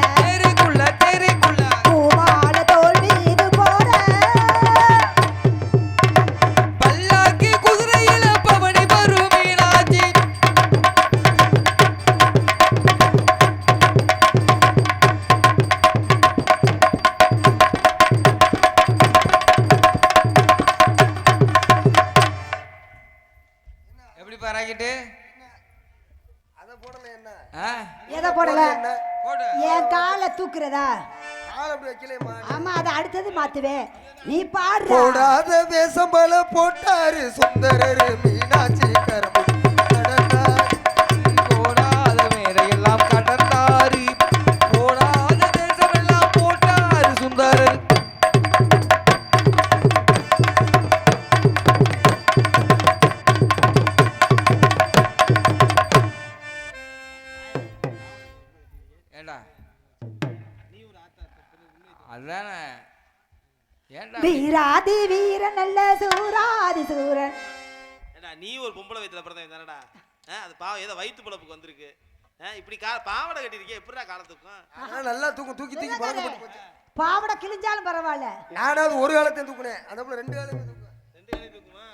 தேருக்குள்ள பூவால தோல் மீது போற பல்லாக்கு குதிரையில பவனி வரும் மீனாட்சி எப்படி பாராக்கிட்டு அத போடல என்ன எதை போடல என்ன போடு என் காலை தூக்குறதா கால் அப்படி வைக்கலையேம்மா ஆமா அதை அடுத்தது மாத்துவேன் நீ பாடுற போடாத வேஷம் பல போட்டாரு சுந்தரரு மீனாட்சி கரம் போடாத மேடையெல்லாம் கடந்தாரு போடாத தேசமெல்லாம் போட்டாரு சுந்தரர் ஏண்டா அதானே ஏண்டா வீராதி வீரன் நல்ல சூராதி சூரன் ஏடா நீ ஒரு பொம்பளை வயித்துல பிறந்தவன் தானடா அது பாவம் ஏதோ வயிற்று பிழப்புக்கு வந்திருக்கு இப்படி பாவாடை கட்டிருக்கே எப்படிடா காலத்துக்கும் நான் நல்லா தூக்கி பழக்கப்பட்டு போச்சு பாவடை கிழிஞ்சாலும் பரவாயில்ல நானாவது ஒரு காலத்தையும் தூக்குனேன் அந்த போல 2 காலத்தையும் தூக்குவேன் 2 காலையும் தூக்குமா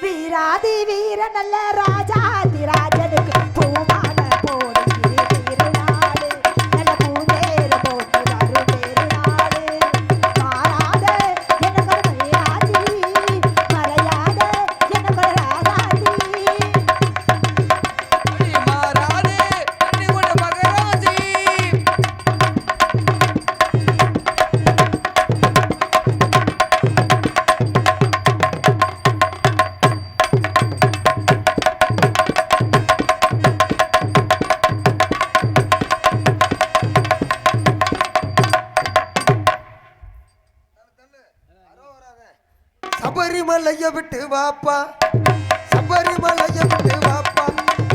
வீராதி வீரன் நல்ல ராஜாதி ராஜனுக்கு பூமால போடு திருநாடு நல்ல பூந்தேரு போட்டு வரும் திருநாடு மாறாத எனக்கு மலையாதி மலையாத எனக்கு ராஜாதி மாறாதே கண்ணி கொண்ட மகராஜி சபரிமலைய விட்டு வாப்பா சபரிமலைய விட்டு வாப்பா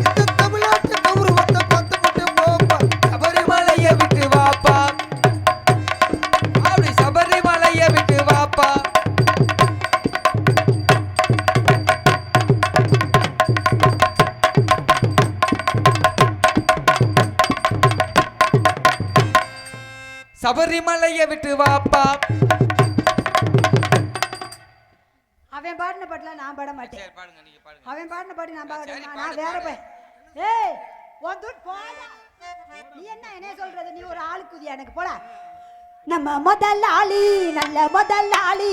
இந்த தமிழ்நாட்டு கௌரவத்தை பார்த்துக்கிட்டு போப்பா சபரிமலைய விட்டு வாப்பா அப்படி சபரிமலைய விட்டு வாப்பா சபரிமலைய விட்டு வாப்பா அவன் பாடின பாட்டுல நான் பாட மாட்டேன் சரி பாடுங்க நீங்க பாடுங்க அவன் பாடின பாட்டு நான் பாட சரி, நான் பாடு, வேற பாடு. போய் ஏய் உன் துட் போடா நீ என்ன சொல்றது நீ ஒரு ஆளு குதியா எனக்கு போடா நம்ம முதலாளி நல்ல முதலாளி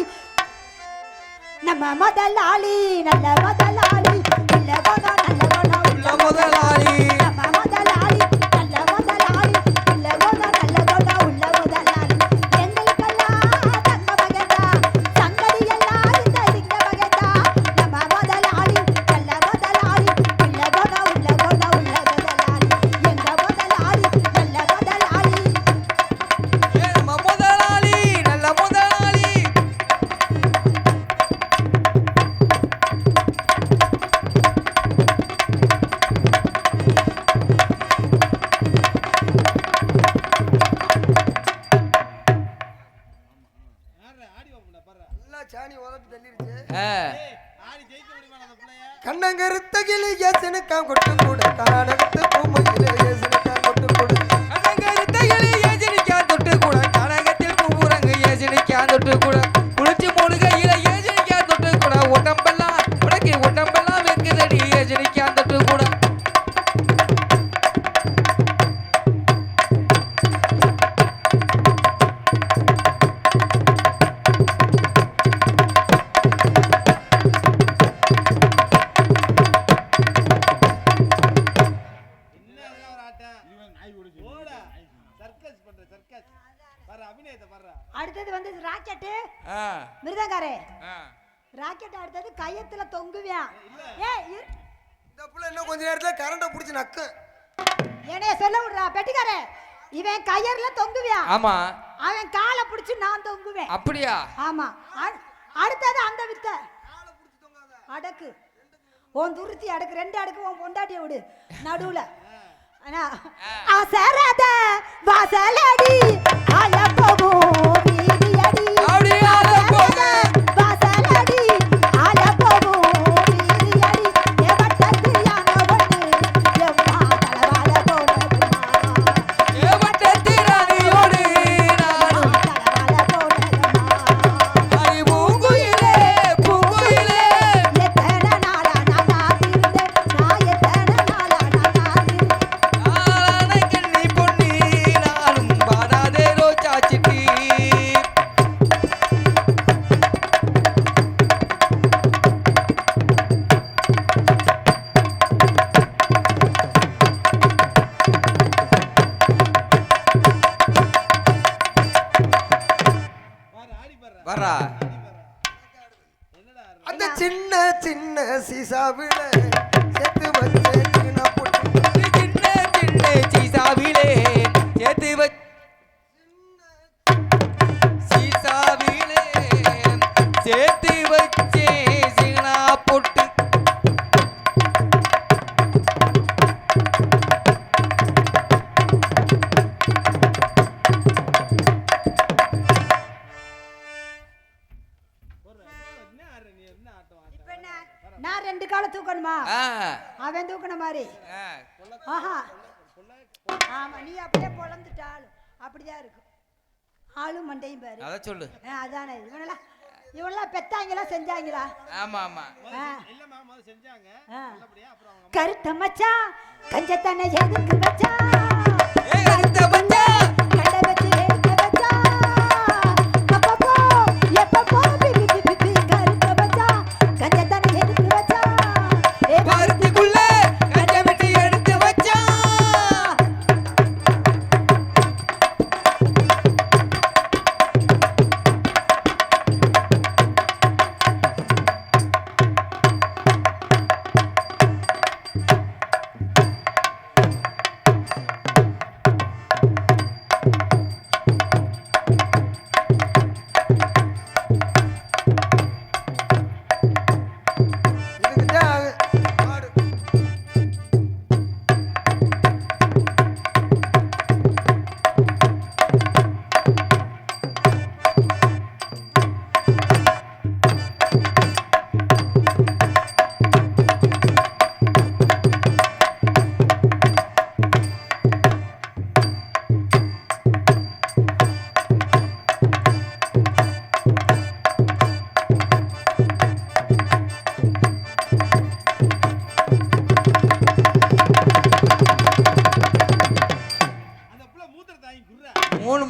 நம்ம முதலாளி நல்ல முதலாளி இல்ல போதா நல்ல போதா உள்ள முதலாளி நம்ம முதலாளி நல்ல முதலாளி இல்ல போதா நல்ல போதா உள்ள முதலாளி எங்களுக்கெல்லாம் தங்க மகன்தா சங்கதி எல்லாம் இந்த சிங்க மகன்தா நம்ம முதலாளி நல்ல முதலாளி இல்ல போதா உள்ள முதலாளி எங்க முதலாளி நல்ல முதலாளி ஏ நம்ம முதலாளி நல்ல முதலாளி நல்லா சாணி உதப்பி தள்ளிருச்சு ஆடி ஜெயிக்க முடியுமா அந்த பிள்ளைய கண்ணங்கருத்த கிளி ஏசனுக்காம் கொட்டு கூட கானகத்து பூமையிலே ஏசனுக்காம் கொட்டு கூட அடங்கருத்தைகளே ஏஜனிக்கான் தொட்டு கூட கனகத்தில் பூவுரங்கு ஏஜனிக்கான் தொட்டு கூட குளிச்சு மூழ்கையில ஏஜனிக்கான் தொட்டு கூட உடம்பெல்லாம் உனக்கு உடம்பெல்லாம் வெக்குதடி ஏஜனிக்கான் தொட்டு கூட என்ன அதெல்லாம் ஒரு ஆட்டம் போடா சர்க்கஸ் பண்ற சர்க்கஸ் பாரு அபிநயத்தை பாரு அடுத்தது வந்து ராக்கெட்டு ஆ மிருதங்காரே ஆ ராக்கெட் அடுத்தது கையத்துல தொங்குவியான் ஏய் இந்த புள்ள இன்னும் கொஞ்ச நேரத்துல கரண்ட புடிச்சு நக்கு என்னைய சொல்ல விடுறா பெட்டிக்காரே இவன் கையர்ல தொங்குவியான் ஆமா அவன் காலை பிடிச்சு நான் தொங்குவேன் அப்படியா ஆமா அடுத்தது அந்த வித்த அடக்கு உன் துருத்தி அடக்கு ரெண்டு அடுக்கு உன் பொண்டாட்டிய விடு நடுவுல ஆனா அசரத வாசலடி ஆய போகும் வீதியடி அப்படியே ஆள போகும். வாசலடி ஆய போகும் வீதியடி எவட்டத்து யான ஒண்ணு எம்மா தலவால போனதுமா ஏவட்டத்திராணியோடு நானும் தலவால போனதுமா அடி பூங்குயிலே பூங்குயிலே எத்தனை நாளா நான் காத்திருந்தேன் நான் எத்தனை நாளா நான் காத்திருந்தேன் ஆளான கண்ணி பொன்னி நானும் பாடாதே ரோஜா சிட்டி பாரு ஆடி பாரு வரா என்னடா அந்த சின்ன சின்ன சீசாவில செத்து வச்சேன் நான் போட்டு சின்ன சின்ன சீசாவிலே சேர்த்து வச் சீசாவிலே சேர்த்து வச்சே சீனா பொட்டு என்ன ஆடுற நீ என்ன ஆட்டம் ஆட்டம் இப்ப என்ன நான் ரெண்டு காலை தூக்கணுமா ஆ அவன் தூக்கண மாதிரி ஆ ஆஹா ஆமா நீ அப்படியே பொழந்துட்ட ஆளு அப்படிதான் இருக்கும் ஆளும் மண்டையும் பாரு அத சொல்லு அதானே இவனெல்லாம் பெத்தாங்களா செஞ்சாங்களா ஆமா ஆமா இல்லம்மா முதல்ல செஞ்சாங்க ஆ. நல்லபடியா அப்புறம் அவங்க கருத்த மச்சான் கஞ்சத்தனை எதுக்கு வச்சான் ஏ கருத்த பஞ்சா கடை வச்சு எடுக்க வச்சான் அப்பப்போ எப்பப்போ பிபி பிபி பி கருத்த மச்சான் கஞ்சத்தனை எதுக்கு வச்சான் ஏ பருத்திக்குள்ள கஞ்ச விட்டு எடுத்து வச்சான்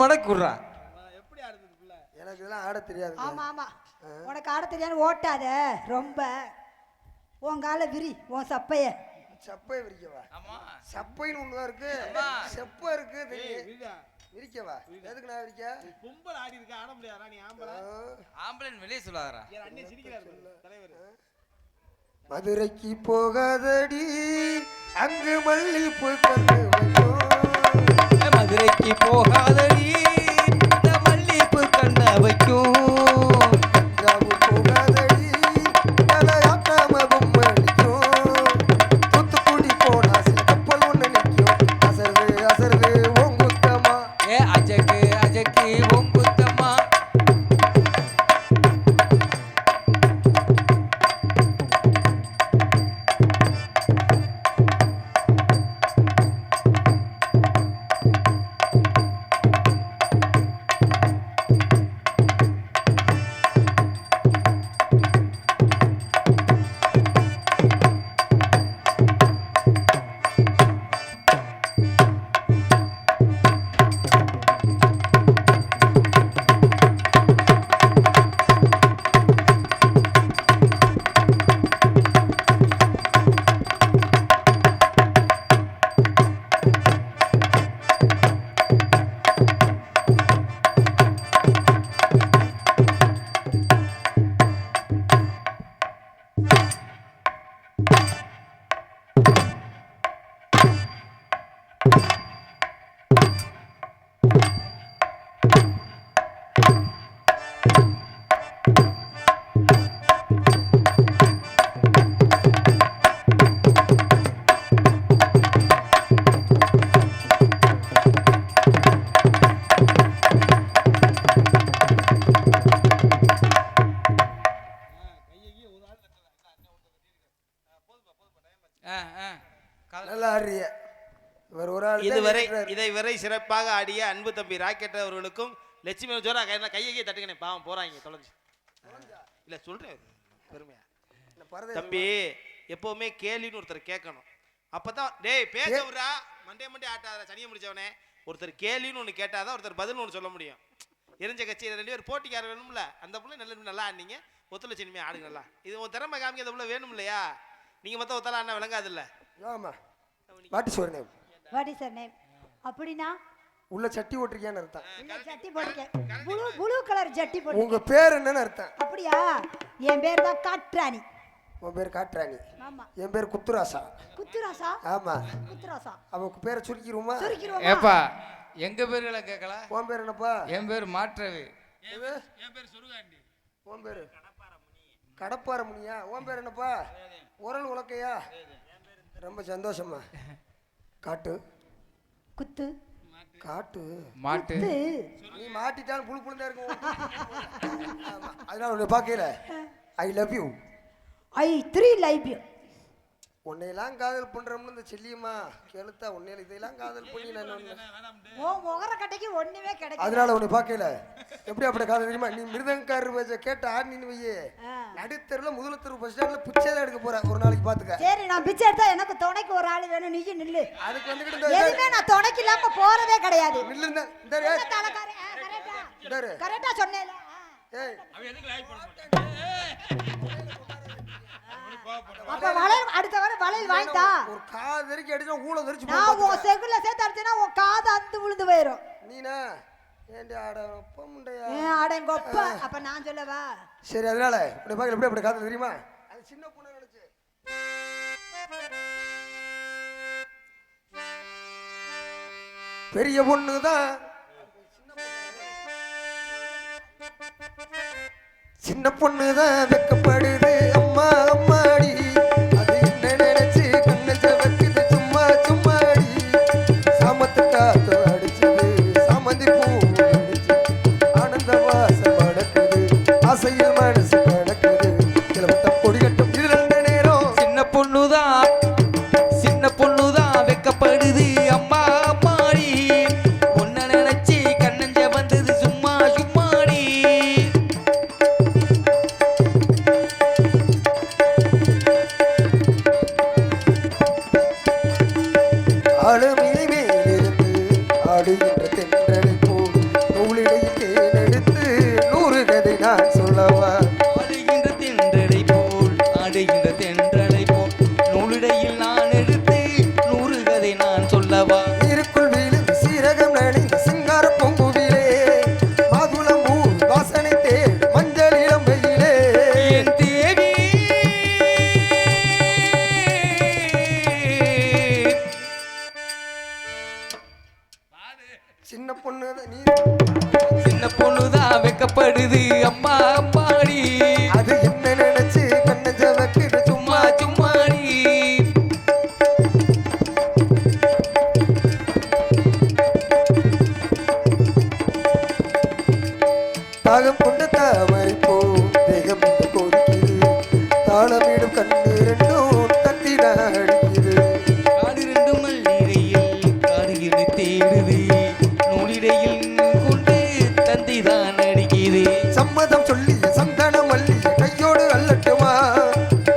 மடக்கு விட்றா. எப்படி ஆடுது புள்ள? எனக்கு இதெல்லாம் ஆட தெரியாது. ஆமா ஆமா உனக்கு ஆட தெரியாது ஓட்டாத ரொம்ப உன் கால விரி உன் சப்பைய சப்பை விரிக்கவா? ஆமா சப்பைன்னு ஒண்ணுதான் இருக்கு, ஆமா. செப்ப இருக்கு, விரிக்கவா? எதுக்கு நான் விரிக்க? பொம்பளை ஆடி இருக்க ஆட முடியாதா நீ ஆம்பளை? ஆம்பளைன்னு வெளியே சொல்லாதடா. என் அண்ணன் சிரிக்கிறாரு தலைவர். மதுரைக்கு போகாதடி அங்கு மல்லிப்பூ கண்டு வைக்கும். மதுரைக்கு போகாதடி இந்த மல்லிப்பூ கண்ண வைக்கும். தஞ்சாவூர் போகாதடி தலையாட்டாம பொம்மை அடிக்கும். தூத்துக்குடி போனா சில கப்பல் ஒண்ணு நிற்கும். அசருது அசருது ஓங்குத்தமா. ஏ அஜக்கு அஜக்கு ஒங்குத்தம்மா. நல்லா ஆடுறிய. இவர் ஒரு ஆள் இதுவரை இதை சிறப்பாக ஆடிய அன்பு தம்பி ராக்கெட் அவர்களுக்கும் லட்சுமி ஜோரா கையை தட்டுக்கணே பாவம் போறாங்க தொலைஞ்சு. இல்ல சொல்றேன் பெருமையா தம்பி, எப்பவுமே கேள்வின்னு ஒருத்தர் கேட்கணும். அப்பதான் டேய் பேச விடுறா மண்டே ஆட்டாத சனியை முடிச்சவனே. ஒருத்தர் கேள்வின்னு ஒன்று கேட்டாதான் ஒருத்தர் பதில் ஒன்று சொல்ல முடியும். எரிஞ்ச கட்சி 2 பேர் போட்டிக்கார வேணும்ல. அந்த புள்ள நல்லா ஆடினீங்க, ஒத்துழைச்சினிமே ஆடுங்க நல்லா. இது ஒரு திறமை காமிக்க அந்த புள்ள வேணும் இல்லையா? நீங்க மொத்தம் ஒத்தலா அண்ணா விளங்காது இல்ல. ஆமா. What is your name? What is your name? அப்படினா உள்ள சட்டி ஓட்டிருக்கியான்னு அர்த்தம். உள்ள சட்டி போட்டுக்க. ப்ளூ கலர் சட்டி போட்டு. உங்க பேர் என்னன்னு அர்த்தம்? அப்படியா? என் பேர் தான் காட்ராணி. உன் பேர் காட்ராணி? ஆமா. என் பேர் குத்துராசா. குத்துராசா? ஆமா. குத்துராசா. அவக்கு பேரை சுருக்கிருமா? சுருக்கிருமா? ஏப்பா எங்க பேர்களை கேட்கல. உன் பேர் என்னப்பா? என் பேர் மாற்றவே. என் பேர் சுருகாண்டி. உன் பேரு கடப்பார முனியா? உன் பேர் என்னப்பா? உரல் உலக்கையா? ரொம்ப சந்தோஷமா. காட்டு குத்து காட்டு மாட்டு. நீ மாட்டிட்டாலும் புழு புழுந்தா இருக்கும். அதனால உன்னை பார்க்கல. I love you. I 3 live you. உன்னையெல்லாம் காதல் பண்றோம்னு இந்த செல்லியம்மா கேளுத்தா. உன்னையில இதெல்லாம் காதல் பண்ணி நான் ஓ முகர கட்டைக்கு ஒண்ணுமே கிடைக்கல. அதனால உன்னை பார்க்கல. எப்படி அப்படி காதல் தெரியுமா? நீ மிருதங்காரர் பேச்ச கேட்ட ஆடினு வையே, நடுத்தருல முதல தெரு பஸ் ஸ்டாண்ட்ல பிச்சை தான் எடுக்க போற. ஒரு நாளைக்கு பாத்துக்க. சரி நான் பிச்சை எடுத்தா எனக்கு துணைக்கு ஒரு ஆள் வேணும். நீ நில்லு. அதுக்கு வந்துகிட்டு எதுமே நான் துணைக்கு இல்லாம போறதே கிடையாது. நில்லு. இந்த தலைக்காரே கரெக்டா சொன்னேல. ஏய் அவன் எதுக்கு லைவ் பண்ண மாட்டான்? அப்ப வளையல் அடுத்த வாரம் வளையல் வாங்கிட்டா. ஒரு காது தெறிக்கி அடிச்சா ஊள தெறிச்சு நான் உன் செகுல சேர்த்து அடிச்சேனா உன் காது அந்து விழுந்து போயிரும். நீனா ஏண்டி ஆட அப்ப முண்டையா? ஆடங்க ஒப்ப. அப்ப நான் சொல்லவா? சரி அதனால உன்னை பார்க்கல எப்படி அப்படி காதல் தெரியுமா? அது சின்ன பொண்ணு நினைச்சு. பெரிய பொண்ணுதான் சின்ன பொண்ணுதான் வெக்கப்படுது. அம்மா அம்மாடி அது என்ன நினைச்சு கண்ணஞ்ச வைக்குது சும்மா சும்மாடி. சாமத்து காத்து அடிச்சுது சாமந்தி பூ அடிச்சு ஆனந்த வாசம் அடக்குது ஆசையில் மனசு கிடக்குது கிளம்பட்ட கொடி கட்டும் இது நல்ல நேரம். சின்ன பொண்ணுதான் வெக்கப்படுது. அம்மா அம்மாடி உன்னை நினைச்சு கண்ணஞ்ச வந்தது சும்மா சும்மாடி. ஆளுமிலை மேலிருந்து ஆடுகின்ற தென்றலை போல் நீ சின்ன பொண்ணுதான் வெக்கப்படுது அம்மா அம்மாடி அது என்ன நினைச்சு கண்ணஞ்ச வைக்குது சும்மா சும்மாடி தாகம் கொண்ட தாமரை போ தேகம் கொதிக்குது தாளமிடும் கண்ணு ரெண்டும் தத்திட அடிக்குது காடு ரெண்டு மல்லிரையில் காடுகிடு தேடுது நூலிடையில் கொண்டு தந்திதான் அடிக்குது சம்மதம் சொல்லி சந்தன மல்லி கையோடு அல்லட்டுமா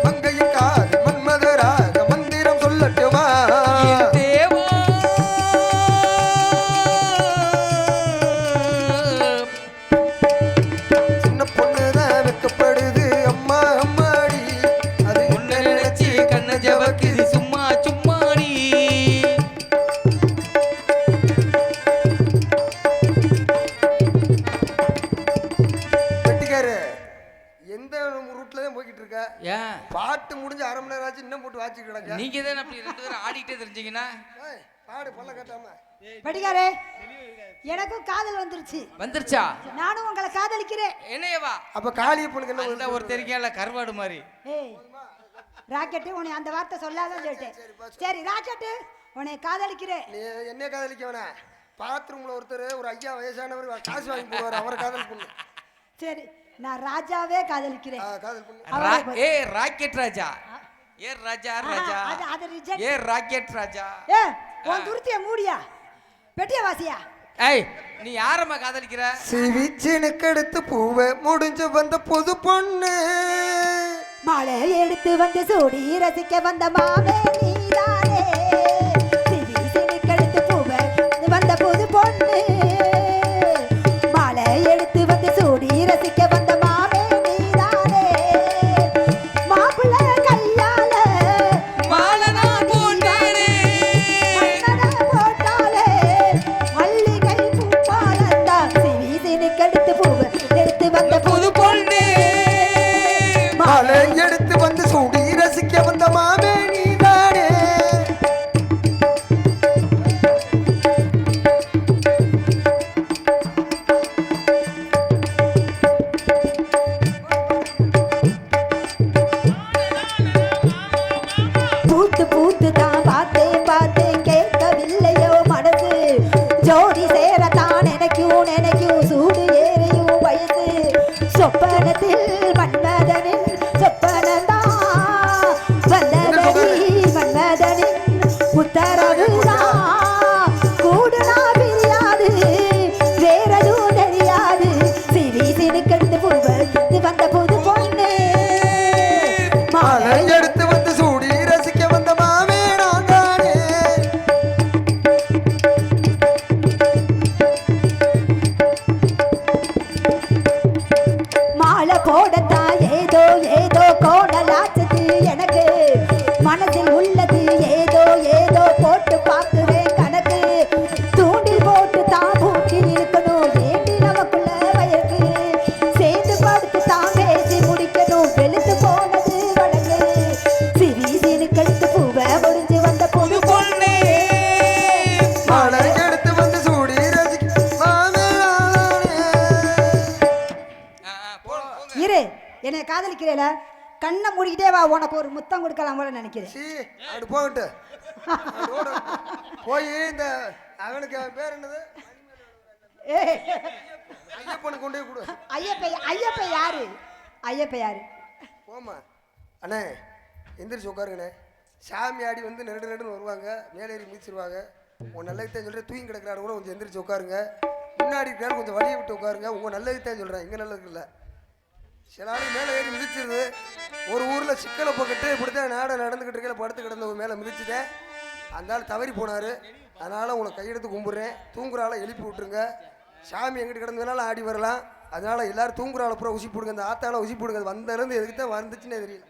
மங்கையும் காது மன்மதராக மந்திரம் சொல்லட்டுமா என் தேவா சின்ன பொண்ணுதான் வெக்கப்படுது அம்மா அம்மாடி அது உன்னை நினைச்சு கண்ண ஜவக்குது சும்மா சும்மாடி வெட்டிக்காரு எந்த ரூட்ல தான் போய்கிட்டு இருக்க ஏன் பாட்டு முடிஞ்சு அரை மணி நேரம் ஆச்சு இன்னும் போட்டு வாட்சி கிடக்க நீங்க தான் அப்படி ரெண்டு பேரும் ஆடிட்டே தெரிஞ்சீங்கன்னா ஏய், பாடு பல்ல கட்டாம படிக்காரே எனக்கும் காதல் வந்துருச்சு வந்துருச்சா நானும் உங்களை காதலிக்கிறேன் என்னையவா அப்ப காளியப்பனுக்கு என்ன அந்த ஒரு தெரிக்கல கருவாடு மாதிரி ஏய் ராக்கெட்டு உன்னை அந்த வார்த்தை சொல்லாதான் சொல்லிட்டேன் சரி ராக்கெட்டு உன்னை காதலிக்கிறேன் நீ என்ன காதலிக்க வேணாம் பாத்ரூம்ல ஒருத்தர் ஒரு ஐயா வயசானவர் காசு வாங்கி போடுவார் அவரை காதல் பண்ணு சரி நான் ராஜாவே காதலிக்கிறேன் காதல் பண்ணு ஏ ராக்கெட் ராஜா ஏ ராஜா ராஜா அது ரிஜெக்ட் ஏ ராக்கெட் ராஜா ஏ உன் துருத்திய மூடியா பெட்டிய வாசியா ஏய் நீ யாரம்மா காதலிக்கிற சிவிச்சினுக்கு எடுத்து பூவை முடிஞ்சு வந்த புது பொண்ணு மாலை எடுத்து வந்து சூடி ரசிக்க வந்த மாமே நீதானே சிவிசினுக்கு எடுத்து பூவை வந்த புது பொண்ணு மாலை எடுத்து வந்து சூடி ரசிக்க வந்த மாமே நீதானே மாப்பிள்ள கையால மாலனா போட்டேனே மன்னன போட்டாலே மல்லிகை பூப்பாலந்தா சிவிசினுக்கு எடுத்து பூவை எடுத்து வந்த புது பொண்ணு மாலை எடுத்து வந்து சூடி ரசிக்க வந்த மாமே நீதானே பூத்து பூத்து தான் பார்த்தேன் பார்த்தேன் கேட்கவில்லையோ மனசு ஜோடி சேரத்தான் நினைக்கும் சூடு ஏறையும் வயசு சொப்பனத்தில் மன்மதனின் சொப்பனந்தான் வந்ததடி மன்மதனின் உத்தரவுதான் கூடுனா பிரியாது வேறதும் தெரியாது சிறிசினுக்கெடுத்து புல்வெடுத்து வந்த புது பொண்ணு மாலை எடுத்து வந்து சூடி ரசிக்க வந்த மாமே நான் தானே மாலை போடத்தான் ஏதோ ஏதோ கோடலாச்சது எனக்கு மனசில் உள்ளது ஏதோ ஏதோ போட்டு பார்க்குறேன் கணக்கு தூண்டில் போட்டு தான் பூட்டி இருக்கணும் ஏண்டி நமக்குள்ள வயக்கு சேர்ந்து படுத்து தான் பேசி முடிக்கணும் வெளுத்து போனது வழக்கு சிறு கழுத்து பூவை முடிஞ்சு வந்த புது பொண்ணு மாலை எடுத்து வந்து சூடி ரசிக்க மாமே நான் தானே இரு என்னை காதலிக்கிறேல கண்ணை மூடிக்கிட்டே வா உனக்கு ஒரு முத்தம் கொடுக்கலாம் போல நினைக்கிறேன் சீ அப்படி போகட்டு போய் இந்த அவனுக்கு அவன் பேர் என்னது ஏய், ஐயப்பனுக்கு கொண்டே கொடு ஐயப்ப யாரு ஐயப்ப யாரு போமா அண்ணே எந்திரிச்சு உட்காருங்கண்ணே சாமி ஆடி வந்து நெடுன்னு வருவாங்க மேலேறி மிதிச்சிருவாங்க உன் நல்லதுதான் சொல்கிறேன் தூங்கி கிடக்கிறாரு கூட கொஞ்சம் எந்திரிச்சு உட்காருங்க முன்னாடி இருக்கிறாரு கொஞ்சம் வழியை விட்டு உட்காருங்க உங்கள் நல்லதுதான் சொல்கிறேன் இங்கே நல்லதுக்கு இல்லை சில ஆளுக்கு மேலே ஏறி மிதிச்சிருது ஒரு ஊரில் சிக்கலை போக்கிட்டு இப்படித்தான் நாடை நடந்துக்கிட்டு இருக்கல படுத்து கிடந்தவங்க மேலே மிதிச்சுட்டேன் அந்த ஆள் தவறி போனார் அதனால் உங்களை கையெடுத்து கும்பிட்றேன் தூங்குற ஆளை எழுப்பி விட்டுருங்க சாமி எங்கிட்ட கிடந்ததுனால ஆடி வரலாம் அதனால் எல்லோரும் தூங்குற ஆளை பூரா உசி போடுங்க அந்த ஆத்தால உசி போடுங்க அது வந்ததுலேருந்து எதுக்கு தான் வந்துச்சுன்னே தெரியல